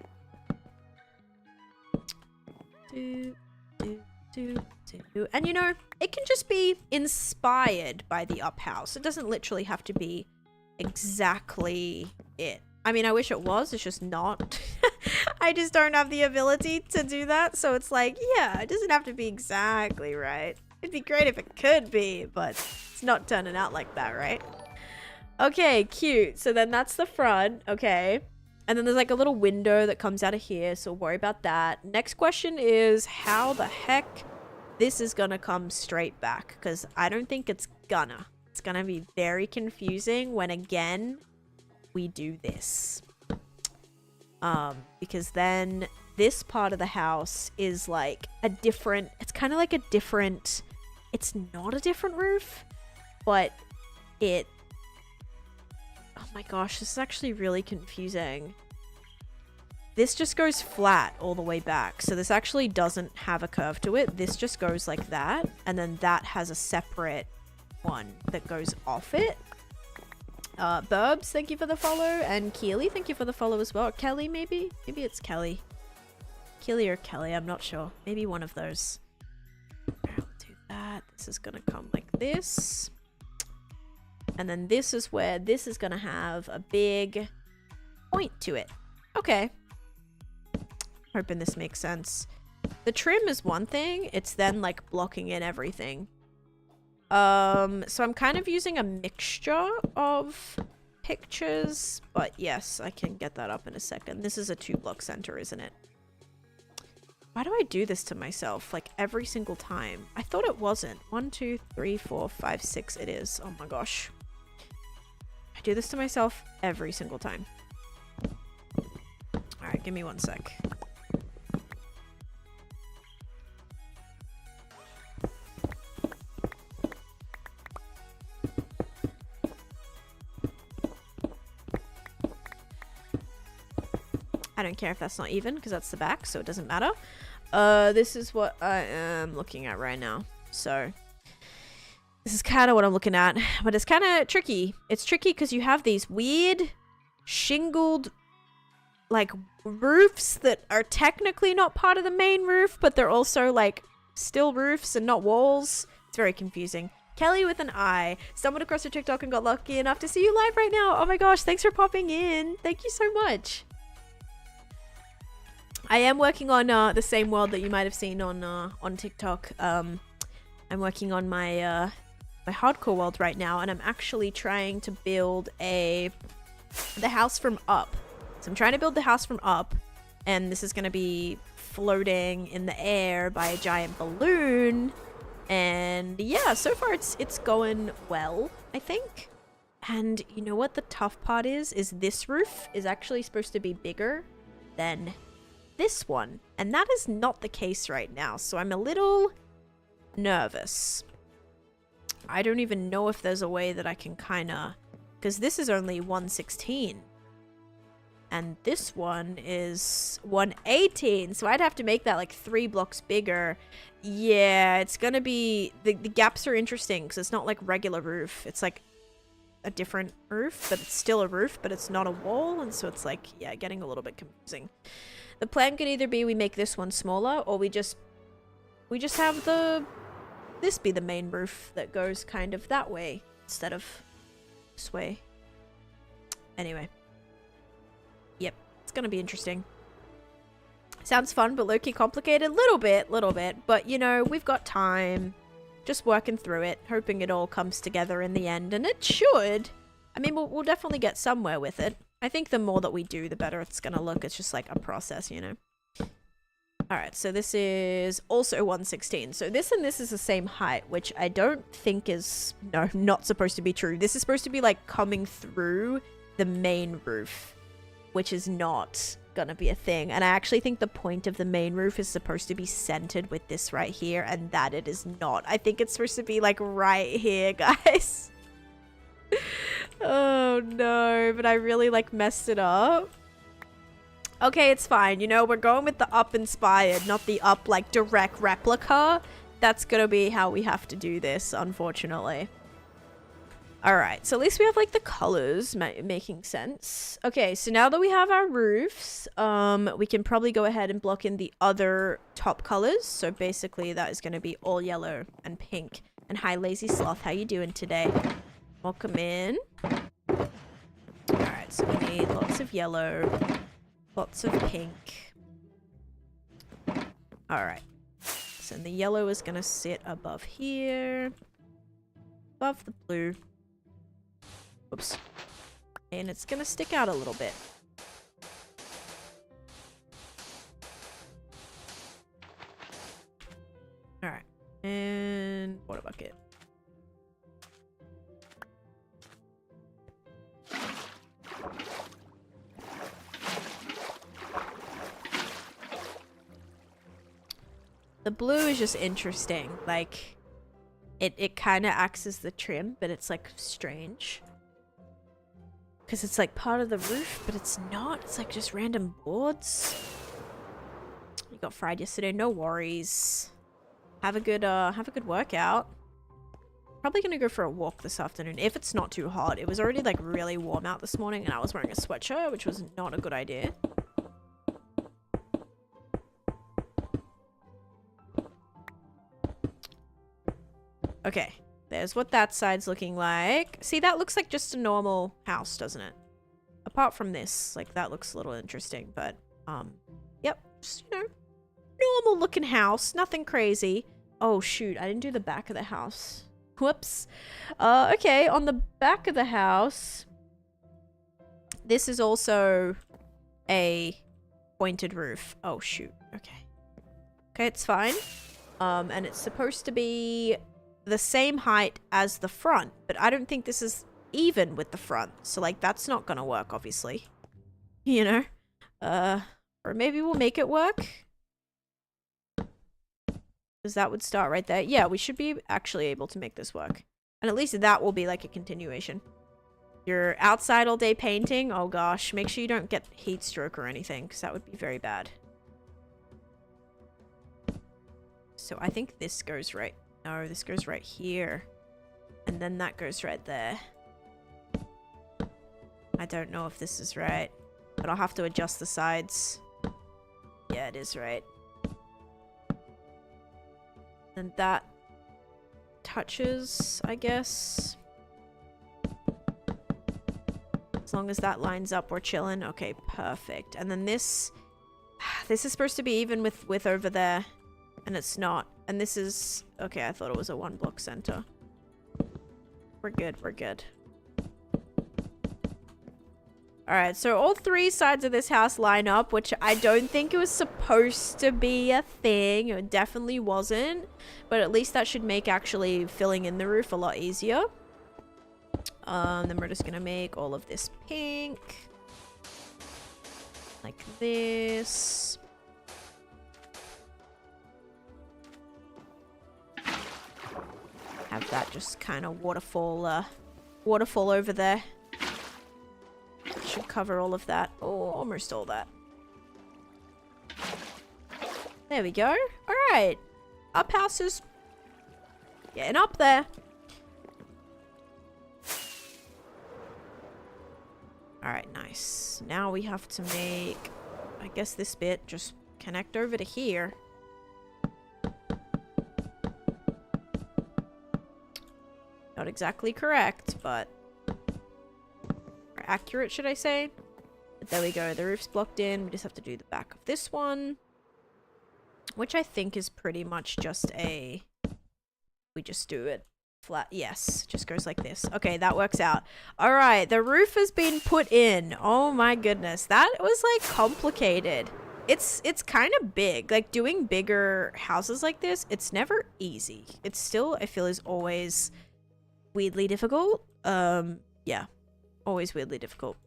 [SPEAKER 1] And you know, it can just be inspired by the up house. It doesn't literally have to be exactly it. I mean, I wish it was. It's just not. I just don't have the ability to do that. So it's like, yeah, it doesn't have to be exactly right. It'd be great if it could be, but it's not turning out like that, right? Okay, cute. So then that's the front. Okay. And then there's like a little window that comes out of here. So worry about that. Next question is how the heck this is going to come straight back? Because I don't think it's gonna. It's going to be very confusing when, again, we do this. Because then this part of the house is like a different, it's kind of like a different, it's not a different roof, but it, oh my gosh, this is actually really confusing. This just goes flat all the way back. So this actually doesn't have a curve to it. This just goes like that. And then that has a separate one that goes off it. Burbs, thank you for the follow. And Keely, thank you for the follow as well. Kelly, maybe? Maybe it's Kelly. Keely or Kelly, I'm not sure. Maybe one of those. I'll do that. This is gonna come like this. And then this is where this is gonna have a big point to it. Okay. Hoping this makes sense. The trim is one thing. It's then like blocking in everything. So I'm kind of using a mixture of pictures, but yes, I can get that up in a second. This is a 2-block center, isn't it? Why do I do this to myself like every single time? I thought it wasn't. 1, 2, 3, 4, 5, 6. It is. Oh my gosh. I do this to myself every single time. All right, give me 1 sec. I don't care if that's not even, because that's the back, so it doesn't matter. This is what I am looking at right now. So, this is kind of what I'm looking at, but it's kind of tricky. It's tricky because you have these weird shingled, like, roofs that are technically not part of the main roof, but they're also, like, still roofs and not walls. It's very confusing. Kelly with an I stumbled across your TikTok and got lucky enough to see you live right now. Oh my gosh, thanks for popping in. Thank you so much. I am working on the same world that you might have seen on TikTok. I'm working on my my hardcore world right now, and I'm actually trying to build the house from up. So I'm trying to build the house from up, and this is going to be floating in the air by a giant balloon. And yeah, so far it's going well, I think. And you know what the tough part is this roof is actually supposed to be bigger than this one, and that is not the case right now, so I'm a little nervous. I don't even know if there's a way that I can kind of... Because this is only 116. And this one is 118. So I'd have to make that like 3 blocks bigger. Yeah, it's going to be... The gaps are interesting because it's not like regular roof. It's like a different roof, but it's still a roof, but it's not a wall. And so it's like, yeah, getting a little bit confusing. The plan could either be we make this one smaller, or we just have this be the main roof that goes kind of that way instead of this way. Anyway. Yep, it's gonna be interesting. Sounds fun, but low-key complicated. Little bit. But, you know, we've got time. Just working through it, hoping it all comes together in the end. And it should. I mean, we'll definitely get somewhere with it. I think the more that we do, the better it's gonna look. It's just like a process, you know? Alright, so this is also 116. So this and this is the same height, which I don't think is... No, not supposed to be true. This is supposed to be, like, coming through the main roof, which is not gonna be a thing. And I actually think the point of the main roof is supposed to be centered with this right here, and that it is not. I think it's supposed to be, like, right here, guys. Oh, no. But I really, like, messed it up. Okay, it's fine. You know, we're going with the up inspired, not the up, like, direct replica. That's gonna be how we have to do this, unfortunately. Alright, so at least we have, like, the colors making sense. Okay, so now that we have our roofs, we can probably go ahead and block in the other top colors. So basically that is gonna be all yellow and pink. And hi, Lazy Sloth, how you doing today? Welcome in. Alright, so we need lots of yellow. Lots of pink. Alright. So the yellow is going to sit above here. Above the blue. Oops. And it's going to stick out a little bit. Alright. And water bucket. The blue is just interesting. Like, it kind of acts as the trim, but it's, like, strange. Because it's, like, part of the roof, but it's not. It's, like, just random boards. You got fried yesterday. No worries. Have a good workout. Probably gonna go for a walk this afternoon, if it's not too hot. It was already, like, really warm out this morning, and I was wearing a sweatshirt, which was not a good idea. Okay, there's what that side's looking like. See, that looks like just a normal house, doesn't it? Apart from this, like, that looks a little interesting, but, yep, just, you know, normal looking house, nothing crazy. Oh, shoot, I didn't do the back of the house. Whoops. Okay, on the back of the house, this is also a pointed roof. Oh, shoot, okay. Okay, it's fine. And it's supposed to be the same height as the front, but I don't think this is even with the front, so like that's not gonna work, obviously, you know. Or maybe we'll make it work, because that would start right there. Yeah, we should be actually able to make this work, and at least that will be like a continuation. You're outside all day painting, oh gosh, make sure you don't get heat stroke or anything, because that would be very bad. So I think this goes right. No, this goes right here. And then that goes right there. I don't know if this is right, but I'll have to adjust the sides. Yeah, it is right. And that touches, I guess. As long as that lines up, we're chilling. Okay, perfect. And then this is supposed to be even with over there, and it's not. And this is... Okay, I thought it was a 1-block center. We're good, we're good. Alright, so all 3 sides of this house line up, which I don't think it was supposed to be a thing. It definitely wasn't. But at least that should make actually filling in the roof a lot easier. Then we're just gonna make all of this pink. Like this. Have that just kind of waterfall over there. Should cover all of that. Oh, almost all that. There we go. Alright. Up houses. Getting up there. Alright, nice. Now we have to make, I guess this bit, just connect over to here. Not exactly correct, but accurate, should I say? But there we go. The roof's blocked in. We just have to do the back of this one, which I think is pretty much just a... We just do it flat. Yes, just goes like this. Okay, that works out. All right, the roof has been put in. Oh my goodness, that was like complicated. It's kind of big. Like doing bigger houses like this, it's never easy. It's still, I feel, is always weirdly difficult. Yeah, always weirdly difficult.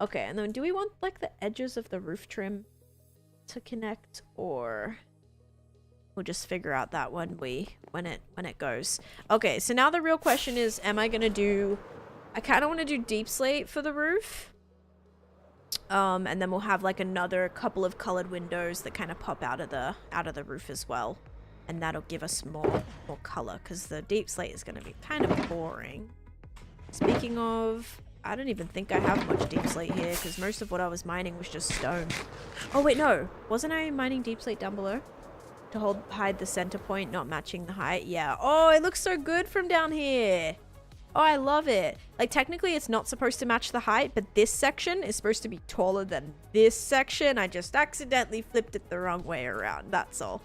[SPEAKER 1] Okay, and then do we want like the edges of the roof trim to connect, or we'll just figure out that when it goes. Okay, so now the real question is, am I gonna do, I kind of want to do deep slate for the roof, and then we'll have like another couple of colored windows that kind of pop out of the roof as well, and that'll give us more color, because the deep slate is going to be kind of boring. Speaking of, I don't even think I have much deep slate here, because most of what I was mining was just stone. Oh wait, no, wasn't I mining deep slate down below to hide the center point not matching the height? Yeah. Oh, it looks so good from down here. Oh, I love it. Like, technically it's not supposed to match the height, but this section is supposed to be taller than this section. I just accidentally flipped it the wrong way around, that's all.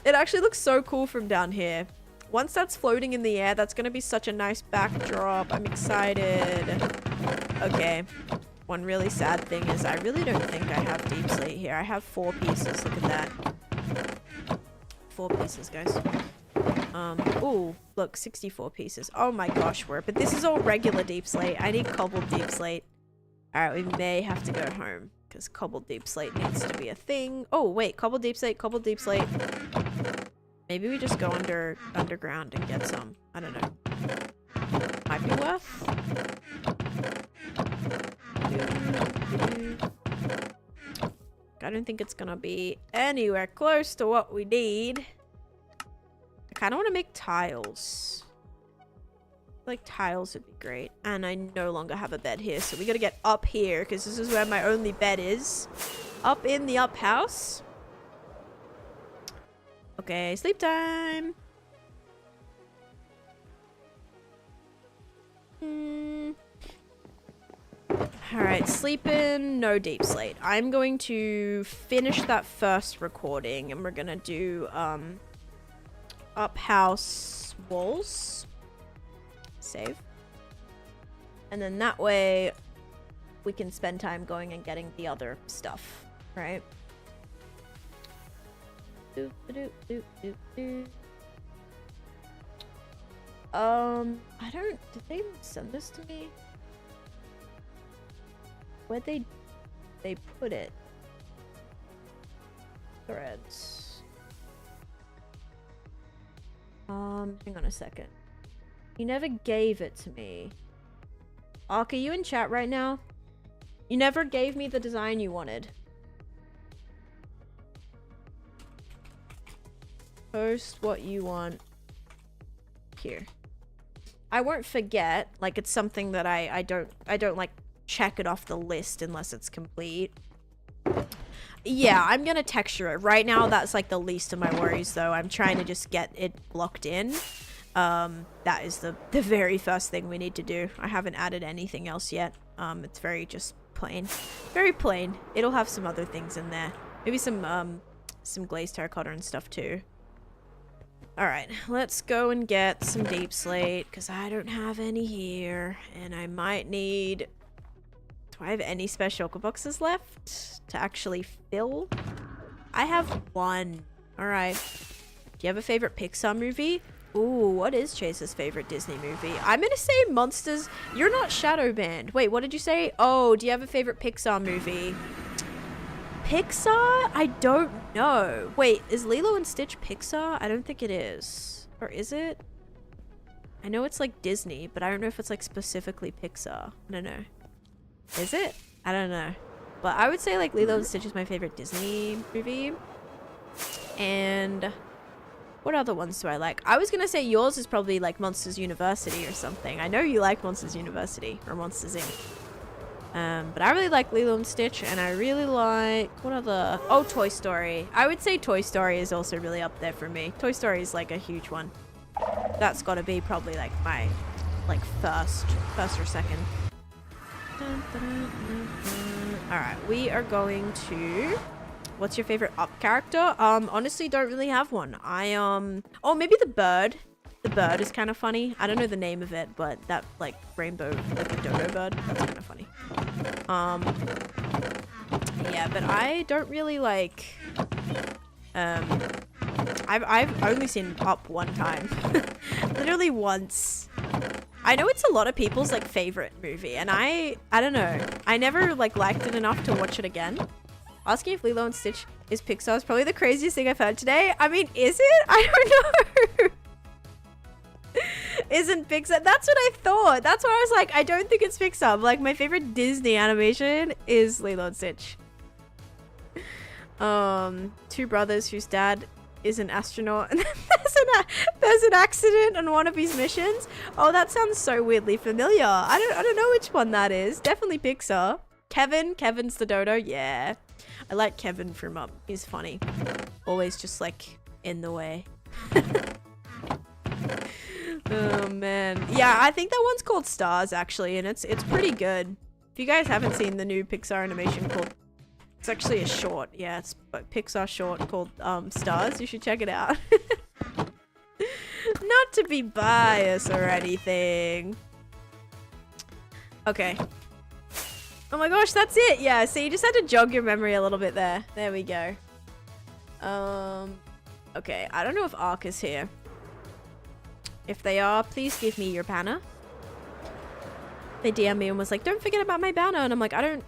[SPEAKER 1] It actually looks so cool from down here. Once that's floating in the air, that's going to be such a nice backdrop. I'm excited. Okay. One really sad thing is I really don't think I have deep slate here. I have 4 pieces. Look at that. 4 pieces, guys. Ooh, look, 64 pieces. Oh my gosh, but this is all regular deep slate. I need cobbled deep slate. Alright, we may have to go home, because cobbled deep slate needs to be a thing. Oh, wait, cobbled deep slate, cobbled deep slate. Maybe we just go underground and get some. I don't know. Might be worth. I don't think it's gonna be anywhere close to what we need. I kind of want to make tiles. Like, tiles would be great. And I no longer have a bed here, so we gotta get up here, because this is where my only bed is. Up in the up house. Okay, sleep time. Alright, sleeping, no deep slate. I'm going to finish that first recording, and we're gonna do, up house walls. Save. And then that way, we can spend time going and getting the other stuff, right? I don't, did they send this to me? Where'd they put it? Threads. Hang on a second. You never gave it to me. Ark, are you in chat right now? You never gave me the design you wanted. Post what you want here. I won't forget. Like, it's something that I don't like check it off the list unless it's complete. Yeah, I'm gonna texture it. Right now, that's like the least of my worries, though. I'm trying to just get it blocked in. That is the very first thing we need to do. I haven't added anything else yet. It's very just plain. Very plain. It'll have some other things in there. Maybe some glazed terracotta and stuff, too. Alright, let's go and get some deep slate, because I don't have any here. And I might need... Do I have any special boxes left to actually fill? I have 1. Alright. Do you have a favorite Pixar movie? Ooh, what is Chase's favorite Disney movie? I'm gonna say Monsters. You're not Shadow Band. Wait, what did you say? Oh, do you have a favorite Pixar movie? Pixar? I don't know. Wait, is Lilo and Stitch Pixar? I don't think it is. Or is it? I know it's like Disney, but I don't know if it's like specifically Pixar. I don't know. Is it? I don't know. But I would say like Lilo and Stitch is my favorite Disney movie. And what other ones do I like? I was gonna say yours is probably like Monsters University or something. I know you like Monsters University or Monsters Inc. But I really like Lilo and Stitch, and I really like, what other? Oh, Toy Story. I would say Toy Story is also really up there for me. Toy Story is like a huge one. That's got to be probably like my like first or second. All right, we are going to. What's your favorite up character? Honestly, don't really have one. Oh, maybe the bird. The bird is kind of funny. I don't know the name of it, but that like rainbow, like the dodo bird, that's kind of funny. Yeah, but I don't really like. I've only seen Up one time, literally once. I know it's a lot of people's like favorite movie, and I don't know. I never like liked it enough to watch it again. Asking if Lilo and Stitch is Pixar is probably the craziest thing I've heard today. I mean, is it? I don't know. Isn't Pixar? That's what I thought. That's why I was like, I don't think it's Pixar. But, like, my favorite Disney animation is Lilo and Stitch. Two brothers whose dad is an astronaut, and there's an accident on one of his missions. Oh, that sounds so weirdly familiar. I don't know which one that is. Definitely Pixar. Kevin's the dodo. Yeah, I like Kevin from Up. He's funny. Always just like in the way. Oh man, yeah, I think that one's called Stars actually, and it's pretty good. If you guys haven't seen the new Pixar animation called, it's actually a short, yeah, it's a Pixar short called Stars. You should check it out. Not to be biased or anything. Okay. Oh my gosh, that's it. Yeah, so you just had to jog your memory a little bit there. There we go. Okay, I don't know if Ark is here. If they are, please give me your banner. They DM me and was like, don't forget about my banner. And I'm like, I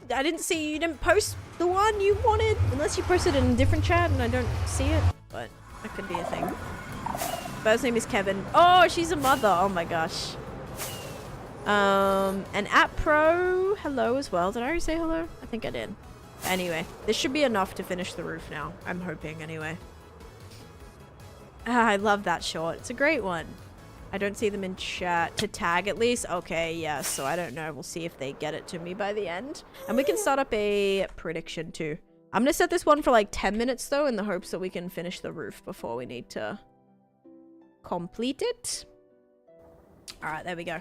[SPEAKER 1] didn't see, you didn't post the one you wanted. Unless you posted it in a different chat and I don't see it. But that could be a thing. First name is Kevin. Oh, she's a mother. Oh my gosh. And at Pro, hello as well. Did I already say hello? I think I did. Anyway, this should be enough to finish the roof now. I'm hoping anyway. Ah, I love that short. It's a great one. I don't see them in chat. To tag at least? Okay, yeah, so I don't know. We'll see if they get it to me by the end. And we can start up a prediction too. I'm gonna set this one for like 10 minutes though, in the hopes that we can finish the roof before we need to complete it. Alright, there we go.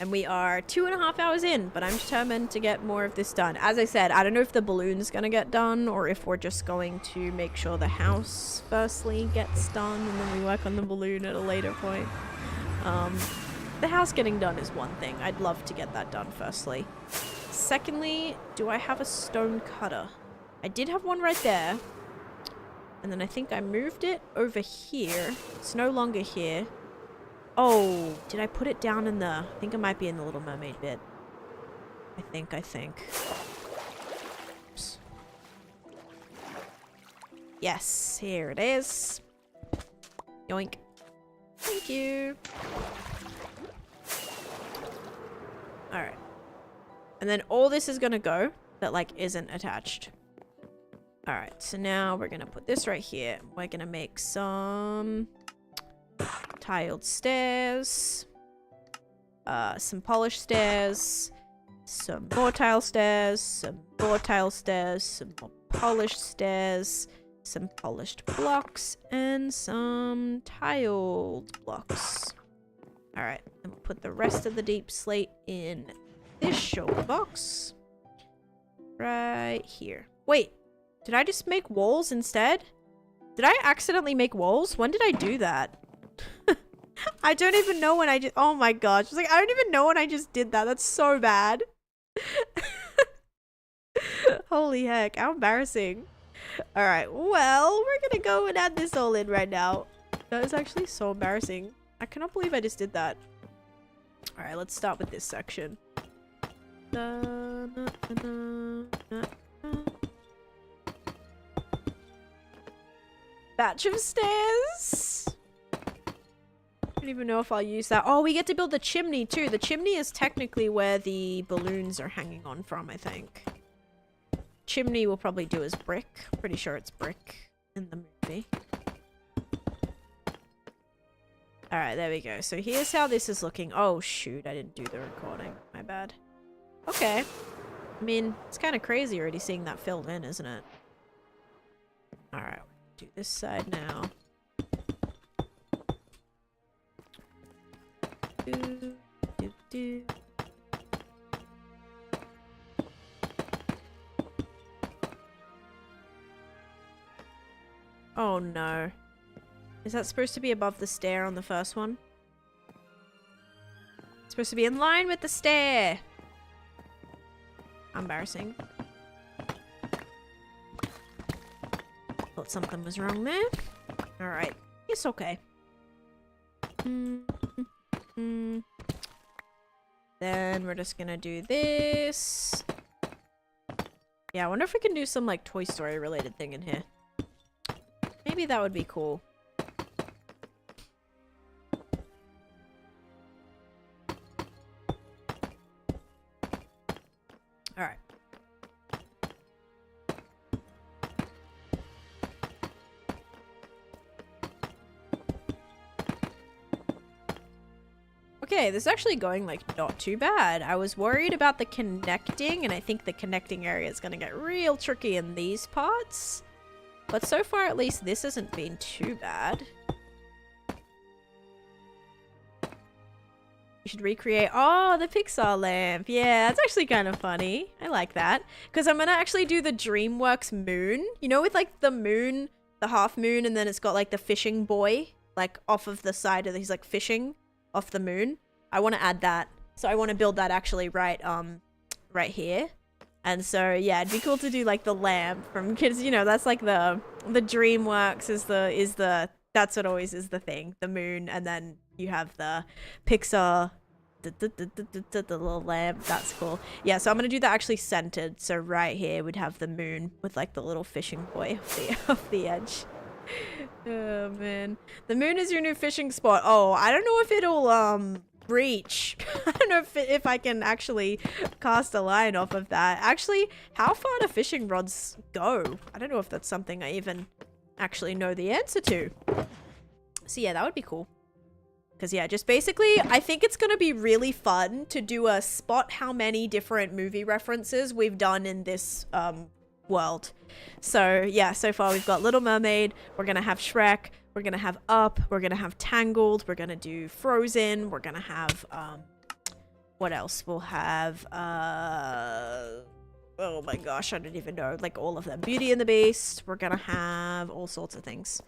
[SPEAKER 1] And we are 2.5 hours in, but I'm determined to get more of this done. As I said, I don't know if the balloon's gonna get done or if we're just going to make sure the house firstly gets done and then we work on the balloon at a later point. The house getting done is one thing. I'd love to get that done firstly. Secondly, do I have a stone cutter? I did have one right there. And then I think I moved it over here. It's no longer here. Oh, did I put it down in the... I think it might be in the Little Mermaid bit. I think. Oops. Yes, here it is. Yoink. Thank you. Alright. And then all this is gonna go that, like, isn't attached. Alright, so now we're gonna put this right here. We're gonna make some... tiled stairs, some polished stairs, some more tile stairs, some more tile stairs, some more polished stairs, some polished blocks, and some tiled blocks. Alright, then we'll put the rest of the deep slate in this shoulder box. Right here. Wait, did I just make walls instead? Did I accidentally make walls? When did I do that? I don't even know when I just... Oh my gosh. It's like, I don't even know when I just did that. That's so bad. Holy heck. How embarrassing. Alright, well, we're gonna go and add this all in right now. That is actually so embarrassing. I cannot believe I just did that. Alright, let's start with this section. Batch of stairs. don't even know if I'll use that. Oh, we get to build the chimney too. The chimney is technically where the balloons are hanging on from, I think. Chimney we'll probably do as brick. Pretty sure it's brick in the movie. Alright, there we go. So here's how this is looking. Oh, shoot. I didn't do the recording. My bad. Okay. I mean, it's kind of crazy already seeing that filled in, isn't it? Alright. Do this side now. Do. Oh no. Is that supposed to be above the stair on the first one? It's supposed to be in line with the stair. Embarrassing. Thought something was wrong there. Alright. It's okay. Then we're just gonna do this. Yeah, I wonder if we can do some like Toy Story related thing in here. Maybe that would be cool. Alright. Okay, this is actually going like not too bad. I was worried about the connecting, and I think the connecting area is going to get real tricky in these parts. But so far, at least, this hasn't been too bad. You should recreate... Oh, the Pixar lamp. Yeah, that's actually kind of funny. I like that. Because I'm going to actually do the DreamWorks moon. You know, with like the moon, the half moon, and then it's got like the fishing buoy, like off of the side of he's like fishing off the moon. I want to add that. So I want to build that actually right here. And so, yeah, it'd be cool to do, like, the lamp from kids. You know, that's, like, the DreamWorks is the, that's what always is the thing. The moon, and then you have the Pixar, the little lamp. That's cool. Yeah, so I'm going to do that actually centered. So right here, we'd have the moon with, like, the little fishing buoy off the edge. Oh, man. The moon is your new fishing spot. Oh, I don't know if it'll, reach. I don't know if I can actually cast a line off of that. Actually, how far do fishing rods go? I don't know if that's something I even actually know the answer to. So yeah, that would be cool. Because yeah, just basically, I think it's going to be really fun to do a spot how many different movie references we've done in this world. So yeah, so far we've got Little Mermaid, we're going to have Shrek, we're going to have Up, we're going to have Tangled, we're going to do Frozen, we're going to have, what else? We'll have, oh my gosh, I don't even know, like all of them. Beauty and the Beast, we're going to have all sorts of things.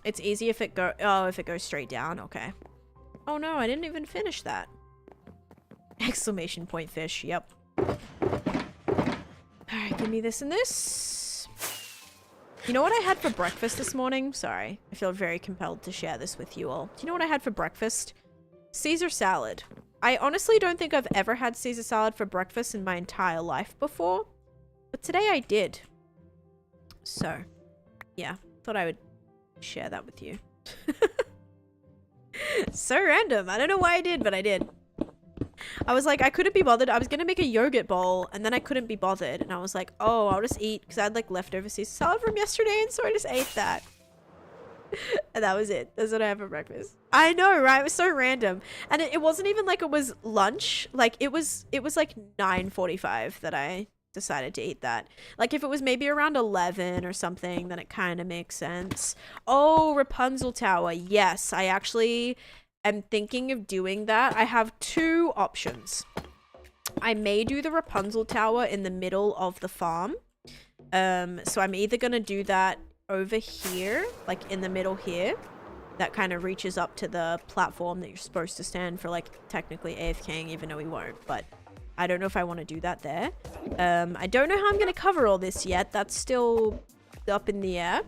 [SPEAKER 1] It's easy if it if it goes straight down, okay. Oh no, I didn't even finish that. Exclamation point fish, yep. Alright, give me this and this. You know what I had for breakfast this morning? Sorry, I feel very compelled to share this with you all. Do you know what I had for breakfast? Caesar salad. I honestly don't think I've ever had Caesar salad for breakfast in my entire life before. But today I did. So, yeah, thought I would share that with you. So random. I don't know why I did, but I did. I was like, I couldn't be bothered. I was gonna make a yogurt bowl, and then I couldn't be bothered. And I was like, oh, I'll just eat, because I had like leftover Caesar salad from yesterday, and so I just ate that. And that was it. That's what I had for breakfast. I know, right? It was so random. And it wasn't even like it was lunch. Like, it was like 9:45 that I decided to eat that. Like, if it was maybe around 11 or something, then it kind of makes sense. Oh, Rapunzel Tower. Yes, I actually am thinking of doing that. I have two options. I may do the Rapunzel Tower in the middle of the farm. So I'm either going to do that over here, like in the middle here. That kind of reaches up to the platform that you're supposed to stand for, like, technically AFKing, even though we won't. But I don't know if I want to do that there. I don't know how I'm going to cover all this yet. That's still up in the air.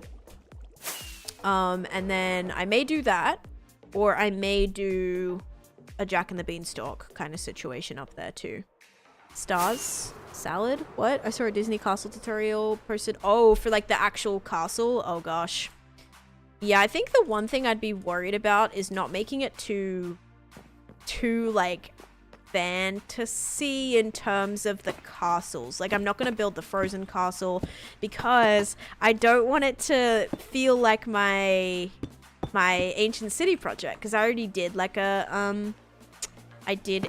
[SPEAKER 1] And then I may do that. Or I may do a Jack and the Beanstalk kind of situation up there too. Stars? Salad? What? I saw a Disney castle tutorial posted. Oh, for like the actual castle? Oh gosh. Yeah, I think the one thing I'd be worried about is not making it too like fantasy in terms of the castles. Like, I'm not going to build the frozen castle because I don't want it to feel like my ancient city project, because I already did like a I did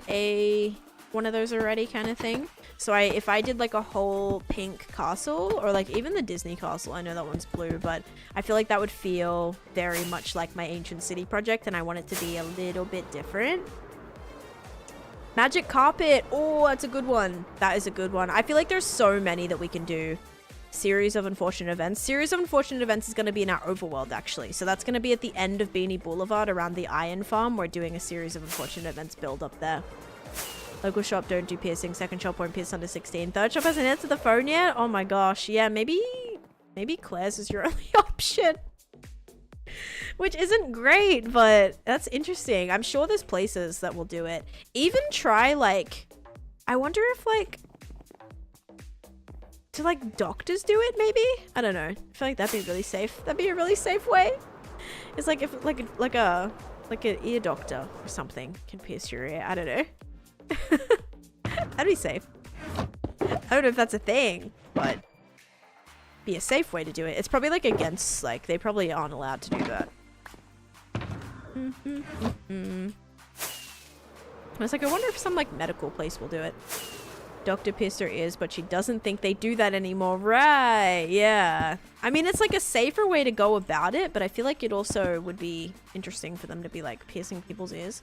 [SPEAKER 1] one of those already kind of thing. So if I did like a whole pink castle, or like even the Disney castle, I know that one's blue, but I feel like that would feel very much like my ancient city project, and I want it to be a little bit different. Magic carpet. Oh, that's a good one. That is a good one. I feel like there's so many that we can do. Series of unfortunate events. Series of unfortunate events is going to be in our overworld, actually. So that's going to be at the end of Beanie Boulevard around the Iron Farm. We're doing a series of unfortunate events build up there. Local shop, don't do piercing. Second shop, won't pierce under 16. Third shop hasn't answered the phone yet? Oh my gosh. Yeah, maybe Claire's is your only option. Which isn't great, but that's interesting. I'm sure there's places that will do it. Even try, like... I wonder if, like... Do, like, doctors do it, maybe? I don't know. I feel like that'd be really safe. That'd be a really safe way. It's like if, like an ear doctor or something can pierce your ear. I don't know. That'd be safe. I don't know if that's a thing, but be a safe way to do it. It's probably like against, like, they probably aren't allowed to do that. I was like, I wonder if some like medical place will do it. Doctor pierced her ears, but she doesn't think they do that anymore. Right, yeah. I mean, it's like a safer way to go about it, but I feel like it also would be interesting for them to be like piercing people's ears.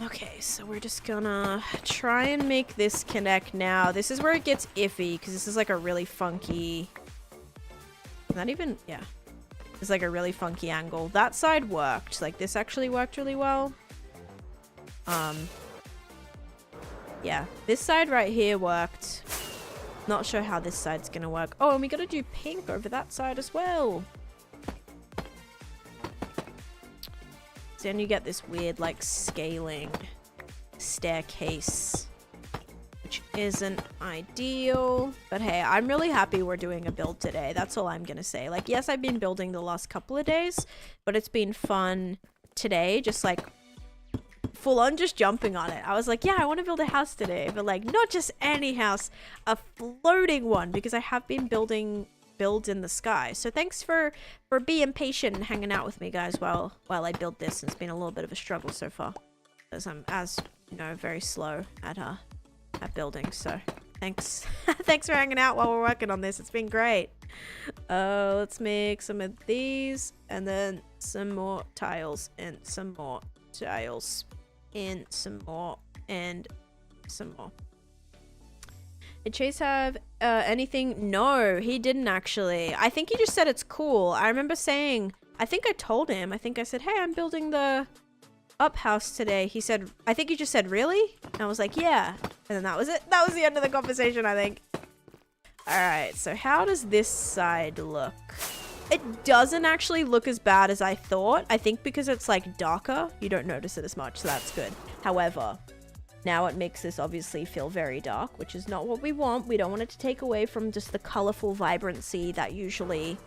[SPEAKER 1] Okay, so we're just gonna try and make this connect now. This is where it gets iffy, because this is like a really funky... Not even... Yeah. It's like a really funky angle. That side worked. Like, this actually worked really well. Yeah. This side right here worked. Not sure how this side's gonna work. Oh, and we gotta do pink over that side as well. Then you get this weird, like, scaling staircase, which isn't ideal. But hey, I'm really happy we're doing a build today. That's all I'm gonna say. Like, yes, I've been building the last couple of days, but it's been fun today, just like full on just jumping on it. I was like, yeah, I want to build a house today, but like not just any house, a floating one, because I have been building builds in the sky. So thanks for being patient and hanging out with me, guys, while I build this. It's been a little bit of a struggle so far, because I'm, as you know, very slow at building. So thanks. Thanks for hanging out while we're working on this. It's been great. Let's make some of these, and then some more tiles, and some more tiles, and some more, and some more. Did Chase have anything? No, he didn't actually. I think he just said it's cool. I remember saying, I think I told him, I think I said, hey, I'm building the up house today. He said, I think he just said, really? And I was like, yeah. And then that was it. That was the end of the conversation, I think. All right, so how does this side look? It doesn't actually look as bad as I thought. I think because it's like darker, you don't notice it as much, so that's good. However, now it makes this obviously feel very dark, which is not what we want. We don't want it to take away from just the colorful vibrancy that usually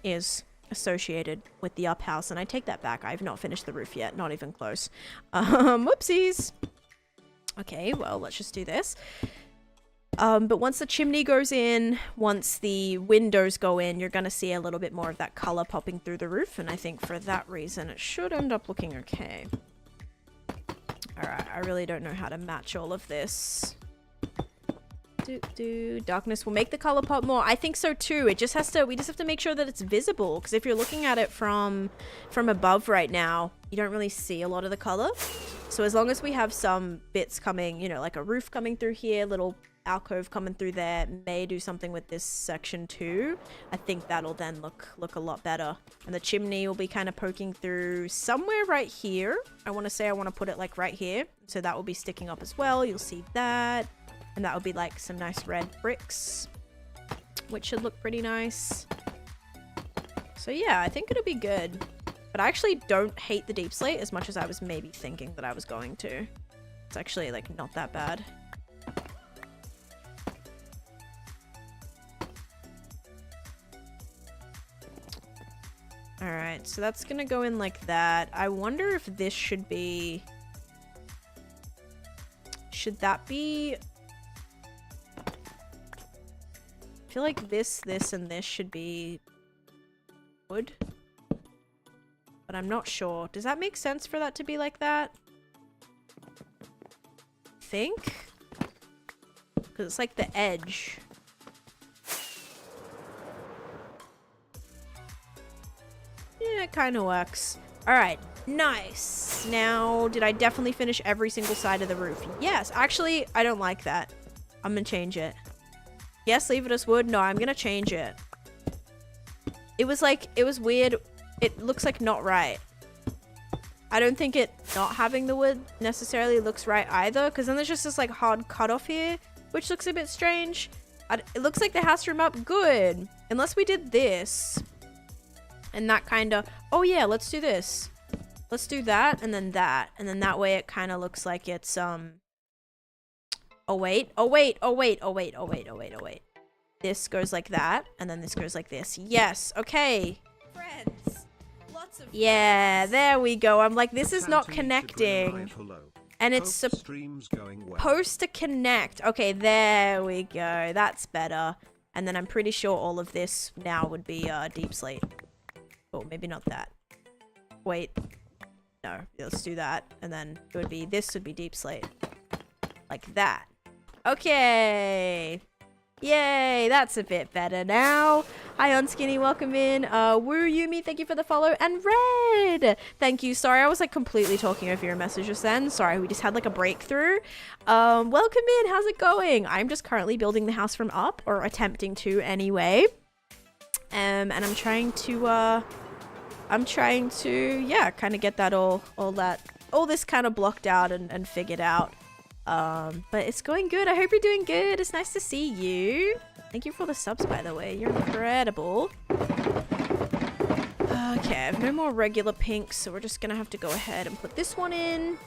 [SPEAKER 1] is associated with the up house. And I take that back. I've not finished the roof yet. Not even close. Whoopsies. Okay, well, let's just do this. But once the chimney goes in, once the windows go in, you're going to see a little bit more of that color popping through the roof. And I think for that reason, it should end up looking okay. Alright, I really don't know how to match all of this. Darkness will make the color pop more. I think so too. We just have to make sure that it's visible, because if you're looking at it from above right now, you don't really see a lot of the color. So as long as we have some bits coming, you know, like a roof coming through here, little alcove coming through there, may do something with this section too. I think that'll then look a lot better. And the chimney will be kind of poking through somewhere right here. I want to put it like right here, so that will be sticking up as well. You'll see that, and that will be like some nice red bricks, which should look pretty nice. So yeah, I think it'll be good. But I actually don't hate the deep slate as much as I was maybe thinking that I was going to. It's actually like not that bad. Alright, so that's gonna go in like that. I wonder if this should be... Should that be... I feel like this, and this should be wood. But I'm not sure. Does that make sense for that to be like that? Think? Because it's like the edge. Yeah, it kind of works. Alright, nice. Now, did I definitely finish every single side of the roof? Yes. Actually, I don't like that. I'm gonna change it. Yes, leave it as wood. No, I'm gonna change it. It was like, it was weird. It looks like not right. I don't think it not having the wood necessarily looks right either, because then there's just this like hard cutoff here, which looks a bit strange. It looks like the house room up good. Unless we did this. And that kind of... Oh yeah, let's do this. Let's do that, and then that. And then that way it kind of looks like it's, Oh wait, oh wait, oh wait, oh wait, oh wait, oh wait, oh wait. This goes like that, and then this goes like this. Yes, okay. Friends. Lots of yeah, friends. There we go. I'm like, this is not connecting. And it's supposed to connect. Okay, there we go. That's better. And then I'm pretty sure all of this now would be deep slate. Oh, maybe not that. Wait. No, let's do that. And then it would be, this would be deep slate. Like that. Okay. Yay, that's a bit better now. Hi, Unskinny, welcome in. Woo Yumi, thank you for the follow. And Red, thank you. Sorry, I was like completely talking over your message just then. Sorry, we just had like a breakthrough. Welcome in, how's it going? I'm just currently building the house from up, or attempting to anyway. And I'm trying to, yeah, kind of get that all this kind of blocked out and figured out. But it's going good. I hope you're doing good. It's nice to see you. Thank you for the subs, by the way. You're incredible. Okay, I have no more regular pinks, so we're just gonna have to go ahead and put this one in,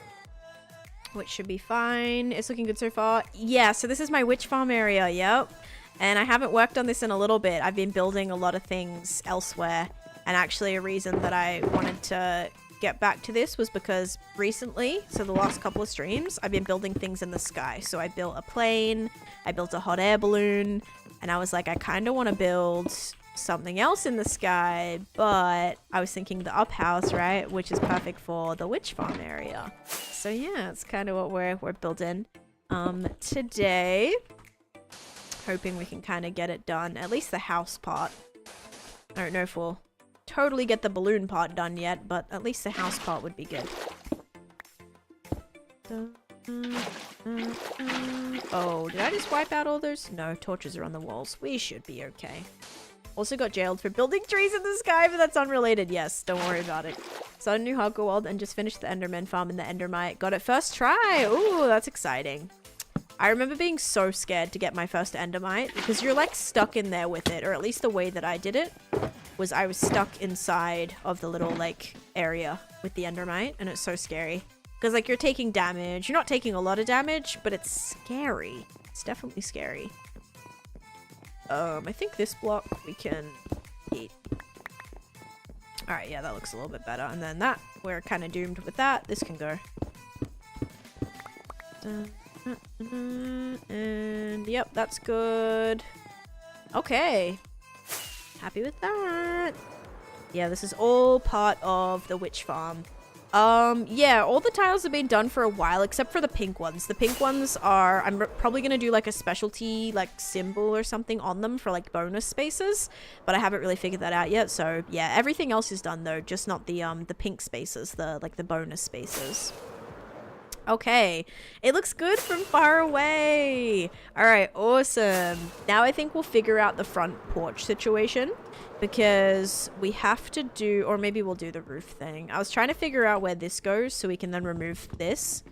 [SPEAKER 1] which should be fine. It's looking good so far. Yeah, so this is my witch farm area. Yep. And I haven't worked on this in a little bit. I've been building a lot of things elsewhere. And actually a reason that I wanted to get back to this was because recently, so the last couple of streams, I've been building things in the sky. So I built a plane, I built a hot air balloon, and I was like, I kind of want to build something else in the sky, but I was thinking the up house, right, which is perfect for the witch farm area. So yeah, it's kind of what we're building today. Hoping we can kind of get it done, at least the house part. I don't know if we'll totally get the balloon part done yet, but at least the house part would be good. Oh, did I just wipe out all those? No, torches are on the walls. We should be okay. Also got jailed for building trees in the sky, but that's unrelated. Yes, don't worry about it. Started a new hardcore world and just finished the Enderman farm in the Endermite. Got it first try. Ooh, that's exciting. I remember being so scared to get my first Endermite because you're like stuck in there with it, or at least the way that I did it was I was stuck inside of the little like area with the Endermite, and it's so scary because like you're taking damage. You're not taking a lot of damage, but it's scary. It's definitely scary. I think this block we can eat. All right, yeah, that looks a little bit better. And then that, we're kind of doomed with that. This can go. And yep, that's good. Okay. Happy with that. Yeah, this is all part of the witch farm. Yeah, all the tiles have been done for a while except for the pink ones. The pink ones are, I'm probably gonna do like a specialty like symbol or something on them for like bonus spaces, but I haven't really figured that out yet. So yeah, everything else is done though, just not the pink spaces, the bonus spaces. Okay, it looks good from far away. All right, awesome. Now I think we'll figure out the front porch situation because we have to do, or maybe we'll do the roof thing. I was trying to figure out where this goes so we can then remove this.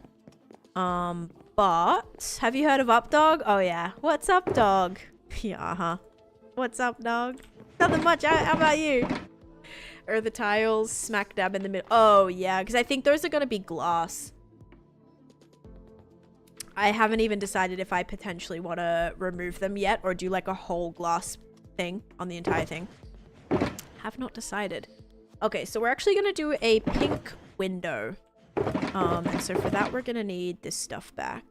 [SPEAKER 1] But have you heard of Up Dog? Oh yeah, what's up, dog? Yeah, what's up, dog? Nothing much. How about you? Or the tiles smack dab in the middle. Oh yeah, because I think those are gonna be glass. I haven't even decided if I potentially want to remove them yet or do like a whole glass thing on the entire thing. Have not decided. Okay, so we're actually gonna do a pink window. And so for that, we're gonna need this stuff back.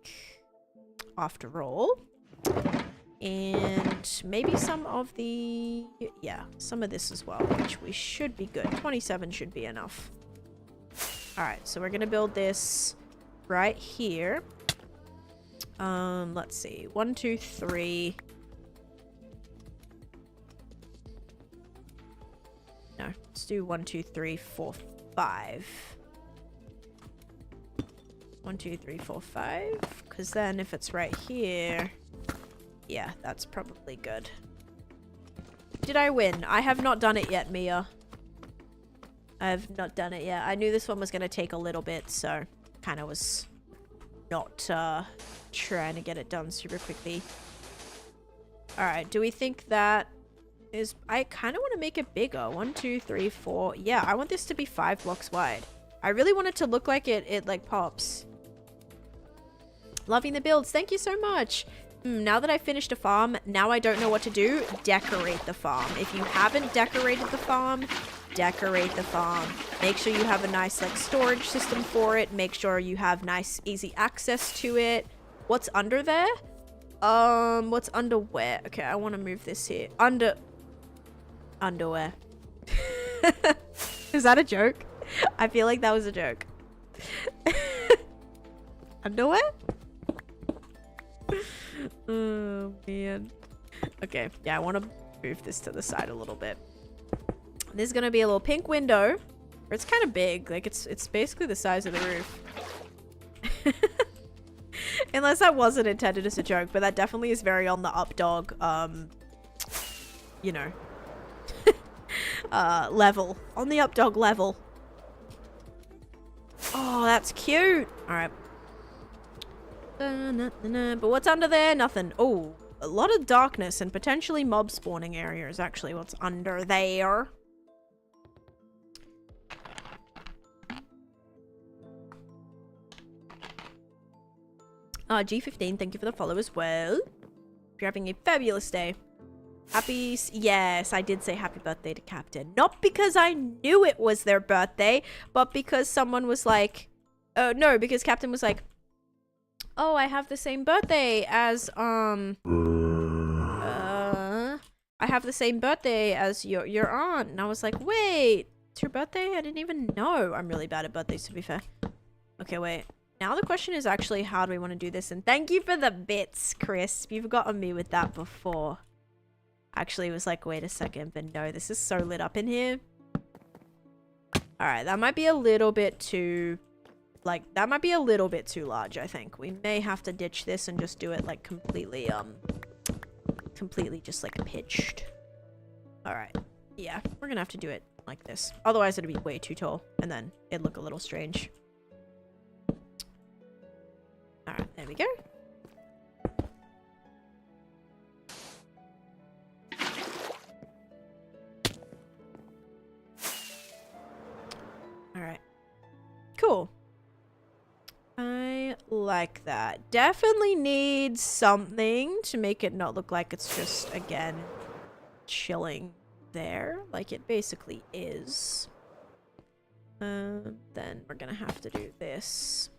[SPEAKER 1] After all. And maybe some of the... Yeah, some of this as well, which we should be good. 27 should be enough. Alright, so we're gonna build this right here. Let's see. 1, 2, 3. No, let's do 1, 2, 3, 4, 5. 1, 2, 3, 4, 5. Because then if it's right here... Yeah, that's probably good. Did I win? I have not done it yet, Mia. I have not done it yet. I knew this one was going to take a little bit, so kind of was not trying to get it done super quickly. Alright, do we think that is... I kind of want to make it bigger. 1, 2, 3, 4. Yeah, I want this to be 5 blocks wide. I really want it to look like it like pops. Loving the builds. Thank you so much. Now that I finished a farm, now I don't know what to do. Decorate the farm. If you haven't decorated the farm, decorate the farm. Make sure you have a nice like storage system for it. Make sure you have nice easy access to it. What's under there? What's underwear? Okay, I want to move this here. Underwear. Is that a joke? I feel like that was a joke. Underwear? Oh, man. Okay, yeah, I want to move this to the side a little bit. This is going to be a little pink window. It's kind of big. Like, it's basically the size of the roof. Unless that wasn't intended as a joke, but that definitely is very on the up dog, you know, level. On the up dog level. Oh, that's cute. All right. But what's under there? Nothing. Oh, a lot of darkness and potentially mob spawning areas, actually. What's under there? G15, thank you for the follow as well. Hope you're having a fabulous day. Yes, I did say happy birthday to Captain. Not because I knew it was their birthday, but because someone was like... no, because Captain was like, oh, I have the same birthday as, I have the same birthday as your aunt. And I was like, wait, it's your birthday? I didn't even know. I'm really bad at birthdays, to be fair. Okay, wait. Now the question is actually, how do we want to do this? And thank you for the bits, Crisp. You've gotten me with that before. Actually, it was like, wait a second, but no, this is so lit up in here. Alright, that might be a little bit too... Like, that might be a little bit too large, I think. We may have to ditch this and just do it, like, completely just, like, pitched. Alright. Yeah, we're gonna have to do it like this. Otherwise, it'd be way too tall, and then it'd look a little strange. Alright, there we go. Alright. Cool. I like that. Definitely needs something to make it not look like it's just, again, chilling there. Like it basically is. Then we're gonna have to do this.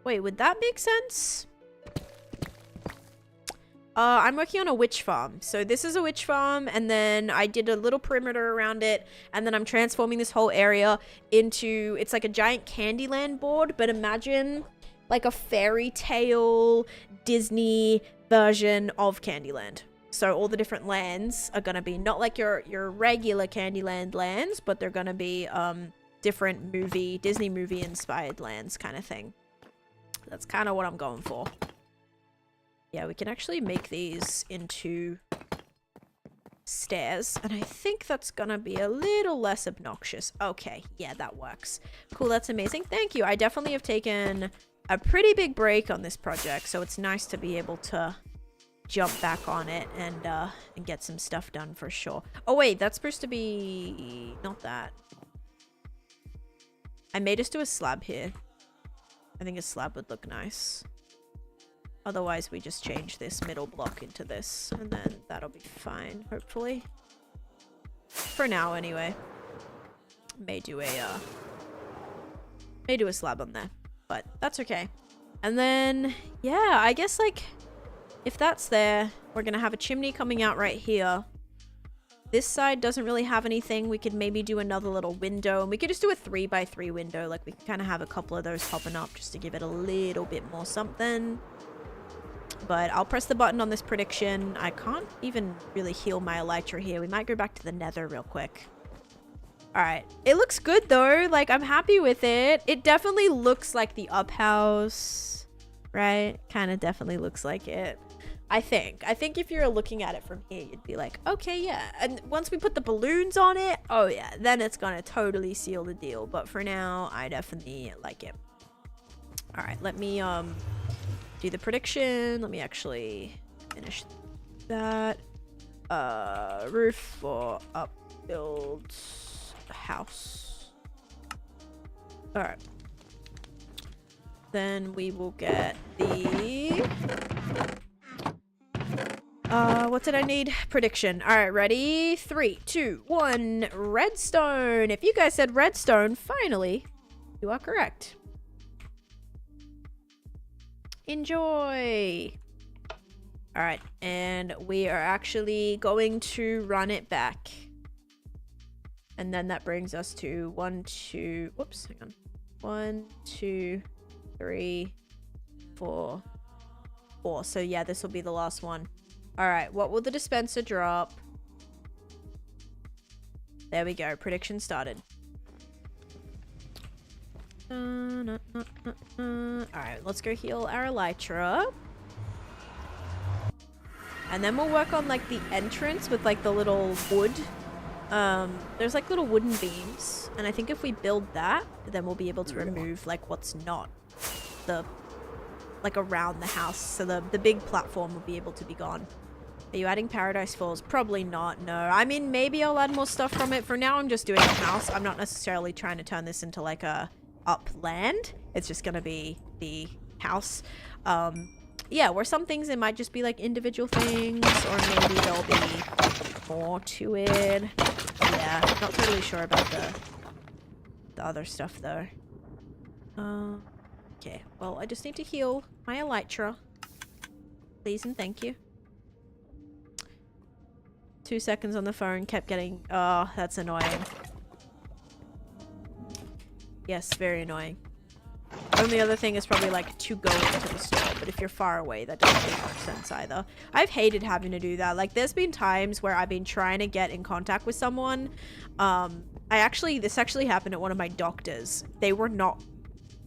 [SPEAKER 1] Wait, would that make sense? I'm working on a witch farm. So this is a witch farm, and then I did a little perimeter around it, and then I'm transforming this whole area into, it's like a giant Candyland board, but imagine like a fairy tale Disney version of Candyland. So all the different lands are gonna be not like your regular Candyland lands, but they're gonna be different Disney movie inspired lands kind of thing. That's kind of what I'm going for. Yeah, we can actually make these into stairs, and I think that's gonna be a little less obnoxious. Okay, yeah, that works. Cool, that's amazing. Thank you. I definitely have taken a pretty big break on this project, so it's nice to be able to jump back on it and get some stuff done for sure. Oh wait, that's supposed to be not that. I made us do a slab here. I think a slab would look nice. Otherwise, we just change this middle block into this, and then that'll be fine, hopefully. For now, anyway. May do a slab on there, but that's okay. And then, yeah, I guess, like, if that's there, we're gonna have a chimney coming out right here. This side doesn't really have anything. We could maybe do another little window, and we could just do a 3x3 window. Like, we can kind of have a couple of those popping up just to give it a little bit more something. But I'll press the button on this prediction. I can't even really heal my elytra here. We might go back to the nether real quick. Alright. It looks good, though. Like, I'm happy with it. It definitely looks like the up house, right? Kind of definitely looks like it. I think if you're looking at it from here, you'd be like, okay, yeah. And once we put the balloons on it, oh yeah, then it's gonna totally seal the deal. But for now, I definitely like it. All right, let me do the prediction. Let me actually finish that. Roof for up build house. All right. Then we will get the... what did I need? Prediction. All right, ready? 3, 2, 1. Redstone. If you guys said redstone, finally, you are correct. Enjoy. All right, and we are actually going to run it back. And then that brings us to 1, 2, whoops, hang on. 1, 2, 3, 4, 4. So yeah, this will be the last one. All right, what will the dispenser drop? There we go. Prediction started. All right, let's go heal our elytra. And then we'll work on like the entrance with like the little wood. There's like little wooden beams. And I think if we build that, then we'll be able to remove like what's not the like around the house. So the big platform will be able to be gone. Are you adding Paradise Falls? Probably not, no. I mean, maybe I'll add more stuff from it. For now, I'm just doing a house. I'm not necessarily trying to turn this into like a upland. It's just gonna be the house. Yeah, where some things it might just be like individual things, or maybe there'll be more to it. Yeah, not totally sure about the other stuff though. Okay, well, I just need to heal my elytra. Please and thank you. 2 seconds on the phone, kept getting... Oh, that's annoying. Yes, very annoying. Only other thing is probably like to go into the store, but if you're far away, that doesn't make much sense either. I've hated having to do that. Like, there's been times where I've been trying to get in contact with someone. This actually happened at one of my doctors. They were not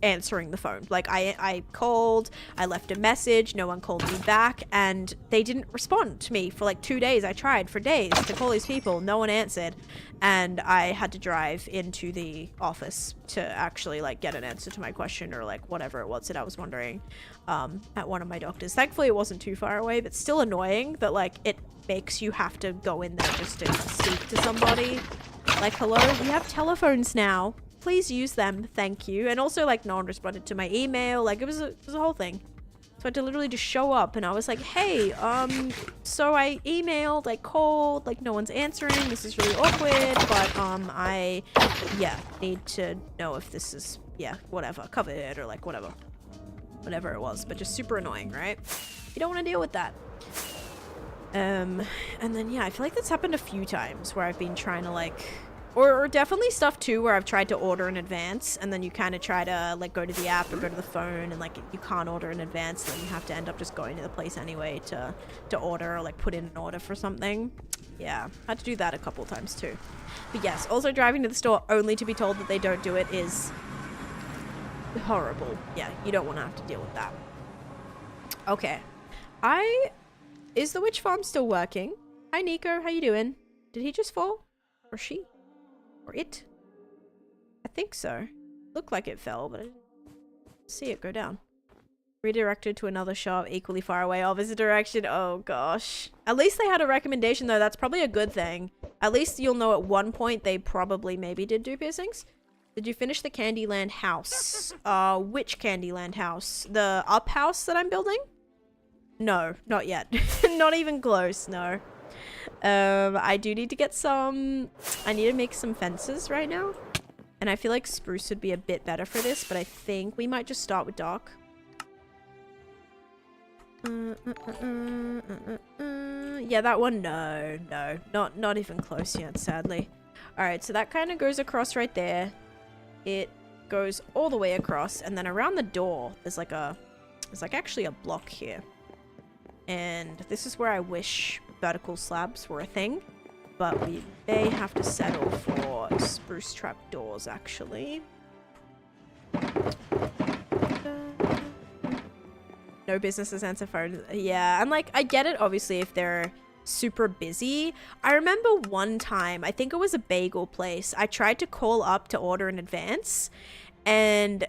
[SPEAKER 1] answering the phone. Like, I called, I left a message, no one called me back, and they didn't respond to me for like 2 days. I tried for days to call these people, no one answered, and I had to drive into the office to actually like get an answer to my question, or like whatever it was that I was wondering at one of my doctors. Thankfully it wasn't too far away, but still annoying that like it makes you have to go in there just to speak to somebody. Like, hello, we have telephones now. Please use them, thank you. And also, like, no one responded to my email. Like, it was a whole thing. So I had to literally just show up, and I was like, hey, so I emailed, I called, like, no one's answering. This is really awkward, but, I, yeah, need to know if this is, yeah, whatever, covered, or, like, whatever it was. But just super annoying, right? You don't want to deal with that. And then, yeah, I feel like that's happened a few times where I've been trying to, like... Or definitely stuff too where I've tried to order in advance, and then you kind of try to like go to the app or go to the phone, and like you can't order in advance, then you have to end up just going to the place anyway to order, or like put in an order for something. Yeah, had to do that a couple times too. But yes, also driving to the store only to be told that they don't do it is horrible. Yeah, you don't want to have to deal with that. Okay. Is the witch farm still working? Hi Nico, how you doing? Did he just fall? Or she? Or it? I think so. Looked like it fell, but I didn't see it go down. Redirected to another shop equally far away. Opposite direction. Oh gosh. At least they had a recommendation though. That's probably a good thing. At least you'll know at one point they probably maybe did do piercings. Did you finish the Candyland house? Which Candyland house? The up house that I'm building? No, not yet. Not even close, no. I do need to get some... I need to make some fences right now. And I feel like spruce would be a bit better for this, but I think we might just start with dark. Yeah, that one, no. Not even close yet, sadly. Alright, so that kind of goes across right there. It goes all the way across, and then around the door, there's like actually a block here. And this is where I wish vertical slabs were a thing, but we may have to settle for spruce trap doors, actually. No businesses answer phones. Yeah, and like, I get it, obviously, if they're super busy. I remember one time, I think it was a bagel place, I tried to call up to order in advance, and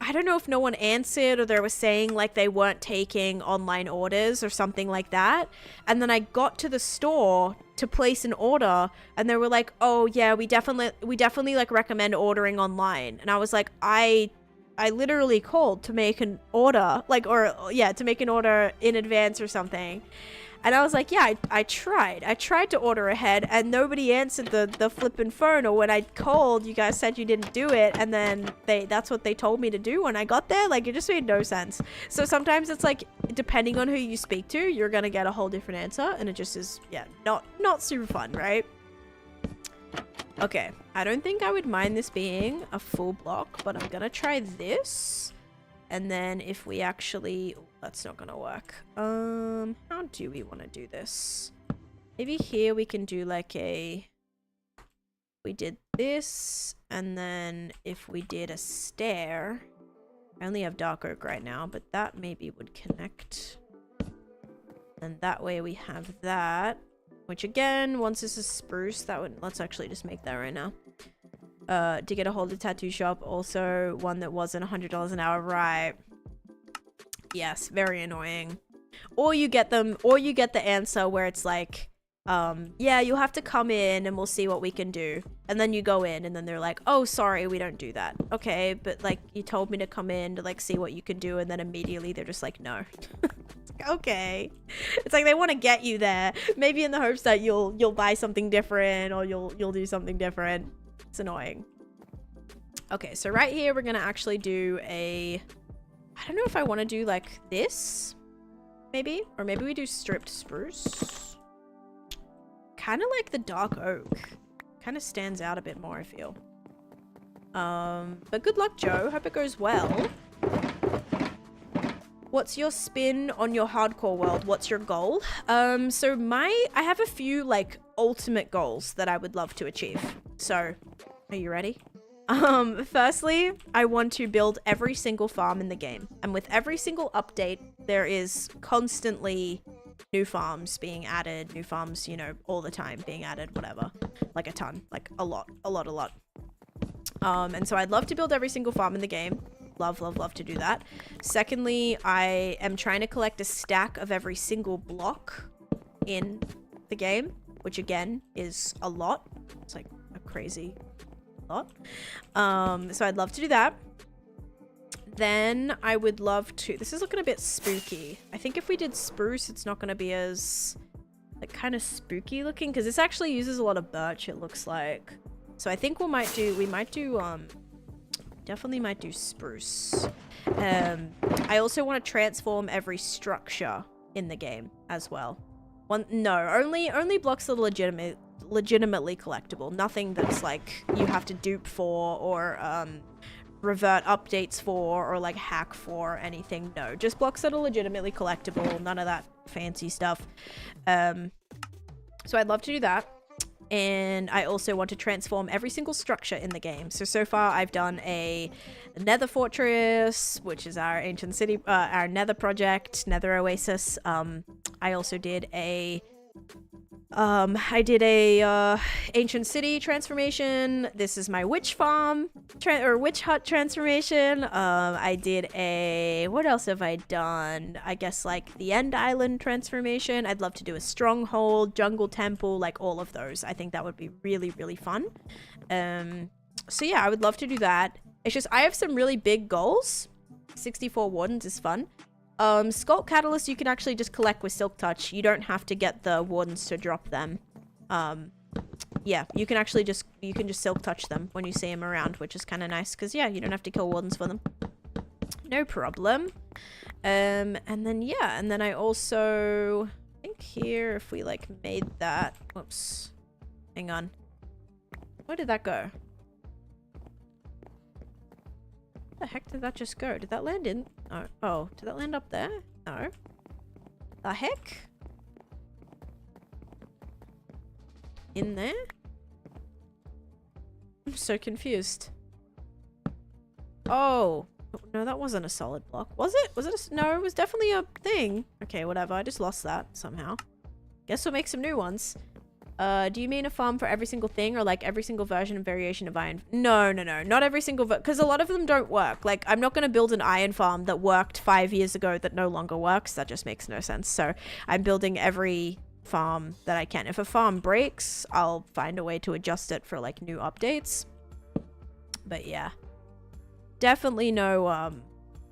[SPEAKER 1] I don't know if no one answered or they were saying like they weren't taking online orders or something like that. And then I got to the store to place an order and they were like, oh yeah, we definitely like recommend ordering online. And I was like, I literally called to make an order, like, or yeah, to make an order in advance or something. And I was like, yeah, I tried to order ahead and nobody answered the flippin' phone, or when I called, you guys said you didn't do it, and then that's what they told me to do when I got there. Like, it just made no sense. So sometimes it's like, depending on who you speak to, you're gonna get a whole different answer, and it just is, yeah, not super fun, right? Okay, I don't think I would mind this being a full block, but I'm gonna try this. And then if we actually... That's not gonna work. How do we want to do this? Maybe here we can do like a... We did this, and then if we did a stair... I only have dark oak right now, but that maybe would connect. And that way we have that. Which again, once this is spruce, that would... Let's actually just make that right now. To get a hold of tattoo shop, also one that wasn't $100 an hour, right? Yes, very annoying. Or you get the answer where it's like, yeah, you'll have to come in and we'll see what we can do. And then you go in and then they're like, oh, sorry, we don't do that. Okay, but like, you told me to come in to like see what you can do, and then immediately they're just like, no. Okay. It's like they want to get you there, maybe in the hopes that you'll buy something different, or you'll do something different. It's annoying. Okay, so right here we're gonna actually do a... I don't know if I want to do like this, maybe, or maybe we do stripped spruce. Kind of like the dark oak. Kind of stands out a bit more, I feel. But good luck, Joe. Hope it goes well. What's your spin on your hardcore world? What's your goal? So I have a few like ultimate goals that I would love to achieve. So, are you ready? Firstly, I want to build every single farm in the game. And with every single update, there is constantly new farms being added, new farms, you know, all the time being added, whatever. Like a ton, like a lot. And so I'd love to build every single farm in the game. Love to do that. Secondly, I am trying to collect a stack of every single block in the game, which again is a lot. It's like a crazy lot. So I'd love to do that. Then I would love to... This is looking a bit spooky. I think if we did spruce, it's not going to be as like kind of spooky looking, because this actually uses a lot of birch, it looks like. So I think we might do definitely might do spruce. I also want to transform every structure in the game as well. Only blocks that are legitimately collectible. Nothing that's like you have to dupe for or revert updates for or like hack for or anything. No, just blocks that are legitimately collectible. None of that fancy stuff. So I'd love to do that. And I also want to transform every single structure in the game. So far I've done a nether fortress, which is our ancient city, our nether project, nether oasis. I also did a ancient city transformation. This is my witch farm or witch hut transformation. I did what else have I done? I guess like the end island transformation. I'd love to do a stronghold, jungle temple, like all of those. I think that would be really, really fun. So yeah, I would love to do that. It's just, I have some really big goals. 64 wardens is fun. Sculpt Catalyst you can actually just collect with Silk Touch. You don't have to get the wardens to drop them. Yeah, you can actually just Silk Touch them when you see them around, which is kind of nice because, yeah, you don't have to kill wardens for them. No problem. And then, yeah, and then I also think here, if we, like, made that... Whoops. Hang on. Where did that go? Where the heck did that just go? Did that land in... Oh, oh, did that land up there? No. The heck? In there? I'm so confused. Oh. No, that wasn't a solid block. Was it? Was it a... No, it was definitely a thing. Okay, whatever. I just lost that somehow. Guess we'll make some new ones. Do you mean a farm for every single thing or like every single version and variation of iron? No, no, no. Not every single... Because a lot of them don't work. Like, I'm not going to build an iron farm that worked 5 years ago that no longer works. That just makes no sense. So, I'm building every farm that I can. If a farm breaks, I'll find a way to adjust it for, like, new updates. But, yeah. Definitely no,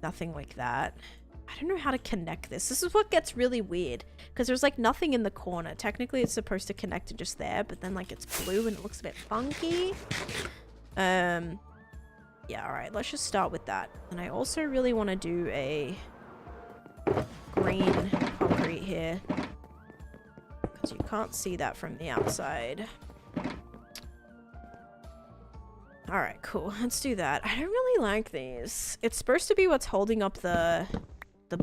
[SPEAKER 1] nothing like that. I don't know how to connect this. This is what gets really weird. Because there's, like, nothing in the corner. Technically, it's supposed to connect to just there. But then, like, it's blue and it looks a bit funky. Yeah, alright. Let's just start with that. And I also really want to do a green concrete here. Because you can't see that from the outside. Alright, cool. Let's do that. I don't really like these. It's supposed to be what's holding up the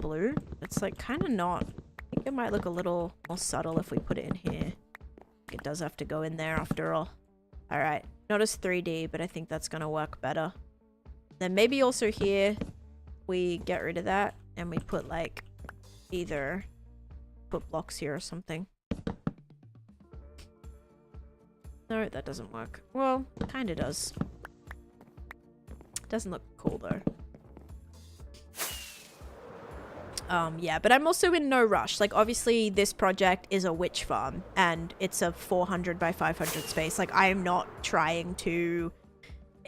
[SPEAKER 1] blue. It's like kind of not. I think it might look a little more subtle if we put it in here. It does have to go in there after all. Alright. Not as 3D, but I think that's going to work better. Then maybe also here we get rid of that and we put like either put blocks here or something. No, that doesn't work. Well, kind of does. Doesn't look cool though. Yeah, but I'm also in no rush. Like, obviously, this project is a witch farm, and it's a 400 by 500 space. Like, I am not trying to,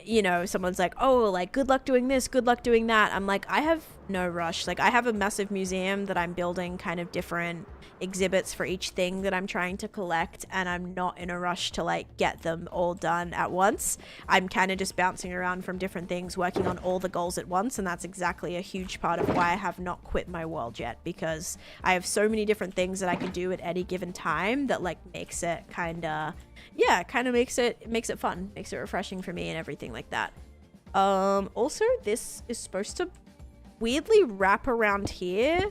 [SPEAKER 1] you know, someone's like, oh, like, good luck doing this, good luck doing that. I'm like, I have no rush. Like, I have a massive museum that I'm building kind of different exhibits for each thing that I'm trying to collect, and I'm not in a rush to, like, get them all done at once. I'm kind of just bouncing around from different things, working on all the goals at once, and that's exactly a huge part of why I have not quit my world yet, because I have so many different things that I can do at any given time that, like, makes it kind of, yeah, kind of makes it fun, makes it refreshing for me and everything like that. Also, this is supposed to weirdly wrap around here,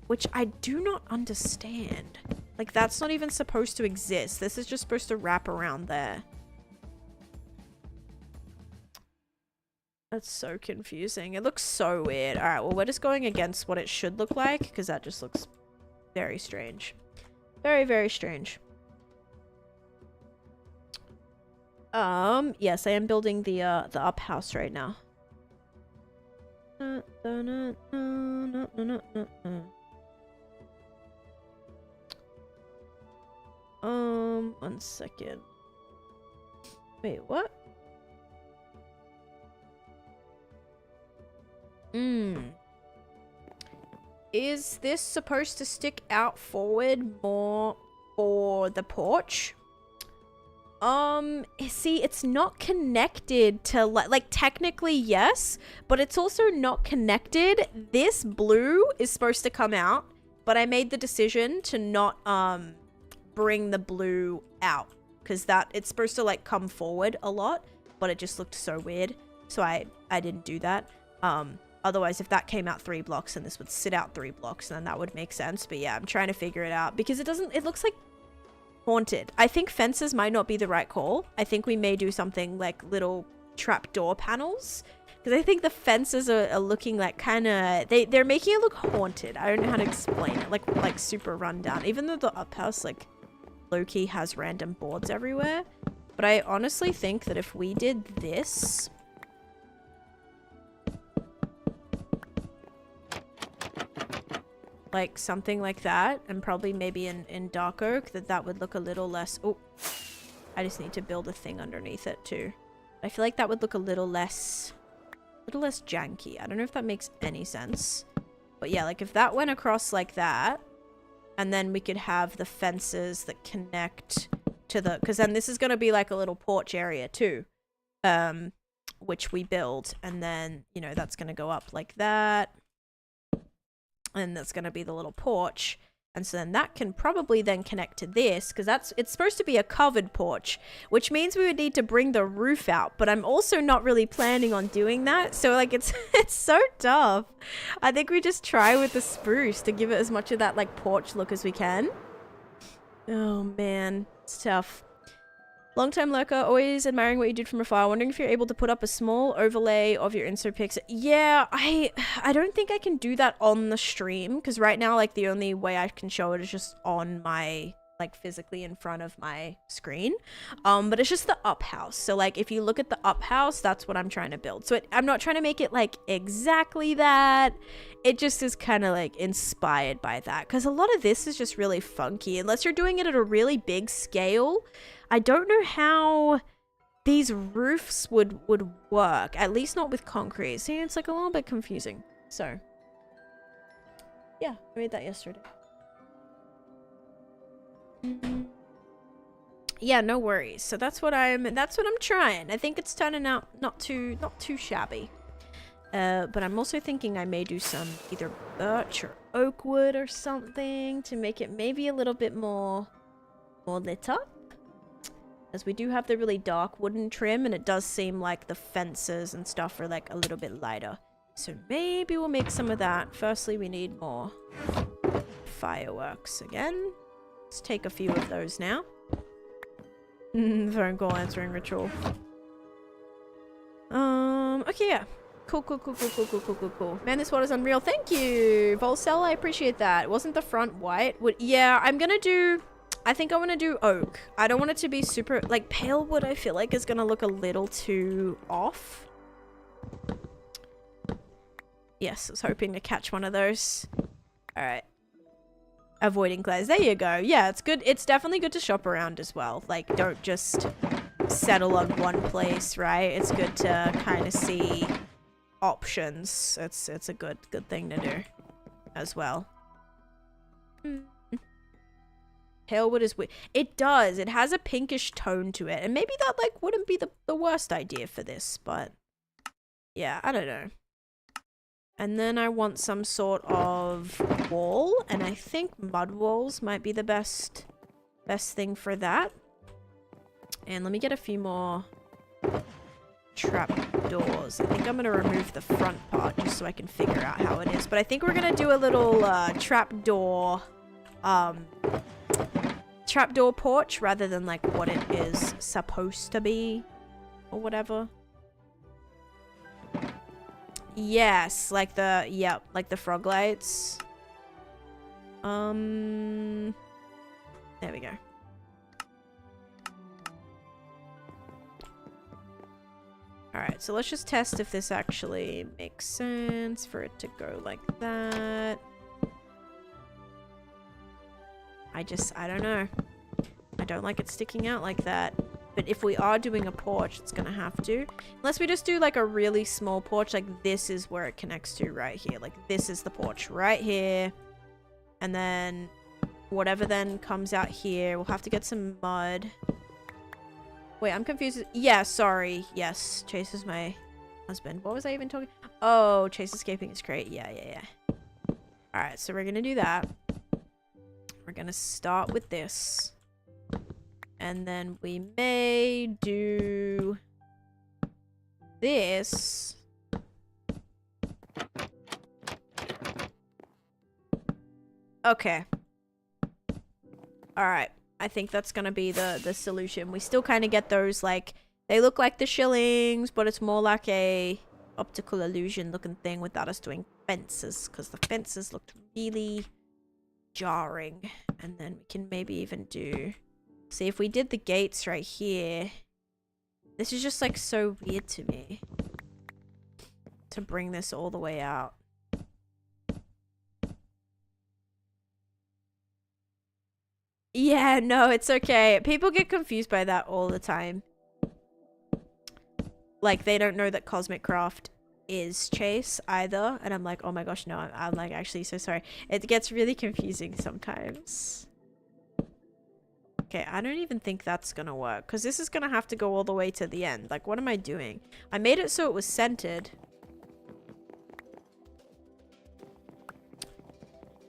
[SPEAKER 1] which I do not understand. Like, that's not even supposed to exist. This is just supposed to wrap around there. That's so confusing. It looks so weird. Alright, well, we're just going against what it should look like, because that just looks very strange. Very, very strange. Yes, I am building the up house right now. One second. Wait, what? Is this supposed to stick out forward more for the porch? See, it's not connected to, like, technically yes, but it's also not connected. This blue is supposed to come out, but I made the decision to not, bring the blue out, because that, it's supposed to, like, come forward a lot, but it just looked so weird, so I didn't do that. Otherwise, if that came out 3 blocks and this would sit out 3 blocks, then that would make sense, but yeah, I'm trying to figure it out, because it looks like haunted. I think fences might not be the right call. I think we may do something like little trapdoor panels, because I think the fences are looking like kind of, they're making it look haunted. I don't know how to explain it, like super run down, even though the up house, like, low-key has random boards everywhere. But I honestly think that if we did this, like something like that, and probably maybe in dark oak, that would look a little less... Oh, I just need to build a thing underneath it too. I feel like that would look a little less janky. I don't know if that makes any sense. But yeah, like if that went across like that, and then we could have the fences that connect to the, because then this is going to be like a little porch area too, which we build, and then, you know, that's going to go up like that, and that's going to be the little porch. And so then that can probably then connect to this, because it's supposed to be a covered porch, which means we would need to bring the roof out. But I'm also not really planning on doing that. So like it's so tough. I think we just try with the spruce to give it as much of that like porch look as we can. Oh man, it's tough. Long-time lurker, always admiring what you did from afar. Wondering if you're able to put up a small overlay of your Insta pics. Yeah, I don't think I can do that on the stream, because right now, like, the only way I can show it is just on my, like, physically in front of my screen. But it's just the up house. So, like, if you look at the up house, that's what I'm trying to build. So I'm not trying to make it, like, exactly that. It just is kind of, like, inspired by that. Because a lot of this is just really funky. Unless you're doing it at a really big scale, I don't know how these roofs would work, at least not with concrete. See, it's like a little bit confusing. So, yeah, I made that yesterday. Yeah, no worries. So that's what I'm trying. I think it's turning out not too shabby. But I'm also thinking I may do some either birch or oak wood or something to make it maybe a little bit more lit up. As we do have the really dark wooden trim, and it does seem like the fences and stuff are like a little bit lighter. So maybe we'll make some of that. Firstly, we need more fireworks again. Let's take a few of those now. Phone call answering ritual. Okay, yeah. Cool. Man, this water's unreal. Thank you, Volcel. I appreciate that. It wasn't the front white. Yeah, I think I want to do oak. I don't want it to be super, like, pale wood. I feel like is going to look a little too off. Yes, I was hoping to catch one of those. All right. Avoiding glares. There you go. Yeah, it's good. It's definitely good to shop around as well. Like, don't just settle on one place, right? It's good to kind of see options. It's a good thing to do as well. Pale wood is weird. It does. It has a pinkish tone to it. And maybe that, like, wouldn't be the worst idea for this. But, yeah, I don't know. And then I want some sort of wall. And I think mud walls might be the best thing for that. And let me get a few more trap doors. I think I'm going to remove the front part just so I can figure out how it is. But I think we're going to do a little trap door... trapdoor porch rather than like what it is supposed to be or whatever. Yes, like like the frog lights. There we go. Alright, so let's just test if this actually makes sense for it to go like that. I don't know. I don't like it sticking out like that. But if we are doing a porch, it's gonna have to. Unless we just do like a really small porch, like this is where it connects to right here. Like this is the porch right here. And then whatever then comes out here, we'll have to get some mud. Wait, I'm confused. Yeah, sorry. Yes, Chase is my husband. What was I even talking? Oh, Chase escaping is great. Yeah. Alright, so we're gonna do that. We're gonna start with this. And then we may do this. Okay. Alright. I think that's gonna be the solution. We still kind of get those, like, they look like the shillings, but it's more like a optical illusion looking thing without us doing fences, because the fences looked really jarring. And then we can maybe even do, see, if we did the gates right here, this is just like so weird to me to bring this all the way out. Yeah, no, it's okay. People get confused by that all the time. Like, they don't know that Cosmic Craft is Chase either. And I'm like, oh my gosh, no, I'm like actually so sorry. It gets really confusing sometimes. Okay, I don't even think that's gonna work because this is gonna have to go all the way to the end. Like, what am I doing? I made it so it was centered.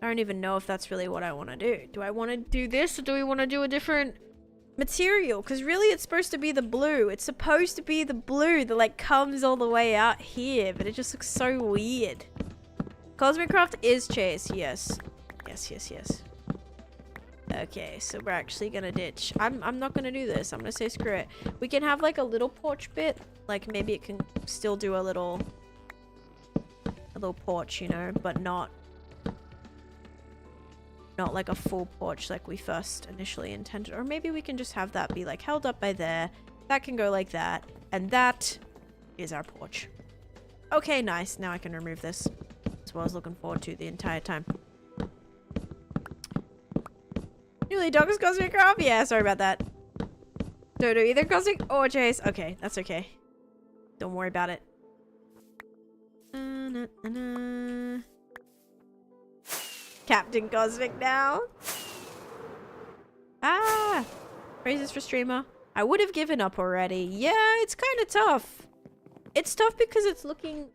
[SPEAKER 1] I don't even know if that's really what I want to do. Do I want to do this or do we want to do a different material? Because really it's supposed to be the blue. It's supposed to be the blue that like comes all the way out here, but it just looks so weird. Cosmic Craft is Chase, yes. Yes. Okay, so we're actually gonna ditch. I'm not gonna do this. I'm gonna say screw it. We can have like a little porch bit. Like maybe it can still do a little porch, you know, but not like a full porch like we first initially intended. Or maybe we can just have that be like held up by there. That can go like that. And that is our porch. Okay, nice. Now I can remove this. That's what I was looking forward to the entire time. Newly Dogs Cosmic Craft? Yeah, sorry about that. Don't do either Cosmic or Chase. Okay, that's okay. Don't worry about it. Captain Cosmic now. Ah! Praises for streamer. I would have given up already. Yeah, it's kind of tough. It's tough because it's looking,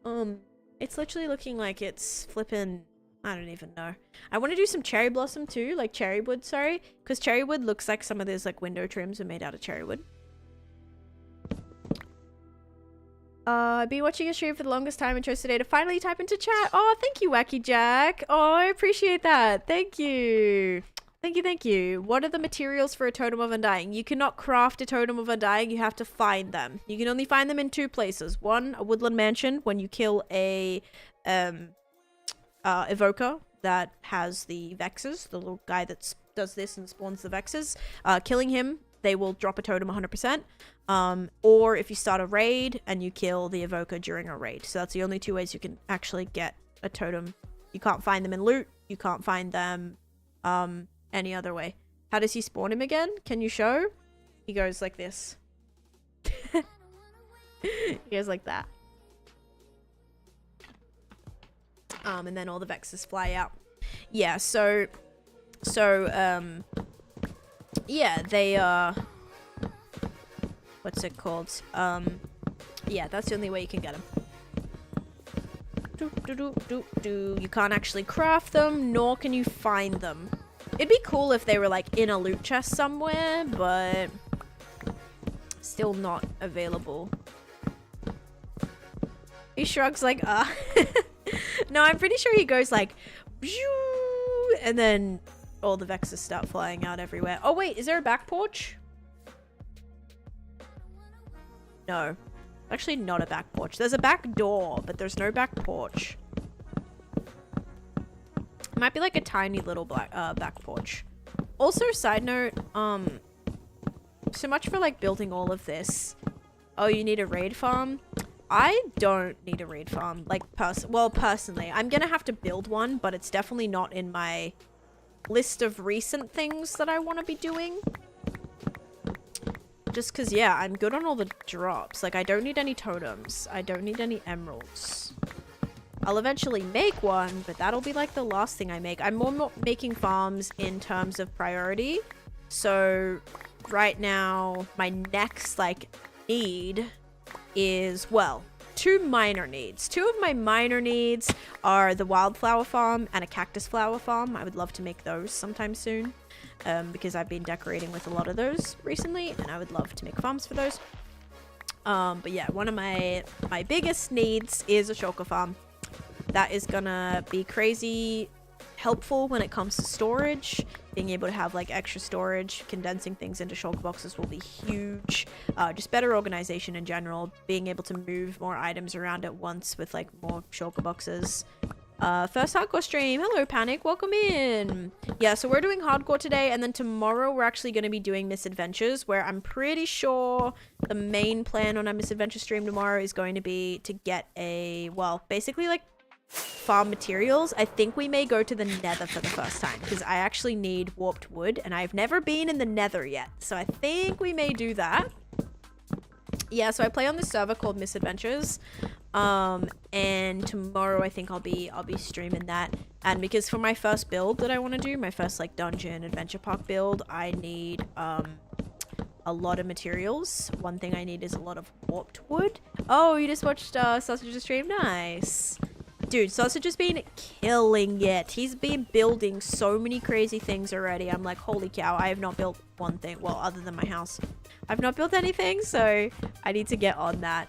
[SPEAKER 1] it's literally looking like it's flipping... I don't even know. I want to do some cherry blossom too, like cherry wood, sorry. Because cherry wood looks like some of those like window trims are made out of cherry wood. I've been watching your stream for the longest time and chose today to finally type into chat. Oh, thank you, Wacky Jack. Oh, I appreciate that. Thank you. Thank you. What are the materials for a Totem of Undying? You cannot craft a Totem of Undying. You have to find them. You can only find them in two places. One, a woodland mansion when you kill a evoker that has the vexes, the little guy that does this and spawns the vexes. Killing him, they will drop a totem 100%. Or if you start a raid and you kill the evoker during a raid. So that's the only two ways you can actually get a totem. You can't find them in loot. You can't find them any other way. How does he spawn him again? Can you show? He goes like this. He goes like that. And then all the vexes fly out. Yeah, yeah, they what's it called? Yeah, that's the only way you can get them. You can't actually craft them, nor can you find them. It'd be cool if they were like in a loot chest somewhere, but still not available. He shrugs like, No, I'm pretty sure he goes like, and then all the vexes start flying out everywhere. Oh wait, is there a back porch? No, actually not a back porch. There's a back door, but there's no back porch. It might be like a tiny little back porch. Also, side note, so much for like building all of this. Oh, you need a raid farm? I don't need a raid farm, like, personally. I'm gonna have to build one, but it's definitely not in my list of recent things that I want to be doing. Just because, yeah, I'm good on all the drops. Like, I don't need any totems. I don't need any emeralds. I'll eventually make one, but that'll be, like, the last thing I make. I'm more making farms in terms of priority. So, right now, my next, like, need is, well, two minor needs. Two of my minor needs are the wildflower farm and a cactus flower farm. I would love to make those sometime soon, because I've been decorating with a lot of those recently, and I would love to make farms for those. But yeah, one of my biggest needs is a shulker farm. That is gonna be crazy helpful when it comes to storage. Being able to have like extra storage, condensing things into shulker boxes will be huge. Just better organization in general, being able to move more items around at once with like more shulker boxes. First hardcore stream. Hello Panic, welcome in. Yeah, so we're doing hardcore today, and then tomorrow we're actually going to be doing misadventures, where I'm pretty sure the main plan on our misadventure stream tomorrow is going to be to get a, well, basically like farm materials. I think we may go to the nether for the first time, because I actually need warped wood, and I've never been in the nether yet, so I think we may do that. Yeah, so I play on this server called Misadventures. And tomorrow I think I'll be streaming that. And because for my first build that I want to do, my first like dungeon adventure park build, I need a lot of materials. One thing I need is a lot of warped wood. Oh, you just watched Sausage's stream? Nice. Dude, Sausage has been killing it. He's been building so many crazy things already. I'm like, holy cow, I have not built one thing. Well, other than my house. I've not built anything, so I need to get on that.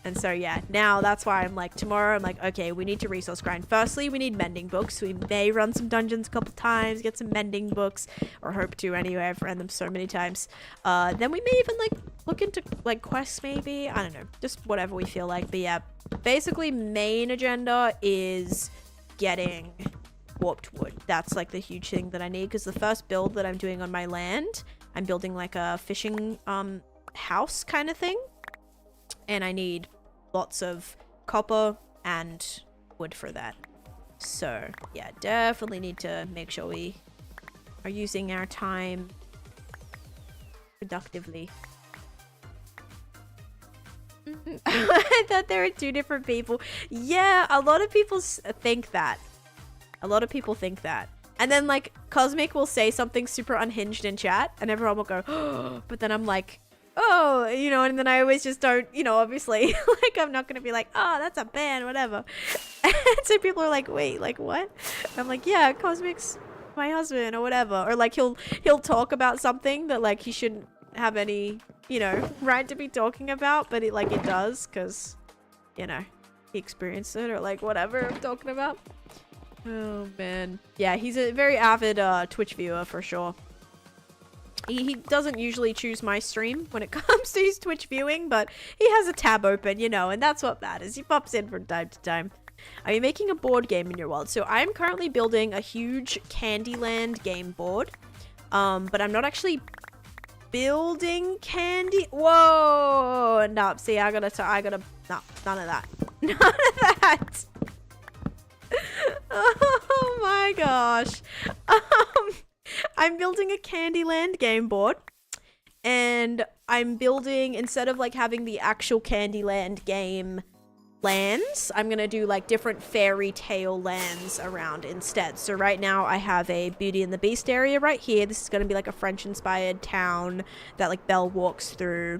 [SPEAKER 1] And so, yeah, now that's why I'm like, tomorrow, I'm like, okay, we need to resource grind. Firstly, we need mending books. We may run some dungeons a couple times, get some mending books, or hope to anyway. I've ran them so many times. Then we may even, like, look into, like, quests maybe. I don't know. Just whatever we feel like. But, yeah, basically, main agenda is getting warped wood. That's, like, the huge thing that I need. Because the first build that I'm doing on my land, I'm building, like, a fishing house kind of thing. And I need lots of copper and wood for that. So, yeah, definitely need to make sure we are using our time productively. I thought there were two different people. Yeah, a lot of people think that. A lot of people think that. And then, like, Cosmic will say something super unhinged in chat, and everyone will go, oh, but then I'm like, oh, you know, and then I always just don't, you know, obviously, like, I'm not gonna be like, oh, that's a ban, whatever. And so people are like, wait, like, what? And I'm like, yeah, Cosmic's my husband, or whatever. Or, like, he'll talk about something that, like, he shouldn't have any, you know, right to be talking about, but it does, because, you know, he experienced it, or, like, whatever I'm talking about. Oh, man. Yeah, he's a very avid Twitch viewer, for sure. He doesn't usually choose my stream when it comes to his Twitch viewing, but he has a tab open, you know, and that's what matters. He pops in from time to time. Are you making a board game in your world? So I'm currently building a huge Candyland game board, but I'm not actually building candy. Whoa, no, see, I gotta, no, none of that. None of that. Oh my gosh. I'm building a Candyland game board, and I'm building, instead of like having the actual Candyland game lands, I'm gonna do like different fairy tale lands around instead. So right now I have a Beauty and the Beast area right here. This is gonna be like a French inspired town that like Belle walks through.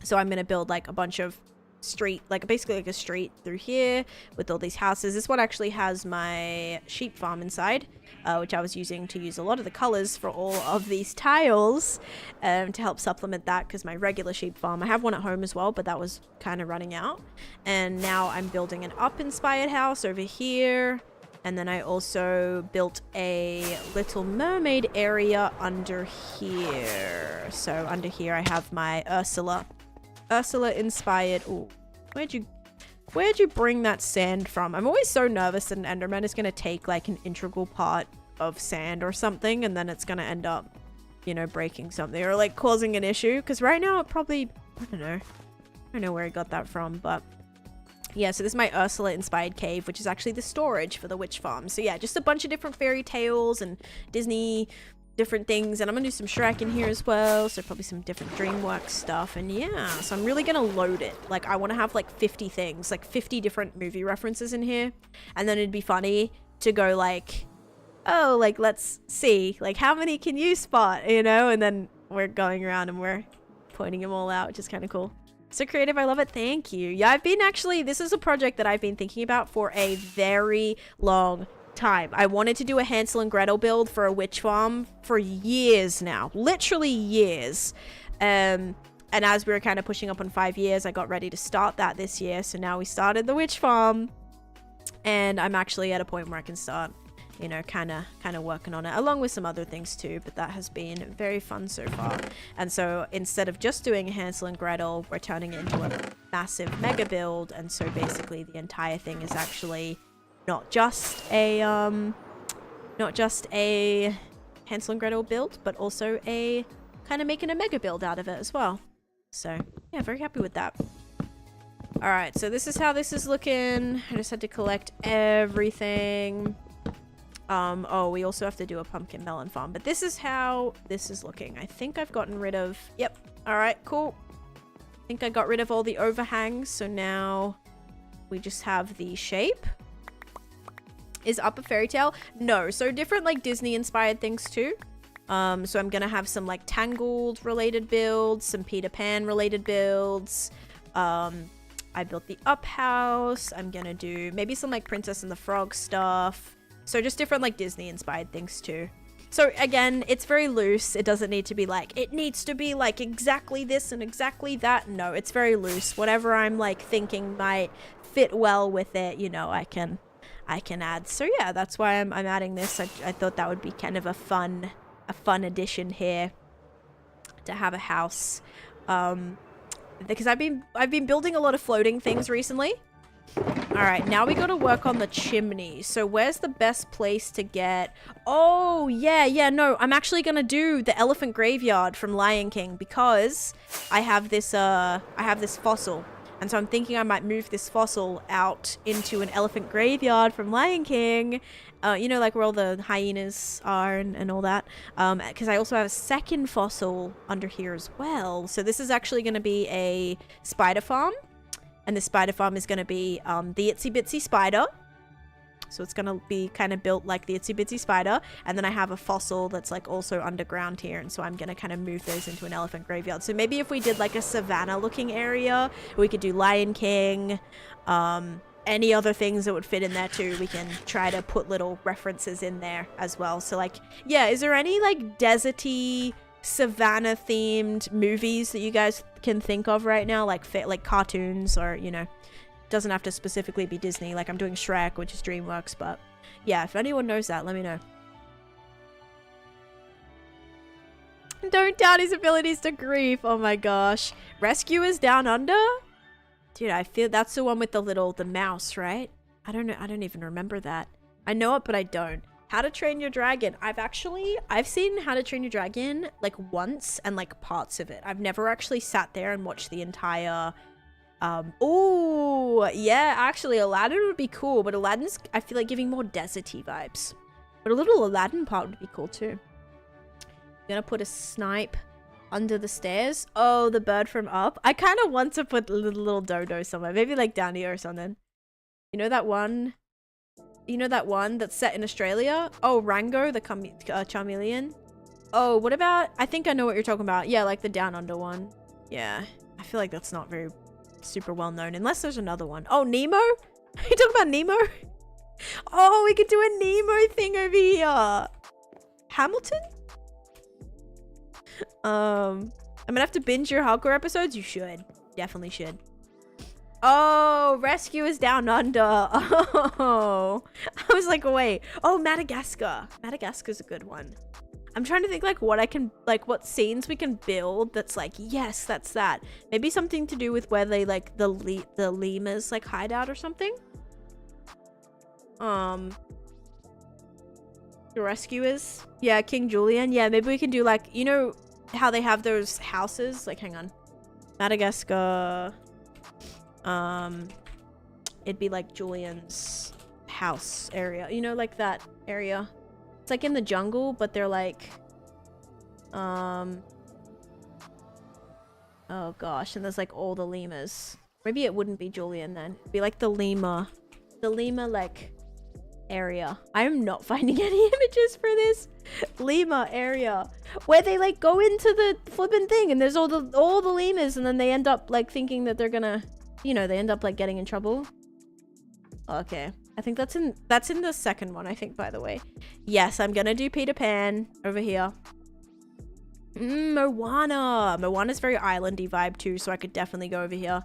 [SPEAKER 1] So I'm gonna build like a bunch of street, like basically like a street through here with all these houses. This one actually has my sheep farm inside, which I was using to use a lot of the colors for all of these tiles to help supplement that, because my regular sheep farm, I have one at home as well, but that was kind of running out. And now I'm building an up inspired house over here, and then I also built a Little Mermaid area under here. So under here I have my Ursula inspired. Ooh, where'd you bring that sand from? I'm always so nervous that an Enderman is gonna take like an integral part of sand or something, and then it's gonna end up, you know, breaking something or like causing an issue. Because right now it probably, I don't know where I got that from, but yeah. So this is my Ursula inspired cave, which is actually the storage for the witch farm. So yeah, just a bunch of different fairy tales and Disney different things, and I'm gonna do some Shrek in here as well, so probably some different DreamWorks stuff. And yeah, so I'm really gonna load it. Like, I want to have like 50 things, like 50 different movie references in here, and then it'd be funny to go like, oh, like, let's see, like, how many can you spot, you know? And then we're going around and we're pointing them all out, which is kind of cool. So creative, I love it. Thank you. Yeah, I've been actually, this is a project that I've been thinking about for a very long time. I wanted to do a Hansel and Gretel build for a witch farm for years now, literally years. And as we were kind of pushing up on 5 years, I got ready to start that this year. So now we started the witch farm, and I'm actually at a point where I can start, you know, kind of working on it, along with some other things too. But that has been very fun so far. And so instead of just doing a Hansel and Gretel, we're turning it into a massive mega build. And so basically the entire thing is actually not just a Hansel and Gretel build, but also a kind of making a mega build out of it as well. So yeah, very happy with that. All right, so this is how this is looking. I just had to collect everything. Oh, we also have to do a pumpkin melon farm, but this is how this is looking. I think I've gotten rid of, yep. All right, cool. I think I got rid of all the overhangs, so now we just have the shape. Is up a fairy tale? No. So different like Disney inspired things too. So I'm gonna have some like Tangled related builds, some Peter Pan related builds. I built the Up house. I'm gonna do maybe some like Princess and the Frog stuff. So just different like Disney inspired things too. So again, it's very loose. It doesn't need to be like, it needs to be like exactly this and exactly that. No, it's very loose. Whatever I'm like thinking might fit well with it, you know, I can add. So yeah, that's why I'm adding this. I thought that would be kind of a fun addition here to have a house. Because I've been building a lot of floating things recently. All right, now we got to work on the chimney. So where's the best place to get? Oh, yeah, no, I'm actually going to do the elephant graveyard from Lion King because I have this fossil. And so I'm thinking I might move this fossil out into an elephant graveyard from Lion King. You know, like where all the hyenas are and all that. Because I also have a second fossil under here as well. So this is actually going to be a spider farm. And the spider farm is going to be the Itsy Bitsy Spider. So it's going to be kind of built like the Itsy Bitsy Spider. And then I have a fossil that's like also underground here. And so I'm going to kind of move those into an elephant graveyard. So maybe if we did like a savannah looking area, we could do Lion King, any other things that would fit in there too. We can try to put little references in there as well. So like, yeah, is there any like deserty savannah themed movies that you guys can think of right now, like cartoons, or you know, doesn't have to specifically be Disney, like I'm doing Shrek, which is DreamWorks, but yeah, if anyone knows that, let me know. Don't doubt his abilities to grief. Oh my gosh. Rescuers Down Under, dude, I feel that's the one with the mouse, right? I don't even remember that. I know it, but I don't. How to Train Your Dragon. I've seen How to Train Your Dragon like once and like parts of it. I've never actually sat there and watched the entire oh yeah, actually Aladdin would be cool, but Aladdin's I feel like giving more deserty vibes. But a little Aladdin part would be cool too. Gonna put a snipe under the stairs. Oh, the bird from Up. I kind of want to put a little dodo somewhere, maybe like down here or something. You know that one? You know that one that's set in Australia? Oh, Rango, the Charmeleon. Oh, what about... I think I know what you're talking about. Yeah, like the Down Under one. Yeah. I feel like that's not very super well known. Unless there's another one. Oh, Nemo? Are you talking about Nemo? Oh, we could do a Nemo thing over here. Hamilton? I'm gonna have to binge your hardcore episodes? You should. Definitely should. Oh, Rescuers Down Under. Oh, I was like, wait. Oh, Madagascar. Madagascar's a good one. I'm trying to think like what I can, like what scenes we can build that's like, yes, that's that. Maybe something to do with where they like the lemurs like hide out or something. The Rescuers. Yeah, King Julian. Yeah, maybe we can do like, you know how they have those houses? Like, hang on. Madagascar. It'd be like Julian's house area, you know, like that area. It's like in the jungle, but they're like oh gosh, and there's like all the lemurs. Maybe it wouldn't be Julian then. It'd be like the lemur like area. I'm not finding any images for this lemur area where they like go into the flippin' thing and there's all the lemurs, and then they end up like thinking that they're gonna, you know, they end up like getting in trouble. Okay, I think that's in the second one, I think, by the way. Yes, I'm gonna do Peter Pan over here. Moana's very islandy vibe too, so I could definitely go over here.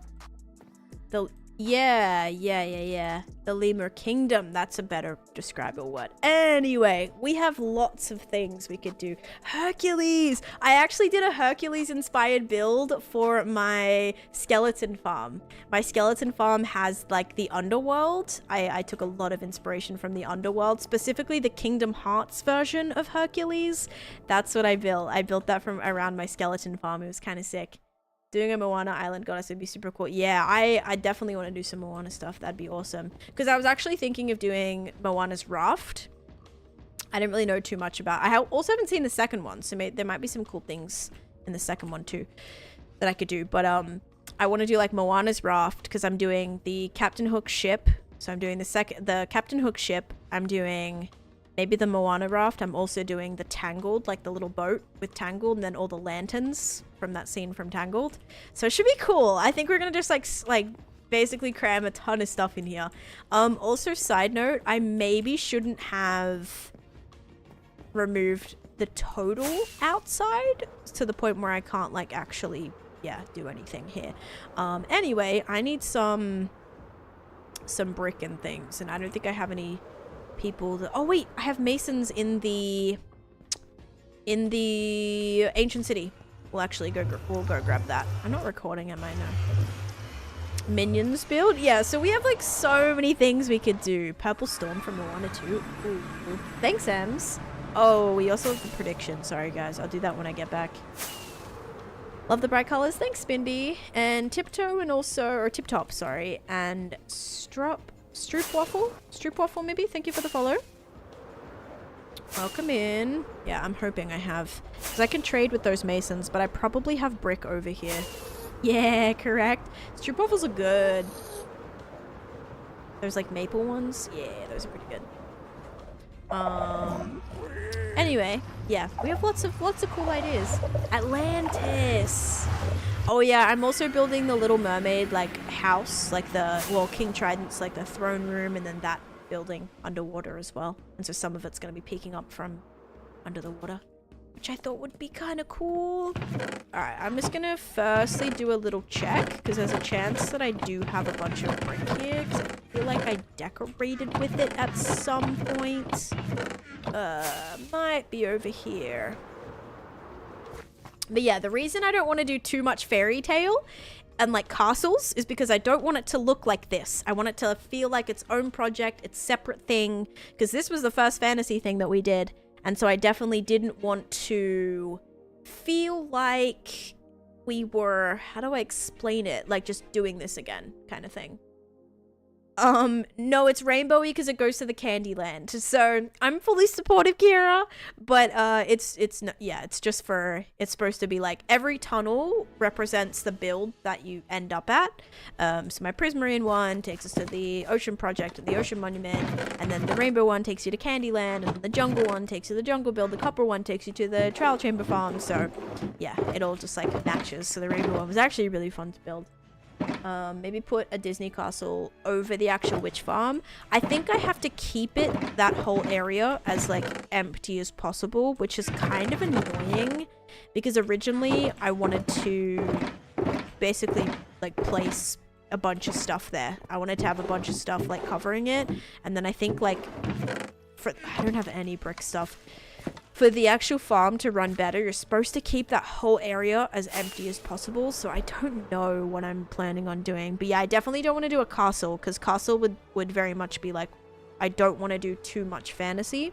[SPEAKER 1] Yeah. The Lemur Kingdom. That's a better describable word. Anyway, we have lots of things we could do. Hercules! I actually did a Hercules inspired build for my skeleton farm. My skeleton farm has like the underworld. I took a lot of inspiration from the underworld, specifically the Kingdom Hearts version of Hercules. That's what I built. I built that from around my skeleton farm. It was kind of sick. Doing a Moana Island Goddess would be super cool. Yeah, I definitely want to do some Moana stuff. That'd be awesome. Because I was actually thinking of doing Moana's Raft. I didn't really know too much about. I also haven't seen the second one, so there might be some cool things in the second one too that I could do. But I want to do like Moana's raft because I'm doing the Captain Hook ship. So I'm doing the Captain Hook ship. I'm doing maybe the Moana raft. I'm also doing the Tangled, like the little boat with Tangled, and then all the lanterns from that scene from Tangled. So it should be cool. I think we're gonna just like basically cram a ton of stuff in here. Also, side note, I maybe shouldn't have removed the total outside to the point where I can't like actually do anything here. Anyway, I need some brick and things, and I don't think I have any people that... Oh wait, I have masons in the ancient city. We'll actually go grab that. I'm not recording, am I? No. Minions build? Yeah, so we have like so many things we could do. Purple Storm from Moana 2. Ooh. Thanks, Ems. Oh, we also have the prediction. Sorry, guys. I'll do that when I get back. Love the bright colors. Thanks, Spindy. And Tiptoe and also... Or Tip Top, sorry. And Stroop Waffle, maybe? Thank you for the follow. Welcome in. Yeah, I'm hoping I have... Because I can trade with those masons, but I probably have brick over here. Yeah, correct. Stroop Waffles are good. Those, like, maple ones? Yeah, those are pretty good. Anyway, yeah, we have lots of cool ideas. Atlantis. Oh yeah, I'm also building the Little Mermaid like house, like King Trident's like the throne room, and then that building underwater as well. And so some of it's going to be peeking up from under the water, which I thought would be kind of cool. All right, I'm just gonna firstly do a little check because there's a chance that I do have a bunch of brick here because I feel like I decorated with it at some point. Might be over here. But yeah, the reason I don't want to do too much fairy tale and like castles is because I don't want it to look like this. I want it to feel like its own project, its separate thing, because this was the first fantasy thing that we did. And so I definitely didn't want to feel like we were, how do I explain it? Like just doing this again kind of thing. No, it's rainbowy because it goes to the Candyland. So I'm fully supportive, Kira, but it's not, yeah, it's just for, it's supposed to be like every tunnel represents the build that you end up at. So my Prismarine one takes us to the Ocean Project and the Ocean Monument, and then the Rainbow one takes you to Candyland, and the Jungle one takes you to the Jungle Build, the Copper one takes you to the Trial Chamber Farm. So yeah, it all just like matches. So the Rainbow one was actually really fun to build. Maybe put a Disney castle over the actual witch farm. I think I have to keep it, that whole area, as like empty as possible, which is kind of annoying because originally I wanted to basically like place a bunch of stuff there. I wanted to have a bunch of stuff like covering it, and then I think like I don't have any brick stuff. For the actual farm to run better, you're supposed to keep that whole area as empty as possible. So I don't know what I'm planning on doing. But yeah, I definitely don't want to do a castle, because castle would very much be like, I don't want to do too much fantasy.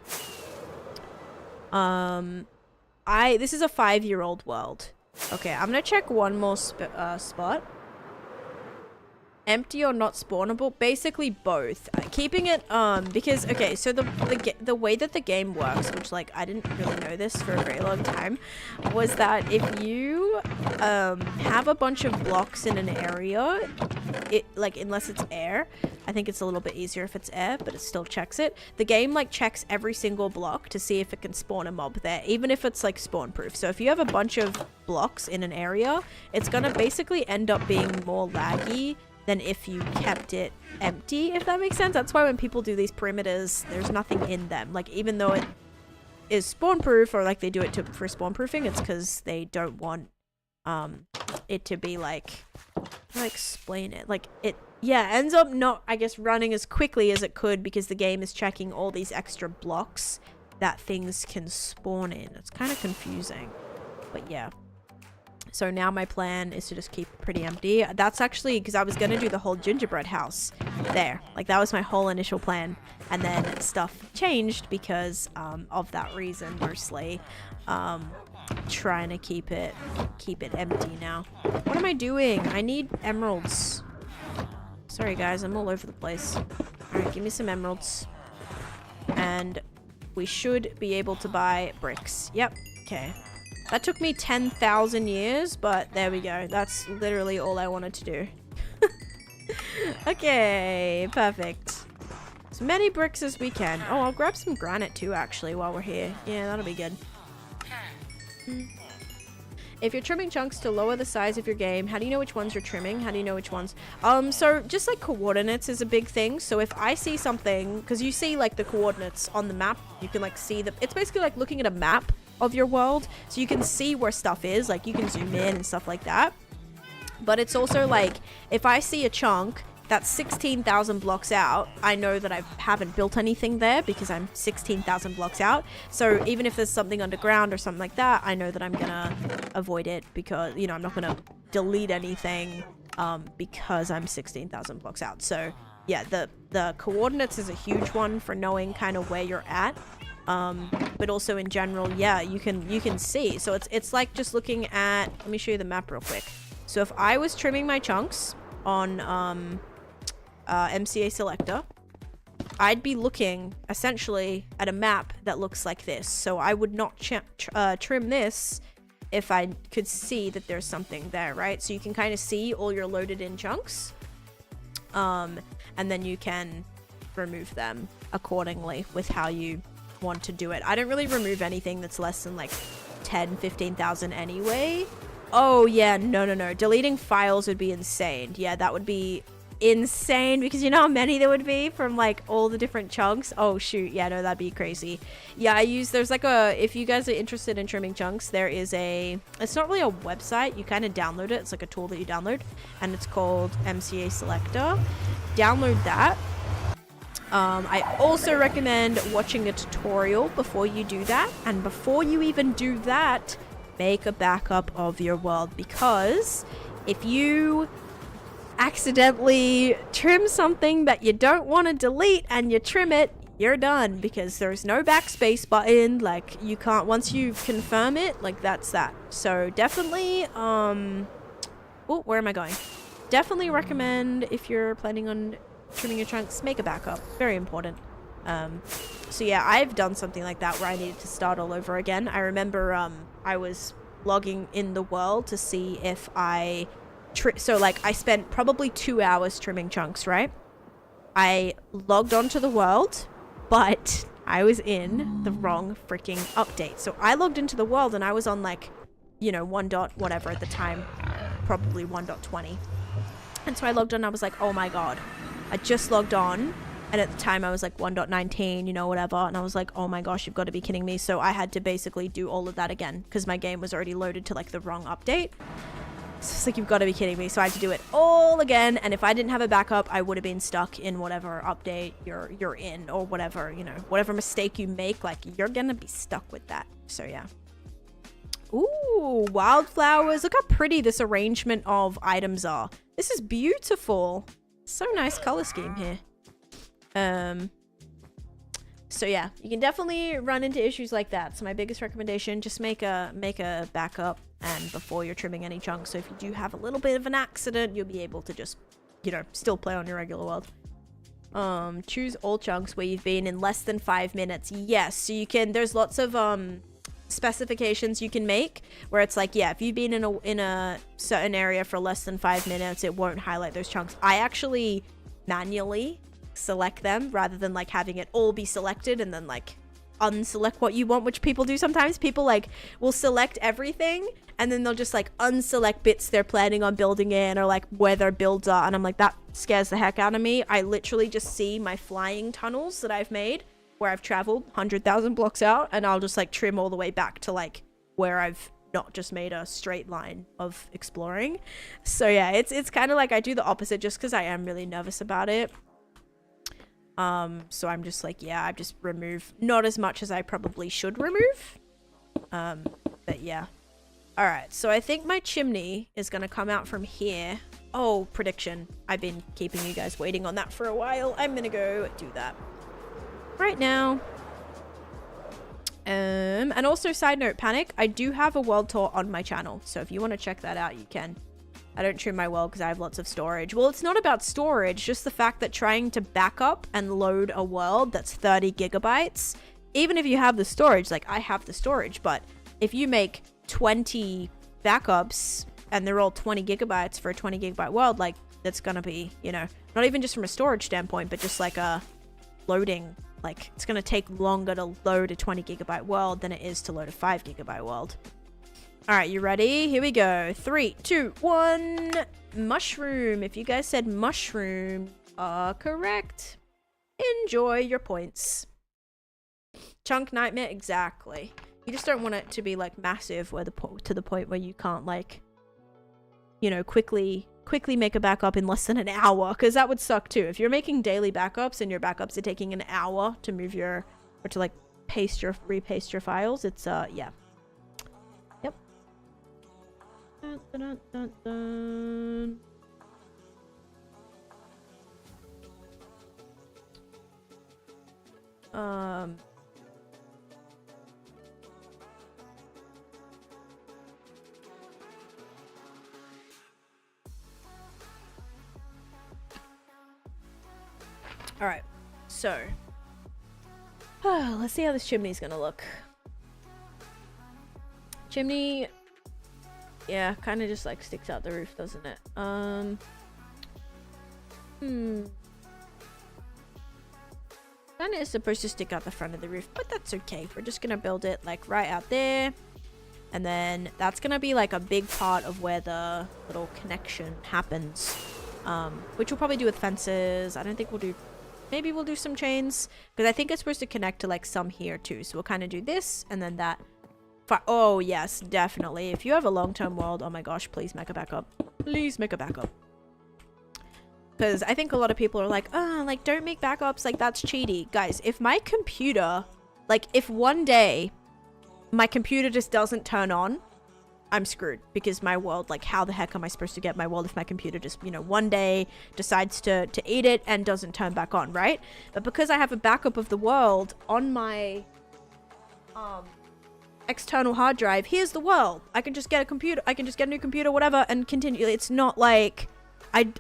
[SPEAKER 1] This is a 5-year-old world. Okay, I'm going to check one more spot. Empty or not spawnable? Basically both. Keeping it, because, okay, so the way that the game works, which, like, I didn't really know this for a very long time, was that if you, have a bunch of blocks in an area, like, unless it's air, I think it's a little bit easier if it's air, but it still checks it. The game, like, checks every single block to see if it can spawn a mob there, even if it's, like, spawn-proof. So if you have a bunch of blocks in an area, it's gonna basically end up being more laggy than if you kept it empty, if that makes sense. That's why when people do these perimeters, there's nothing in them. Like, even though it is spawn-proof, or like they do it for spawn-proofing, it's because they don't want it to be like, how do I explain it? Like, it, yeah, ends up not, I guess, running as quickly as it could because the game is checking all these extra blocks that things can spawn in. It's kind of confusing, but yeah. So now my plan is to just keep it pretty empty. That's actually because I was going to do the whole gingerbread house there. Like, that was my whole initial plan. And then stuff changed because of that reason, mostly. Trying to keep it empty now. What am I doing? I need emeralds. Sorry, guys. I'm all over the place. All right, give me some emeralds. And we should be able to buy bricks. Yep. Okay. That took me 10,000 years, but there we go. That's literally all I wanted to do. Okay, perfect. As many bricks as we can. Oh, I'll grab some granite too, actually, while we're here. Yeah, that'll be good. If you're trimming chunks to lower the size of your game, how do you know which ones you're trimming? How do you know which ones? So just like coordinates is a big thing. So if I see something, because you see like the coordinates on the map, you can like see it's basically like looking at a map of your world. So you can see where stuff is, like you can zoom in and stuff like that. But it's also like, if I see a chunk that's 16,000 blocks out, I know that I haven't built anything there because I'm 16,000 blocks out. So even if there's something underground or something like that, I know that I'm gonna avoid it because, you know, I'm not gonna delete anything because I'm 16,000 blocks out. So yeah, the coordinates is a huge one for knowing kind of where you're at. But also in general, yeah, you can see. So it's like just looking at, let me show you the map real quick. So if I was trimming my chunks on MCA selector, I'd be looking essentially at a map that looks like this. So I would not trim this if I could see that there's something there, right? So you can kind of see all your loaded in chunks, and then you can remove them accordingly with how you want to do it. I don't really remove anything that's less than like 10-15,000 anyway. Oh yeah, no. Deleting files would be insane. Yeah, that would be insane because you know how many there would be from like all the different chunks. Oh shoot, yeah, no, that'd be crazy. Yeah, there's like if you guys are interested in trimming chunks, there is it's not really a website, you kind of download it. It's like a tool that you download and it's called MCA Selector. Download that. I also recommend watching a tutorial before you do that, and before you even do that, make a backup of your world, because if you accidentally trim something that you don't want to delete and you trim it, you're done, because there's no backspace button. Like, you can't, once you confirm it, like, that's that. So definitely oh, where am I going? Definitely recommend, if you're planning on trimming your chunks, make a backup. Very important. So yeah, I've done something like that where I needed to start all over again. I remember I was logging in the world to see if I so like I spent probably 2 hours trimming chunks, right? I logged onto the world, but I was in the wrong freaking update. So I logged into the world and I was on like, you know, 1. Whatever at the time, probably 1.20. And so I logged on, I was like, oh my god, I just logged on. And at the time I was like 1.19, you know, whatever. And I was like, oh my gosh, you've got to be kidding me. So I had to basically do all of that again because my game was already loaded to like the wrong update. So it's like, you've got to be kidding me. So I had to do it all again. And if I didn't have a backup, I would have been stuck in whatever update you're in, or whatever, you know, whatever mistake you make, like you're going to be stuck with that. So yeah. Ooh, wildflowers. Look how pretty this arrangement of items are. This is beautiful. So nice color scheme here. So yeah, you can definitely run into issues like that. So my biggest recommendation, just make a backup, and before you're trimming any chunks. So if you do have a little bit of an accident, you'll be able to just, you know, still play on your regular world. Choose all chunks where you've been in less than 5 minutes. Yes, so you can, there's lots of specifications you can make where it's like, yeah, if you've been in a certain area for less than 5 minutes, it won't highlight those chunks. I actually manually select them rather than like having it all be selected and then like unselect what you want, which people do sometimes. People like will select everything and then they'll just like unselect bits they're planning on building in, or like where their builds are, and I'm like, that scares the heck out of me. I literally just see my flying tunnels that I've made where I've traveled 100,000 blocks out, and I'll just like trim all the way back to like where I've not just made a straight line of exploring. So yeah, it's kind of like I do the opposite just because I am really nervous about it. So I'm just like, yeah, I've just removed not as much as I probably should remove. But yeah. All right, so I think my chimney is gonna come out from here. Oh, prediction. I've been keeping you guys waiting on that for a while. I'm gonna go do that right now. And also, side note, Panic, I do have a world tour on my channel, so if you want to check that out, you can. I don't trim my world because I have lots of storage. Well, it's not about storage, just the fact that trying to back up and load a world that's 30 gigabytes, even if you have the storage, like I have the storage, but if you make 20 backups and they're all 20 gigabytes for a 20 gigabyte world, like that's gonna be, you know, not even just from a storage standpoint, but just like a loading, like it's gonna take longer to load a 20 gigabyte world than it is to load a 5 gigabyte world. All right, you ready? Here we go. 3, 2, 1. Mushroom. If you guys said mushroom, correct. Enjoy your points. Chunk nightmare, exactly. You just don't want it to be like massive, where to the point where you can't, like, you know, quickly make a backup in less than an hour, because that would suck too. If you're making daily backups and your backups are taking an hour to move your, or to like repaste your files, it's yeah. Yep. Dun, dun, dun, dun. All right, so let's see how this chimney's gonna look. Chimney, yeah, kind of just like sticks out the roof, doesn't it? Kind of is supposed to stick out the front of the roof, but that's okay. We're just gonna build it like right out there, and then that's gonna be like a big part of where the little connection happens, which we'll probably do with fences. I don't think we'll do. Maybe we'll do some chains, because I think it's supposed to connect to like some here too. So we'll kind of do this and then that. Oh yes, definitely. If you have a long-term world, oh my gosh, please make a backup. Please make a backup. Because I think a lot of people are like, oh, like don't make backups, like that's cheaty. Guys, if my computer, like if one day my computer just doesn't turn on, I'm screwed, because my world, like how the heck am I supposed to get my world if my computer just, you know, one day decides to eat it and doesn't turn back on, right? But because I have a backup of the world on my external hard drive, here's the world. I can just get a computer, I can just get a new computer, whatever, and continue. It's not like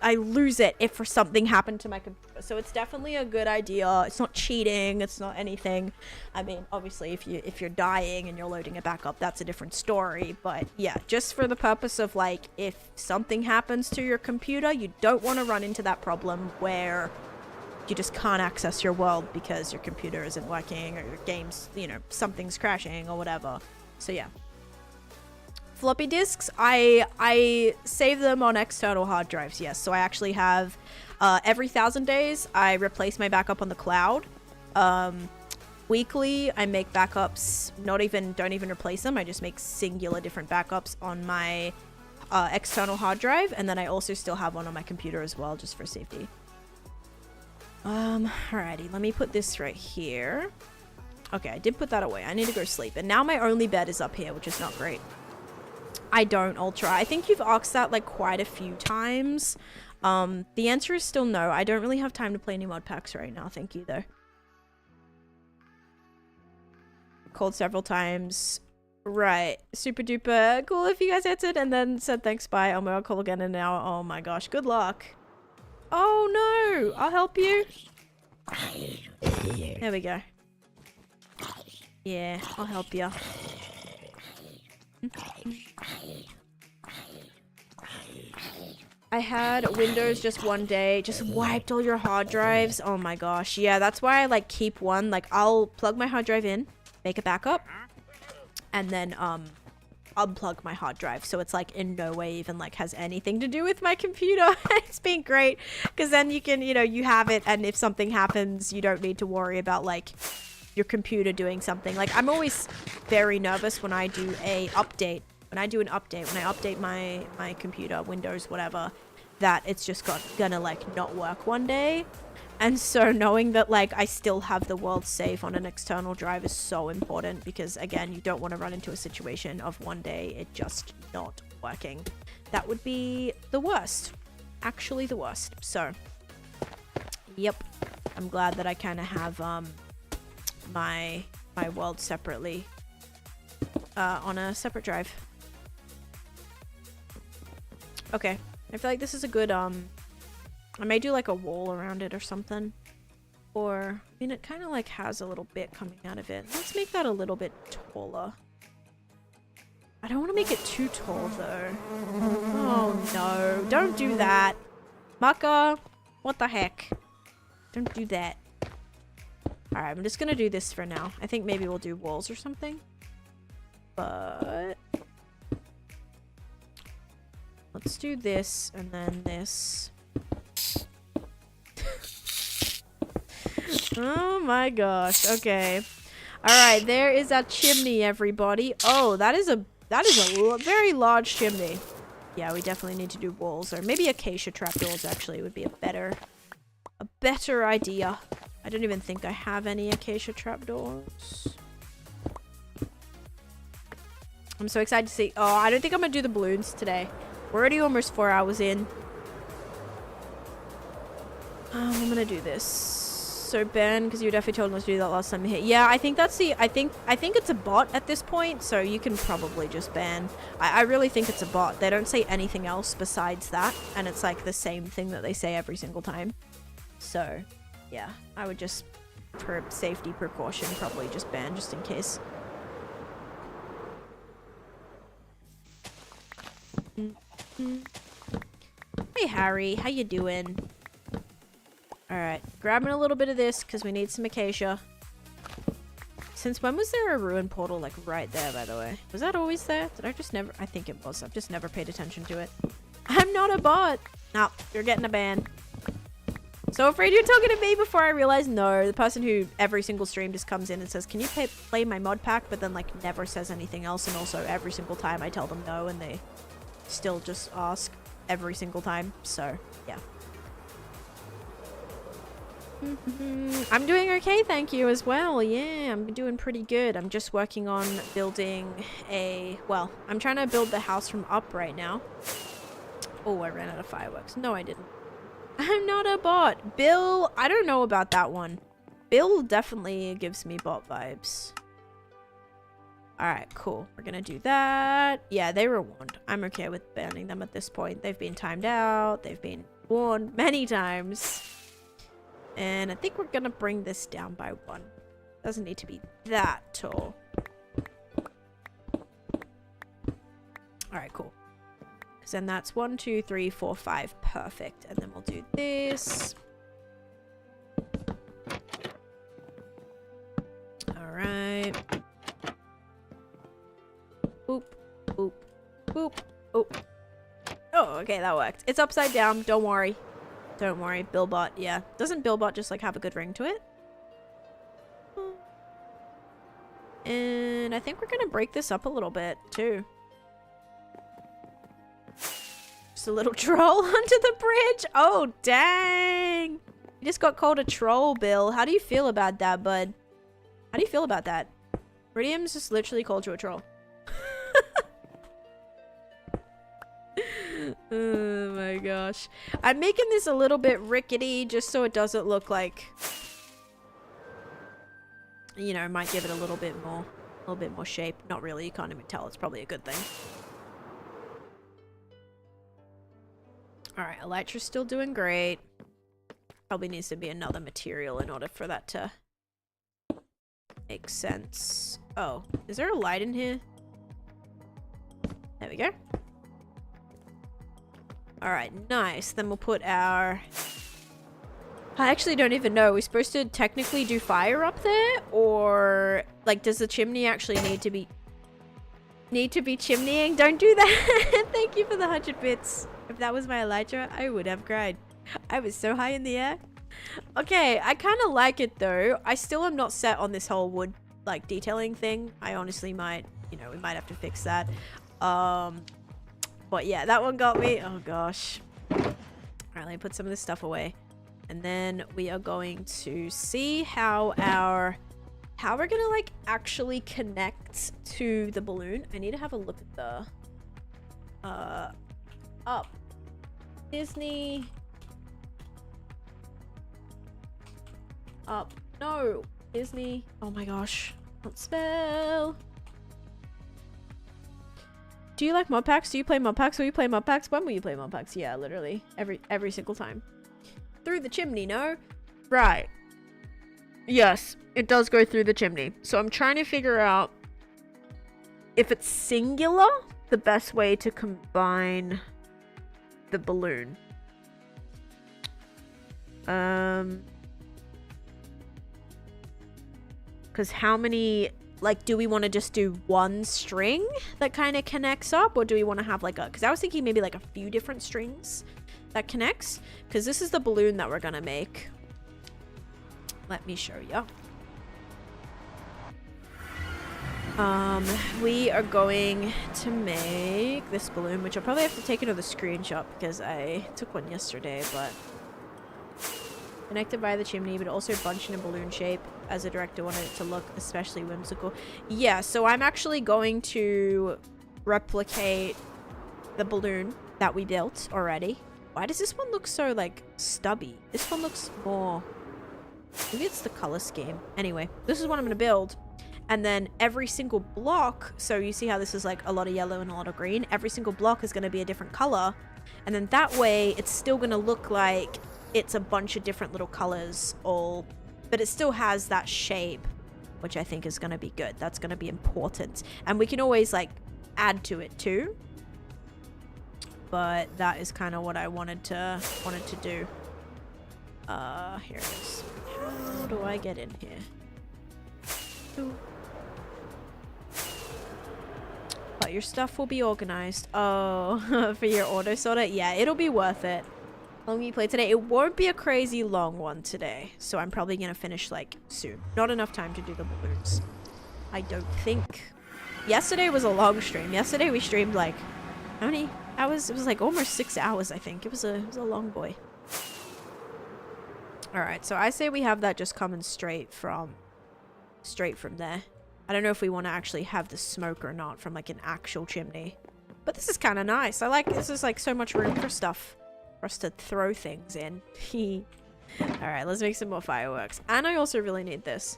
[SPEAKER 1] I lose it if something happened to my computer. So it's definitely a good idea. It's not cheating, it's not anything. I mean, obviously if you're dying and you're loading a backup, that's a different story, but yeah, just for the purpose of like if something happens to your computer, you don't want to run into that problem where you just can't access your world because your computer isn't working or your game's, you know, something's crashing or whatever. So yeah. Floppy disks, I save them on external hard drives, yes. So I actually have, every 1,000 days, I replace my backup on the cloud. Weekly, I make backups, don't even replace them. I just make singular different backups on my external hard drive. And then I also still have one on my computer as well, just for safety. Alrighty, let me put this right here. Okay, I did put that away. I need to go sleep. And now my only bed is up here, which is not great. I don't ultra. I think you've asked that like quite a few times. The answer is still no. I don't really have time to play any mod packs right now. Thank you though. Called several times. Right. Super duper cool if you guys answered and then said thanks, bye. Oh my god, I'll call again in an hour. Oh my gosh, good luck. Oh no, I'll help you. There we go. Yeah, I'll help you. I had Windows just one day, just wiped all your hard drives. Oh my gosh. Yeah, that's why I like keep one. Like I'll plug my hard drive in, make a backup, and then unplug my hard drive. So it's like in no way even like has anything to do with my computer. It's been great because then you can, you know, you have it, and if something happens, you don't need to worry about like your computer doing something. Like I'm always very nervous when I do a update. When I do an update, when I update my computer, Windows, whatever, that it's just gonna like not work one day. And so knowing that like I still have the world safe on an external drive is so important, because again, you don't want to run into a situation of one day it just not working. That would be the worst. Actually the worst. So, yep. I'm glad that I kind of have my world separately on a separate drive. Okay, I feel like this is a good I may do like a wall around it or something, or I mean it kind of like has a little bit coming out of it. Let's make that a little bit taller. I don't want to make it too tall though. Oh no, don't do that. Mucker, what the heck? Don't do that. Alright, I'm just gonna do this for now. I think maybe we'll do walls or something. But let's do this and then this. Oh my gosh. Okay. Alright, there is our chimney, everybody. Oh, that is a very large chimney. Yeah, we definitely need to do walls, or maybe acacia trapdoors actually would be a better idea. I don't even think I have any acacia trapdoors. I'm so excited to see. Oh, I don't think I'm gonna do the balloons today. We're already almost 4 hours in. I'm gonna do this. So Ben, because you definitely told us to do that last time you hit. Yeah, I think that's the. I think it's a bot at this point, so you can probably just ban. I really think it's a bot. They don't say anything else besides that, and it's like the same thing that they say every single time. So, yeah, I would just, for safety precaution, probably just ban just in case. Hey Harry, how you doing? Alright, grabbing a little bit of this because we need some acacia. Since when was there a ruin portal like right there, by the way? Was that always there? Did I just never? I think it was. I've just never paid attention to it. I'm not a bot. No, you're getting a ban. So afraid you're talking to me before I realize no. The person who every single stream just comes in and says, can you play my mod pack? But then like never says anything else. And also every single time I tell them no and they still just ask every single time. So yeah. I'm doing okay, thank you as well. Yeah, I'm doing pretty good. I'm just working on building well, I'm trying to build the house from up right now. Oh, I ran out of fireworks. No, I didn't. I'm not a bot. Bill, I don't know about that one. Bill definitely gives me bot vibes. Alright, cool. We're gonna do that. Yeah, they were warned. I'm okay with banning them at this point. They've been timed out. They've been warned many times. And I think we're gonna bring this down by 1. Doesn't need to be that tall. Alright, cool. Because then that's 1, 2, 3, 4, 5. Perfect. And then we'll do this. Alright. Boop. Boop. Boop. Oh. Oh, okay, that worked. It's upside down. Don't worry. Don't worry, Billbot, yeah. Doesn't Billbot just like have a good ring to it? And I think we're gonna break this up a little bit too. Just a little troll under the bridge. Oh, dang. You just got called a troll, Bill. How do you feel about that, bud? How do you feel about that? Radium's just literally called you a troll. Oh my gosh. I'm making this a little bit rickety just so it doesn't look like, you know, might give it a little bit more shape. Not really, you can't even tell. It's probably a good thing. Alright, Elytra's still doing great. Probably needs to be another material in order for that to make sense. Oh, is there a light in here? There we go. Alright, nice. Then we'll put our... I actually don't even know. We're supposed to technically do fire up there? Or, like, does the chimney actually need to be chimneying? Don't do that! Thank you for the 100 bits. If that was my Elytra, I would have cried. I was so high in the air. Okay, I kind of like it, though. I still am not set on this whole wood, like, detailing thing. I honestly might, you know, we might have to fix that. But yeah, that one got me. Oh gosh. Alright, let me put some of this stuff away. And then we are going to see how we're gonna like actually connect to the balloon. I need to have a look at the up. Disney. Up. No. Disney. Oh my gosh. Not spell. Do you like mod packs? Do you play mod packs? Will you play mod packs? When will you play mod packs? Yeah, literally. Every single time. Through the chimney, no? Right. Yes, it does go through the chimney. So I'm trying to figure out if it's singular, the best way to combine the balloon. Because how many, like, do we want to just do one string that kind of connects up, or do we want to have like a, because I was thinking maybe like a few different strings that connects, because this is the balloon that we're gonna make. Let me show you. We are going to make this balloon, which I'll probably have to take another screenshot because I took one yesterday, but connected by the chimney, but also bunched in a balloon shape. As a director, wanted it to look especially whimsical. Yeah, so I'm actually going to replicate the balloon that we built already. Why does this one look so, like, stubby? This one looks more... Maybe it's the color scheme. Anyway, this is what I'm going to build. And then every single block, so you see how this is like a lot of yellow and a lot of green? Every single block is going to be a different color. And then that way, it's still going to look like it's a bunch of different little colors all... But it still has that shape, which I think is going to be good. That's going to be important. And we can always, like, add to it too. But that is kind of what I wanted to do. Here it is. How do I get in here? Ooh. But your stuff will be organized. Oh, for your auto sorter? Yeah, it'll be worth it. How long you play today? It won't be a crazy long one today. So I'm probably going to finish, like, soon. Not enough time to do the balloons. I don't think. Yesterday was a long stream. Yesterday we streamed, like, how many hours? It was, like, almost 6 hours, I think. It was a long boy. Alright, so I say we have that just coming straight from there. I don't know if we want to actually have the smoke or not from, like, an actual chimney. But this is kind of nice. I like, this is, like, so much room for stuff. For us to throw things in. Alright, let's make some more fireworks. And I also really need this.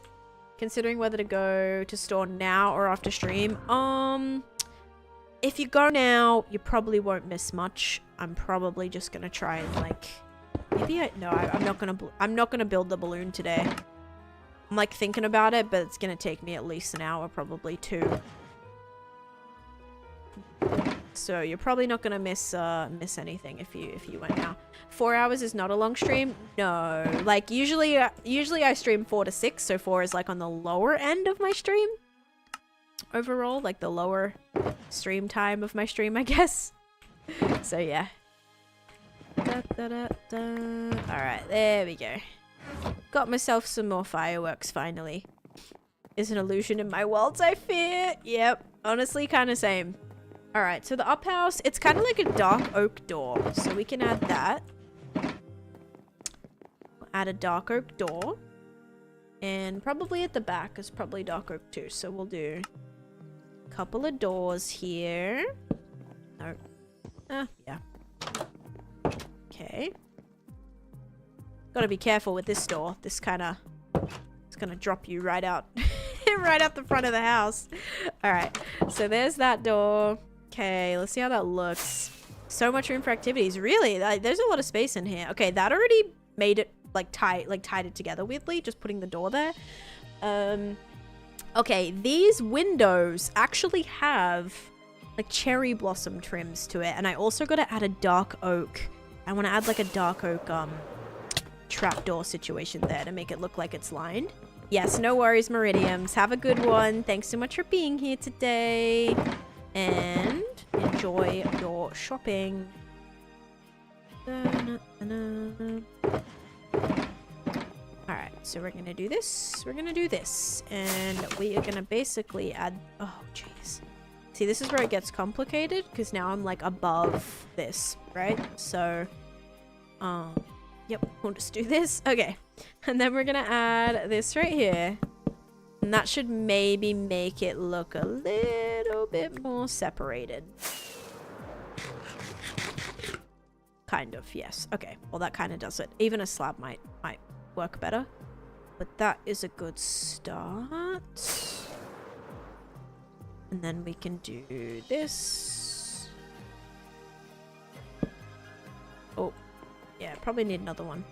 [SPEAKER 1] Considering whether to go to store now or after stream. If you go now, you probably won't miss much. I'm probably just gonna try and, like... Maybe I'm not gonna build the balloon today. I'm, like, thinking about it, but it's gonna take me at least an hour, probably 2. So you're probably not gonna miss anything if you went now. 4 hours is not a long stream. No, like usually I stream 4 to 6, so 4 is like on the lower end of my stream. Overall, like the lower stream time of my stream, I guess. So yeah. Da, da, da, da. All right, there we go. Got myself some more fireworks finally. Is an illusion in my worlds, I fear. Yep, honestly, kind of same. Alright, so the up house, it's kind of like a dark oak door. So we can add that. We'll add a dark oak door. And probably at the back is probably dark oak too. So we'll do a couple of doors here. No. Yeah. Okay. Gotta be careful with this door. This kind of... It's gonna drop you right out. Right out the front of the house. Alright, so there's that door. Okay, let's see how that looks. So much room for activities. Really? There's a lot of space in here. Okay, that already made it, like, tied it together weirdly. Just putting the door there. Okay, these windows actually have, like, cherry blossom trims to it. And I also got to add a dark oak. I want to add, like, a dark oak, trapdoor situation there to make it look like it's lined. Yes, no worries, Meridiums. Have a good one. Thanks so much for being here today. And enjoy your shopping. Alright, so we're gonna do this. We're gonna do this. And we are gonna basically add... Oh, jeez. See, this is where it gets complicated. Because now I'm, like, above this, right? So, yep, we'll just do this. Okay. And then we're gonna add this right here. And that should maybe make it look a little bit more separated. Kind of, yes. Okay, well that kind of does it. Even a slab might work better. But that is a good start. And then we can do this. Oh, yeah, probably need another one.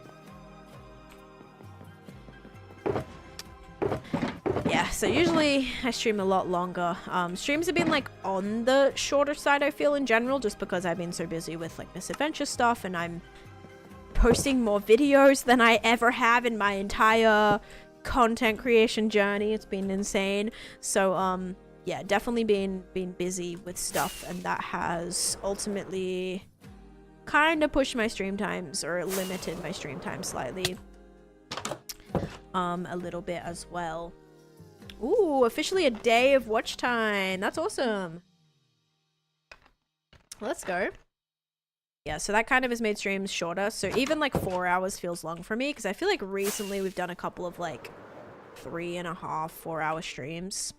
[SPEAKER 1] Yeah, so usually I stream a lot longer. Streams have been like on the shorter side, I feel, in general, just because I've been so busy with like misadventure stuff, and I'm posting more videos than I ever have in my entire content creation journey. It's been insane. So yeah, definitely been busy with stuff, and that has ultimately kind of pushed my stream times, or limited my stream time slightly a little bit as well. Ooh, officially a day of watch time. That's awesome. Let's go. Yeah, so that kind of has made streams shorter. So even like 4 hours feels long for me, because I feel like recently we've done a couple of like 3.5, 4 hour streams.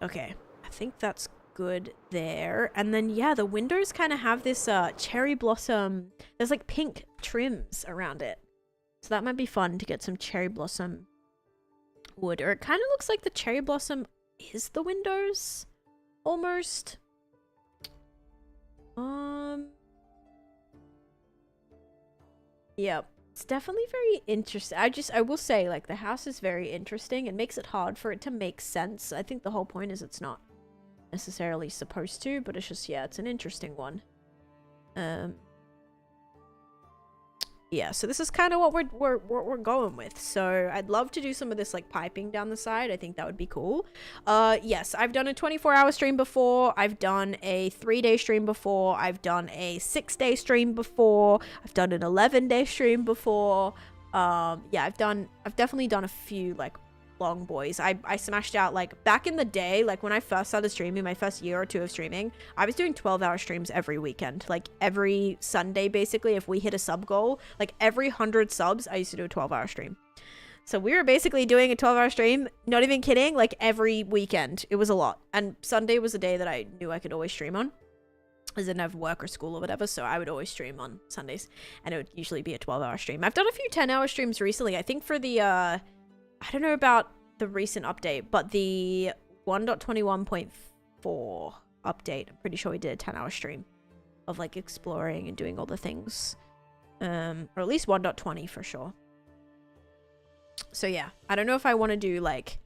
[SPEAKER 1] Okay, I think that's good there. And then yeah, the windows kind of have this cherry blossom. There's like pink trims around it. So that might be fun to get some cherry blossom wood. Or it kind of looks like the cherry blossom is the windows almost. Yeah, it's definitely very interesting. I will say, like, the house is very interesting. It makes it hard for it to make sense. I think the whole point is it's not necessarily supposed to, but it's just, yeah, it's an interesting one. Yeah, so this is kind of what we're going with. So I'd love to do some of this like piping down the side. I think that would be cool. Yes, I've done a 24-hour stream before. I've done a 3-day stream before. I've done a 6-day stream before. I've done an 11-day stream before. Yeah, I've definitely done a few like long boys. I smashed out, like, back in the day, like when I first started streaming, my first year or two of streaming, I was doing 12-hour streams every weekend, like every Sunday. Basically, if we hit a sub goal, like every 100 subs, I used to do a 12-hour stream. So we were basically doing a 12-hour stream, not even kidding, like every weekend. It was a lot. And Sunday was a day that I knew I could always stream on, as I didn't have work or school or whatever, so I would always stream on Sundays, and it would usually be a 12-hour stream. I've done a few 10-hour streams recently. I think for the I don't know about the recent update, but the 1.21.4 update, I'm pretty sure we did a 10-hour stream of like exploring and doing all the things. Or at least 1.20 for sure. So yeah, I don't know if I want to do like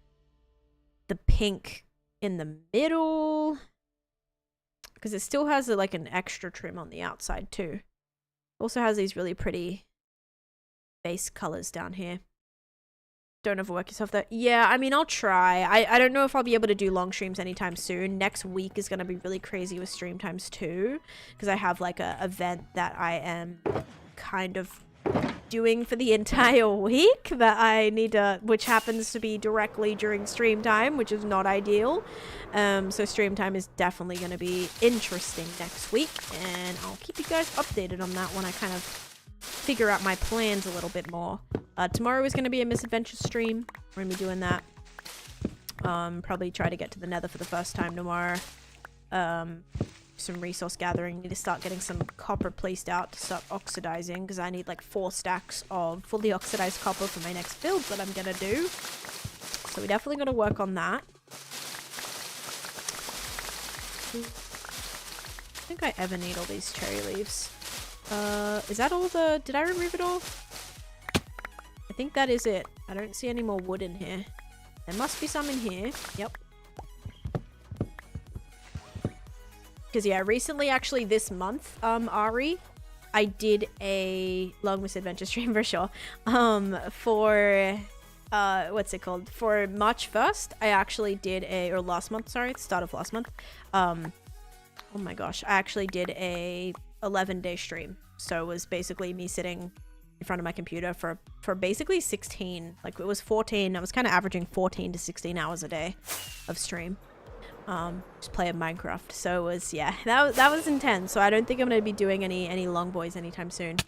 [SPEAKER 1] the pink in the middle, because it still has like an extra trim on the outside too. Also has these really pretty base colors down here. Don't overwork yourself there. Yeah, I mean, I'll try. I don't know if I'll be able to do long streams anytime soon. Next week is going to be really crazy with stream times too, because I have like a event that I am kind of doing for the entire week that I need to, which happens to be directly during stream time, which is not ideal. So stream time is definitely going to be interesting next week, and I'll keep you guys updated on that when I kind of figure out my plans a little bit more. Tomorrow is going to be a misadventure stream. We're going to be doing that. Probably try to get to the nether for the first time tomorrow. Some resource gathering. Need to start getting some copper placed out to start oxidizing, because I need like 4 stacks of fully oxidized copper for my next build that I'm going to do. So we definitely got to work on that. I think I ever need all these cherry leaves. Is that all the... Did I remove it all? I think that is it. I don't see any more wood in here. There must be some in here. Yep. Because, yeah, recently, actually, this month, Ari, I did a long misadventure stream for sure. For... what's it called? For March 1st, I actually did a... Or last month, sorry. Start of last month. Oh my gosh. I actually did a 11-day stream. So it was basically me sitting in front of my computer for basically 16, like it was 14. I was kind of averaging 14 to 16 hours a day of stream. Just playing Minecraft. So it was, yeah, that was intense. So I don't think I'm going to be doing any long boys anytime soon.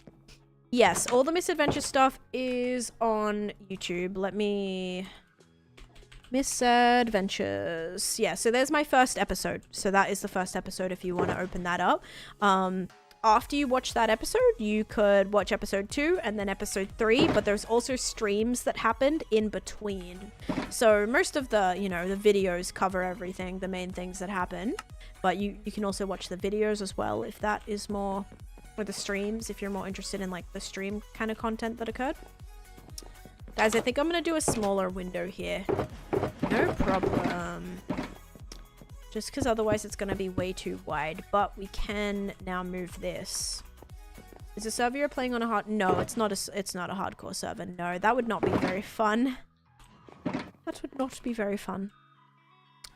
[SPEAKER 1] Yes, all the misadventure stuff is on YouTube. Let me... Misadventures. Yeah, so there's my first episode. So that is the first episode if you want to open that up. After you watch that episode, you could watch episode 2 and then episode 3, but there's also streams that happened in between. So most of the, you know, the videos cover everything, the main things that happen, but you can also watch the videos as well if that is more, or the streams if you're more interested in like the stream kind of content that occurred. Guys, I think I'm gonna do a smaller window here. No problem. Just because otherwise it's gonna be way too wide. But we can now move this. Is the server you're playing on a hard? No, it's not a hardcore server. No, that would not be very fun. That would not be very fun.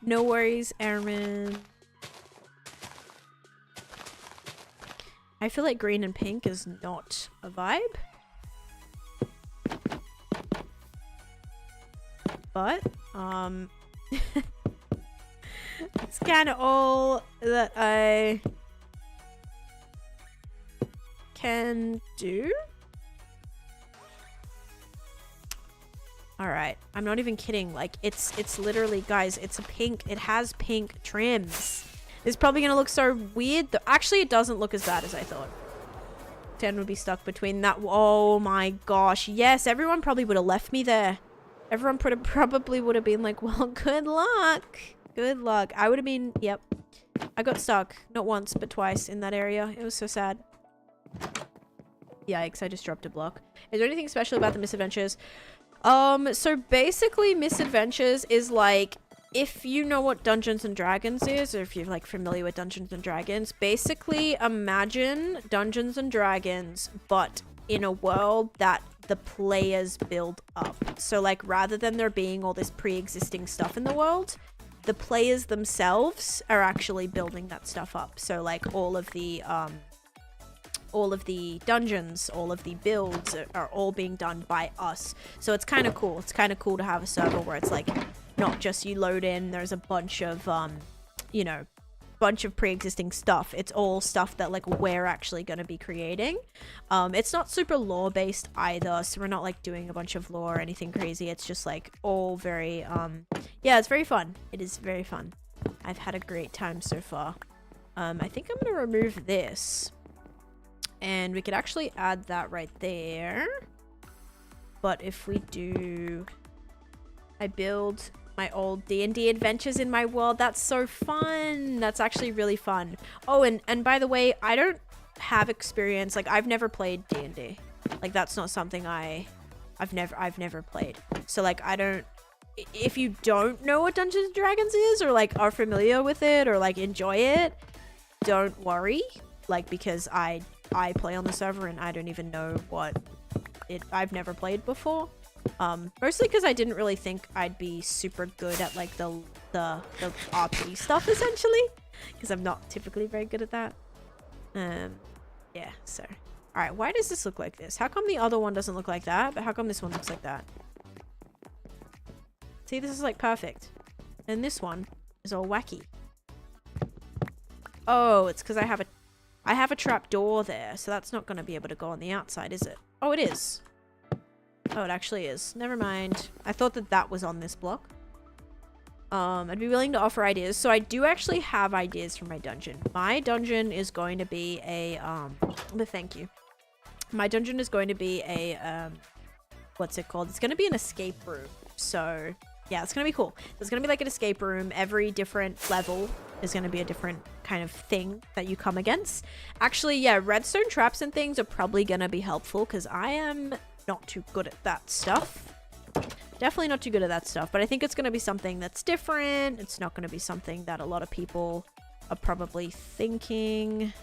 [SPEAKER 1] No worries, Airman. I feel like green and pink is not a vibe. But, it's kind of all that I can do. Alright, I'm not even kidding. Like, it's literally, guys, it's a pink. It has pink trims. It's probably gonna look so weird. Actually, it doesn't look as bad as I thought. 10 would be stuck between that. Oh my gosh. Yes, everyone probably would have left me there. Everyone probably would have been like, well, good luck. Good luck. I would have been, yep. I got stuck. Not once, but twice in that area. It was so sad. Yikes, I just dropped a block. Is there anything special about the misadventures? So basically misadventures is like, if you know what Dungeons and Dragons is, or if you're like familiar with Dungeons and Dragons, basically imagine Dungeons and Dragons, but in a world that the players build up. So like, rather than there being all this pre-existing stuff in the world, the players themselves are actually building that stuff up. So like all of the dungeons, all of the builds are all being done by us. So it's kind of cool. It's kind of cool to have a server where it's like, not just you load in, there's a bunch of, you know, bunch of pre-existing stuff. It's all stuff that like we're actually going to be creating. It's not super lore based either, so we're not like doing a bunch of lore or anything crazy. It's just like all very, yeah, it's very fun. It is very fun. I've had a great time so far. I think I'm going to remove this. And we could actually add that right there. But if we do... I build my old D&D adventures in my world. That's so fun. That's actually really fun. Oh, and by the way, I don't have experience. Like, I've never played D&D. Like, that's not something I've never played. So, like, I don't... If you don't know what Dungeons and Dragons is, or, like, are familiar with it, or, like, enjoy it, don't worry. Like, because I play on the server and I don't even know what I've never played before. Mostly because I didn't really think I'd be super good at like the RP stuff essentially, because I'm not typically very good at that. Yeah, so all right, why does this look like this? How come the other one doesn't look like that, but how come this one looks like that? See, this is like perfect, and this one is all wacky. Oh, it's because I have a trap door there, so that's not going to be able to go on the outside, is it? Oh, it is. Oh, it actually is. Never mind. I thought that was on this block. I'd be willing to offer ideas. So I do actually have ideas for my dungeon. My dungeon is going to be a, but thank you. My dungeon is going to be a, what's it called? It's going to be an escape room. So yeah, it's going to be cool. There's going to be like an escape room. Every different level is going to be a different kind of thing that you come against. Actually, yeah, redstone traps and things are probably going to be helpful because I am not too good at that stuff. Definitely not too good at that stuff, but I think it's going to be something that's different. It's not going to be something that a lot of people are probably thinking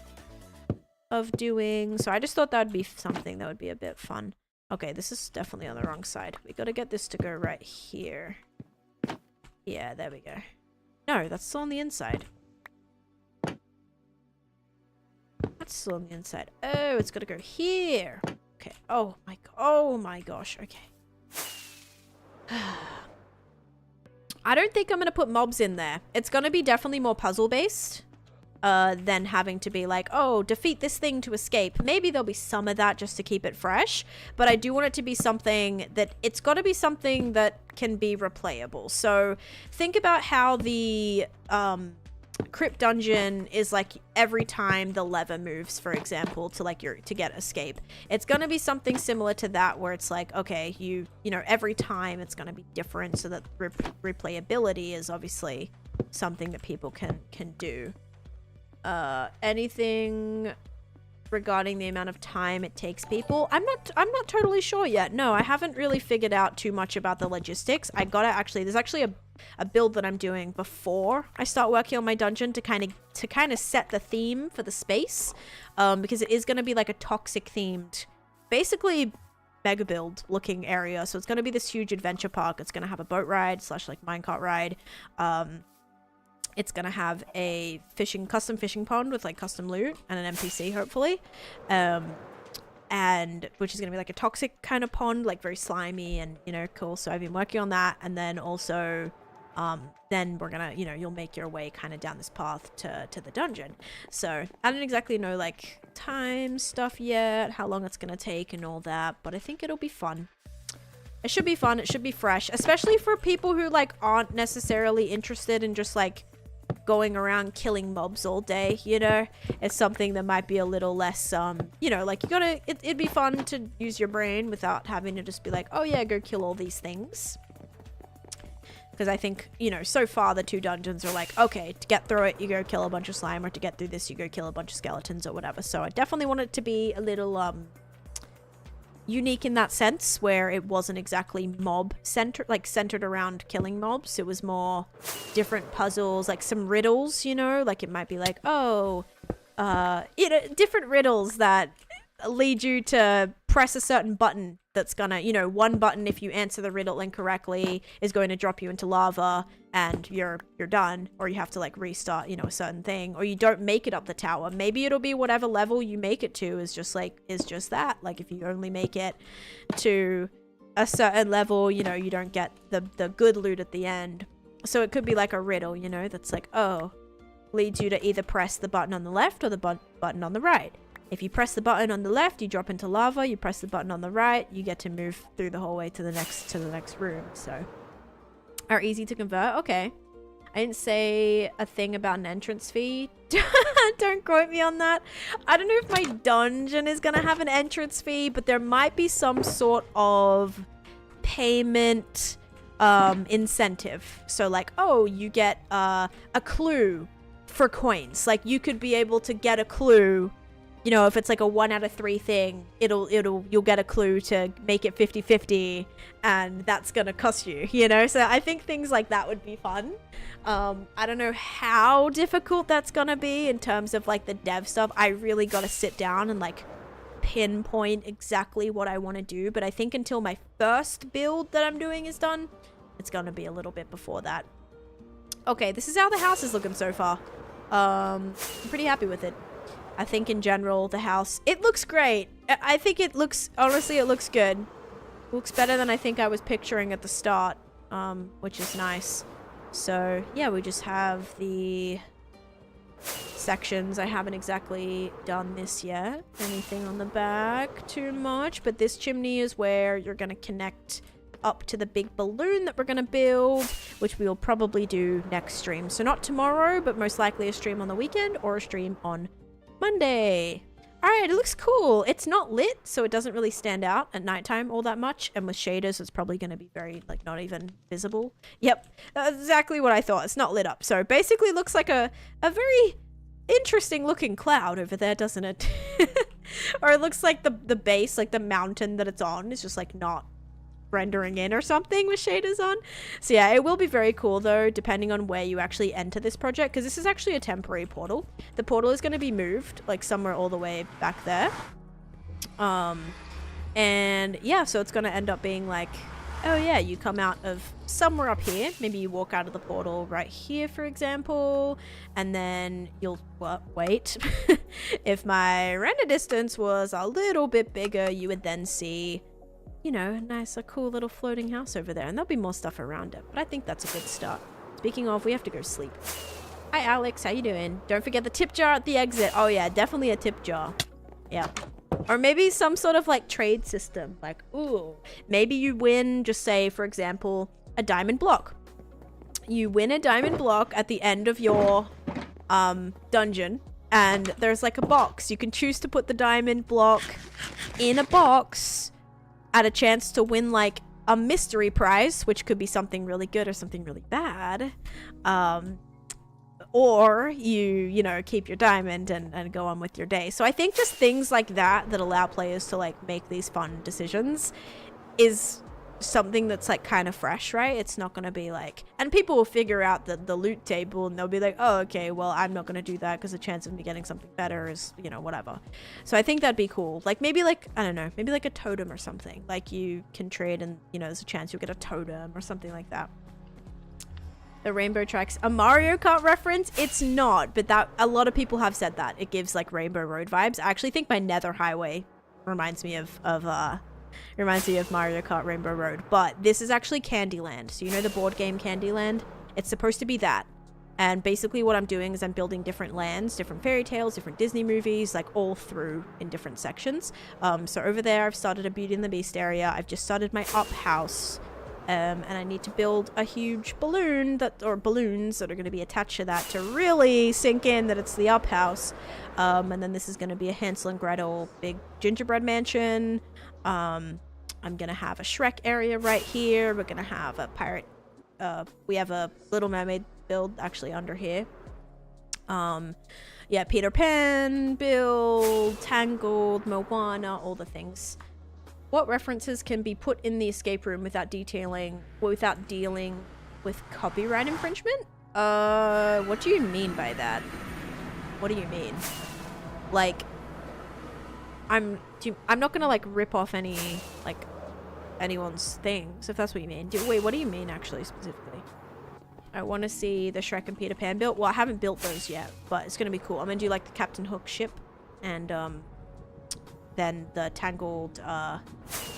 [SPEAKER 1] of doing. So I just thought that would be something that would be a bit fun. Okay, this is definitely on the wrong side. We got to get this to go right here. Yeah, there we go. No, that's still on the inside. That's still on the inside. Oh, it's got to go here. Okay. Oh my gosh. Okay. I don't think I'm going to put mobs in there. It's going to be definitely more puzzle based than having to be like, oh, defeat this thing to escape. Maybe there'll be some of that just to keep it fresh, but I do want it to be something that it's got to be something that can be replayable. So think about how the crypt dungeon is like every time the lever moves, for example, to like to get escape. It's going to be something similar to that where it's like, okay, you know, every time it's going to be different, so that replayability is obviously something that people can do. Anything regarding the amount of time it takes people. I'm not totally sure yet. No, I haven't really figured out too much about the logistics. There's actually a build that I'm doing before I start working on my dungeon to kind of set the theme for the space, because it is going to be like a toxic themed, basically mega build looking area. So it's going to be this huge adventure park. It's going to have a boat ride / like minecart ride. It's going to have a custom fishing pond with like custom loot and an NPC hopefully. And which is going to be like a toxic kind of pond, like very slimy and, you know, cool. So I've been working on that. And then also, then we're going to, you know, you'll make your way kind of down this path to the dungeon. So I don't exactly know like time stuff yet, how long it's going to take and all that, but I think it'll be fun. It should be fun. It should be fresh, especially for people who like aren't necessarily interested in just like going around killing mobs all day, you know. It's something that might be a little less you know, like it'd be fun to use your brain without having to just be like, oh yeah, go kill all these things. Because I think, you know, so far the 2 dungeons are like, okay, to get through it you go kill a bunch of slime, or to get through this you go kill a bunch of skeletons or whatever. So I definitely want it to be a little unique in that sense, where it wasn't exactly centered around killing mobs. It was more different puzzles, like some riddles, you know, like it might be like, oh, you know, different riddles that lead you to press a certain button that's gonna, you know, one button if you answer the riddle incorrectly is going to drop you into lava and you're done, or you have to like restart, you know, a certain thing, or you don't make it up the tower. Maybe it'll be whatever level you make it to is just that. Like if you only make it to a certain level, you know, you don't get the good loot at the end. So it could be like a riddle, you know, that's like, oh, leads you to either press the button on the left or the button on the right. If you press the button on the left, you drop into lava. You press the button on the right, you get to move through the hallway to the next room. So, are easy to convert. Okay, I didn't say a thing about an entrance fee. Don't quote me on that. I don't know if my dungeon is gonna have an entrance fee, but there might be some sort of payment incentive. So like, oh, you get a clue for coins. Like you could be able to get a clue. You know, if it's like a 1 out of 3 thing, you'll get a clue to make it 50-50, and that's gonna cost you, you know? So I think things like that would be fun. I don't know how difficult that's gonna be in terms of like the dev stuff. I really gotta sit down and like pinpoint exactly what I want to do, but I think until my first build that I'm doing is done, it's gonna be a little bit before that. Okay, this is how the house is looking so far. I'm pretty happy with it. I think in general, the house, it looks great. I think it looks, honestly, it looks good. It looks better than I think I was picturing at the start, which is nice. So, yeah, we just have the sections. I haven't exactly done this yet. Anything on the back too much, but this chimney is where you're going to connect up to the big balloon that we're going to build, which we will probably do next stream. So not tomorrow, but most likely a stream on the weekend or a stream on Monday. Alright, it looks cool. It's not lit, so it doesn't really stand out at nighttime all that much, and with shaders it's probably going to be very, like, not even visible. Yep, that's exactly what I thought. It's not lit up. So basically it looks like a very interesting looking cloud over there, doesn't it? Or it looks like the base, like the mountain that it's on, is just like not rendering in or something with shaders on. So yeah, it will be very cool though, depending on where you actually enter this project, because this is actually a temporary portal. The portal is going to be moved like somewhere all the way back there, and yeah, so it's going to end up being like, oh yeah, you come out of somewhere up here, maybe you walk out of the portal right here for example, and then you'll wait if my render distance was a little bit bigger, you would then see, you know, a cool little floating house over there, and there'll be more stuff around it, but I think that's a good start. Speaking of, we have to go sleep. Hi Alex, how you doing? Don't forget the tip jar at the exit. Oh yeah, definitely a tip jar. Yeah. Or maybe some sort of like trade system, like, ooh, maybe you win, just say for example, a diamond block. You win a diamond block at the end of your dungeon, and there's like a box. You can choose to put the diamond block in a box at a chance to win like a mystery prize, which could be something really good or something really bad, or you know, keep your diamond and go on with your day. So I think just things like that allow players to like make these fun decisions is something that's like kind of fresh, right? It's not gonna be like, and people will figure out the loot table and they'll be like, oh, okay, well, I'm not gonna do that because the chance of me getting something better is, you know, whatever. So I think that'd be cool. Like maybe like, I don't know, maybe like a totem or something. Like you can trade and, you know, there's a chance you'll get a totem or something like that. The rainbow tracks, a Mario Kart reference? It's not, but that a lot of people have said that. It gives like Rainbow Road vibes. I actually think my Nether Highway reminds me of Mario Kart Rainbow Road, but this is actually Candyland. So you know the board game Candyland? It's supposed to be that. And basically what I'm doing is I'm building different lands, different fairy tales, different Disney movies, like all through in different sections. So over there I've started a Beauty and the Beast area. I've just started my up house. And I need to build a huge balloon or balloons that are going to be attached to that to really sink in that it's the up house. And then this is going to be a Hansel and Gretel big gingerbread mansion. I'm going to have a Shrek area right here. We're going to have a pirate. We have a Little Mermaid build actually under here. Yeah, Peter Pan build, Tangled, Moana, all the things. What references can be put in the escape room without dealing with copyright infringement? What do you mean by that? What do you mean? Like, I'm not gonna like rip off anyone's things, if that's what you mean. Wait, what do you mean actually specifically? I want to see the Shrek and Peter Pan built. Well, I haven't built those yet, but it's gonna be cool. I'm gonna do like the Captain Hook ship, and then the Tangled,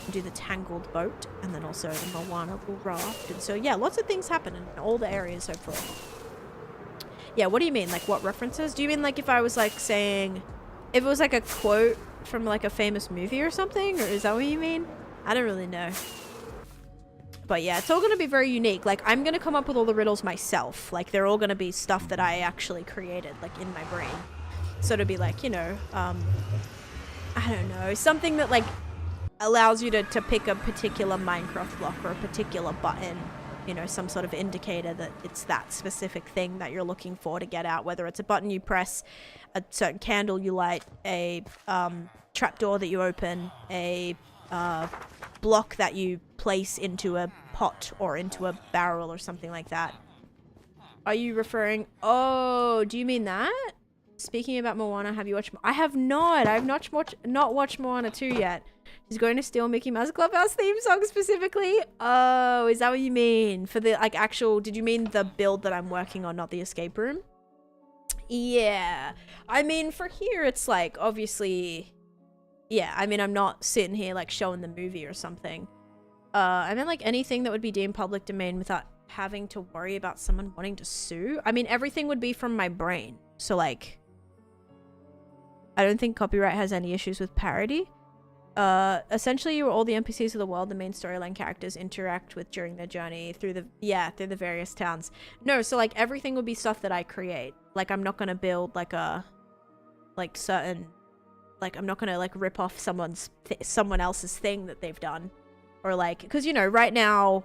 [SPEAKER 1] do the Tangled boat, and then also the Moana will raft. And so, yeah, lots of things happen in all the areas, hopefully. Yeah, what do you mean? Like, what references? Do you mean, like, if I was, like, saying... If it was, like, a quote from, like, a famous movie or something? Or is that what you mean? I don't really know. But, yeah, it's all going to be very unique. Like, I'm going to come up with all the riddles myself. Like, they're all going to be stuff that I actually created, like, in my brain. So to be, like, you know, I don't know, something that like allows you to pick a particular Minecraft block or a particular button, you know, some sort of indicator that it's that specific thing that you're looking for to get out, whether it's a button you press, a certain candle you light, a trapdoor that you open, a block that you place into a pot or into a barrel or something like that. Are you referring... Oh, do you mean that? Speaking about Moana, have you watched... I have not. I have not watched Moana 2 yet. She's going to steal Mickey Mouse Clubhouse theme song specifically? Oh, is that what you mean? For the, like, actual... Did you mean the build that I'm working on, not the escape room? Yeah. I mean, for here, it's like, obviously... Yeah, I mean, I'm not sitting here, like, showing the movie or something. I meant, like, anything that would be deemed public domain without having to worry about someone wanting to sue. I mean, everything would be from my brain. So, like... I don't think copyright has any issues with parody. Essentially, you are all the NPCs of the world the main storyline characters interact with during their journey through the various towns. No, so like everything would be stuff that I create. Like I'm not gonna build like a certain, like I'm not gonna like rip off someone else's thing that they've done, or like, because you know right now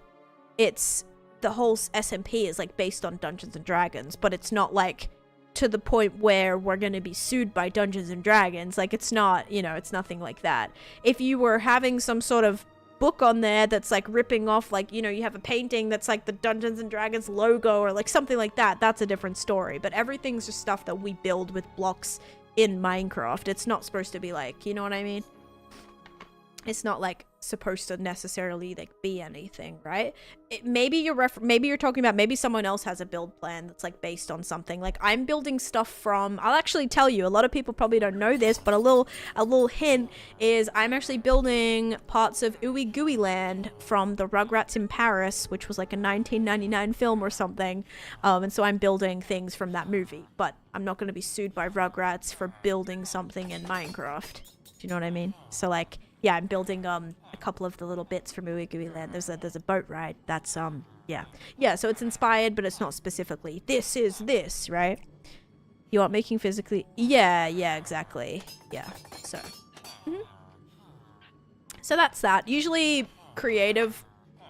[SPEAKER 1] it's the whole SMP is like based on Dungeons and Dragons, but it's not like to the point where we're going to be sued by Dungeons and Dragons. Like it's not, you know, it's nothing like that. If you were having some sort of book on there that's like ripping off, like, you know, you have a painting that's like the Dungeons and Dragons logo or like something like that, that's a different story. But everything's just stuff that we build with blocks in Minecraft. It's not supposed to be like, you know what I mean? It's not like supposed to necessarily like be anything, right? Maybe you're talking about maybe someone else has a build plan that's like based on something. Like I'm building stuff from, I'll actually tell you, a lot of people probably don't know this, but a little hint is I'm actually building parts of Ooey Gooey Land from the Rugrats in Paris, which was like a 1999 film or something. And so I'm building things from that movie, but I'm not going to be sued by Rugrats for building something in Minecraft. Do you know what I mean? So like, yeah, I'm building a couple of the little bits from Ooey Gooey Land. There's a boat ride. That's yeah. So it's inspired, but it's not specifically this is this, right? You aren't making physically. Yeah, exactly. Yeah. So. So that's that. Usually creative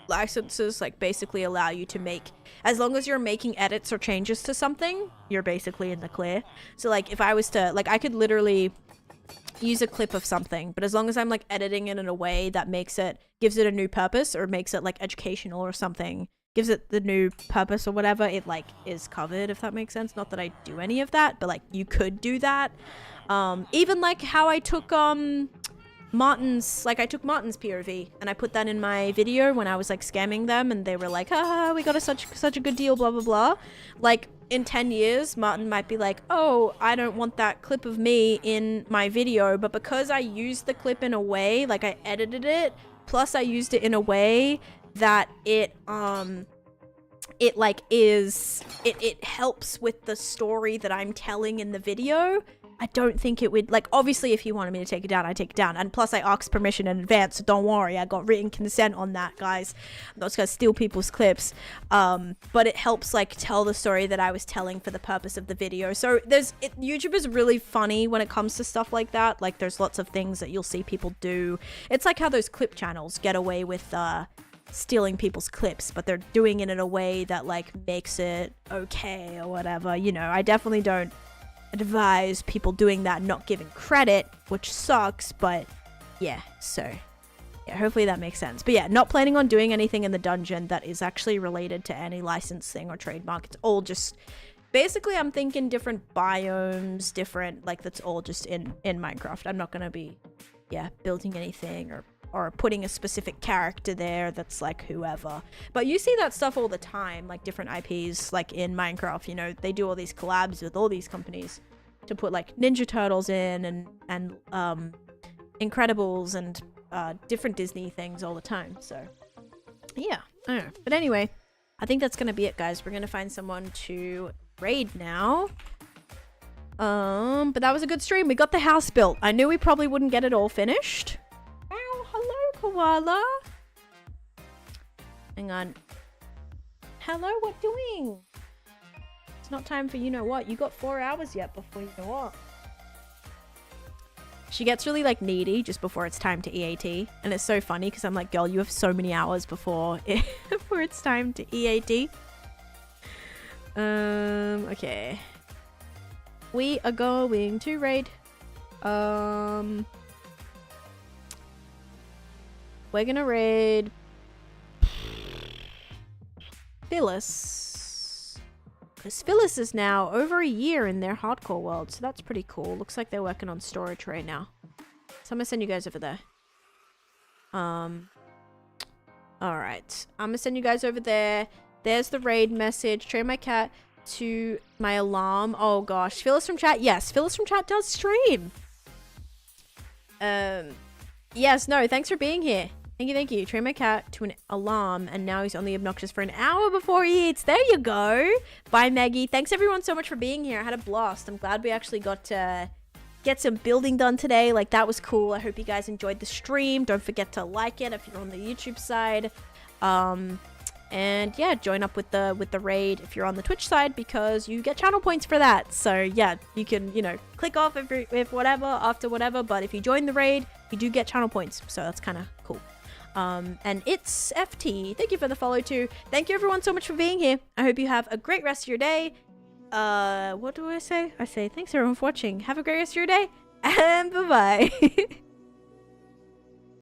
[SPEAKER 1] licenses like basically allow you to make, as long as you're making edits or changes to something, you're basically in the clear. So like if I was to, like I could literally use a clip of something, but as long as I'm like editing it in a way that makes it, gives it a new purpose or makes it like educational or something, gives it the new purpose or whatever, it like is covered, if that makes sense. Not that I do any of that, but like you could do that. Even like how I took Martin's, like I took Martin's POV and I put that in my video when I was like scamming them and they were like, ah, we got such a good deal, blah blah blah. Like in 10 years Martin might be like, oh, I don't want that clip of me in my video, but because I used the clip in a way, like I edited it, plus I used it in a way that it helps with the story that I'm telling in the video, I don't think it would, like, obviously if you wanted me to take it down, I'd take it down. And plus I asked permission in advance, so don't worry, I got written consent on that, guys. I'm not just gonna steal people's clips. But it helps like tell the story that I was telling for the purpose of the video. So YouTube is really funny when it comes to stuff like that. Like there's lots of things that you'll see people do. It's like how those clip channels get away with stealing people's clips, but they're doing it in a way that like makes it okay or whatever. You know, I definitely don't advise people doing that, not giving credit, which sucks, but yeah, so yeah, hopefully that makes sense. But yeah, not planning on doing anything in the dungeon that is actually related to any licensing or trademark. It's all just basically, I'm thinking different biomes, different, like that's all just in Minecraft. I'm not gonna be building anything or putting a specific character there that's like whoever. But you see that stuff all the time, like different IPs, like in Minecraft, you know, they do all these collabs with all these companies to put like Ninja Turtles in and Incredibles and different Disney things all the time. So yeah, I don't know. But anyway, I think that's gonna be it, guys. We're gonna find someone to raid now. But that was a good stream. We got the house built. I knew we probably wouldn't get it all finished. Hello, koala. Hang on. Hello, what doing? It's not time for you know what. You got 4 hours yet before you know what. She gets really like needy just before it's time to EAT. And it's so funny because I'm like, girl, you have so many hours before it's time to EAT. Okay. We are going to raid. We're gonna raid Phyllis. Because Phyllis is now over a year in their hardcore world, so that's pretty cool. Looks like they're working on storage right now. So I'm gonna send you guys over there. Alright. I'm gonna send you guys over there. There's the raid message. Train my cat to my alarm. Oh gosh. Phyllis from chat. Yes, Phyllis from chat does stream. Yes, no, thanks for being here. Thank you. Train my cat to an alarm, and now he's only obnoxious for an hour before he eats. There you go. Bye, Maggie. Thanks everyone so much for being here. I had a blast. I'm glad we actually got to get some building done today. Like, that was cool. I hope you guys enjoyed the stream. Don't forget to like it if you're on the YouTube side. And yeah, join up with the raid if you're on the Twitch side, because you get channel points for that. So yeah, you can, you know, click off if whatever after whatever, but if you join the raid, you do get channel points. So that's kind of cool. And it's FT. Thank you for the follow too. Thank you everyone so much for being here. I hope you have a great rest of your day. What do I say? I say thanks everyone for watching. Have a great rest of your day, and bye-bye.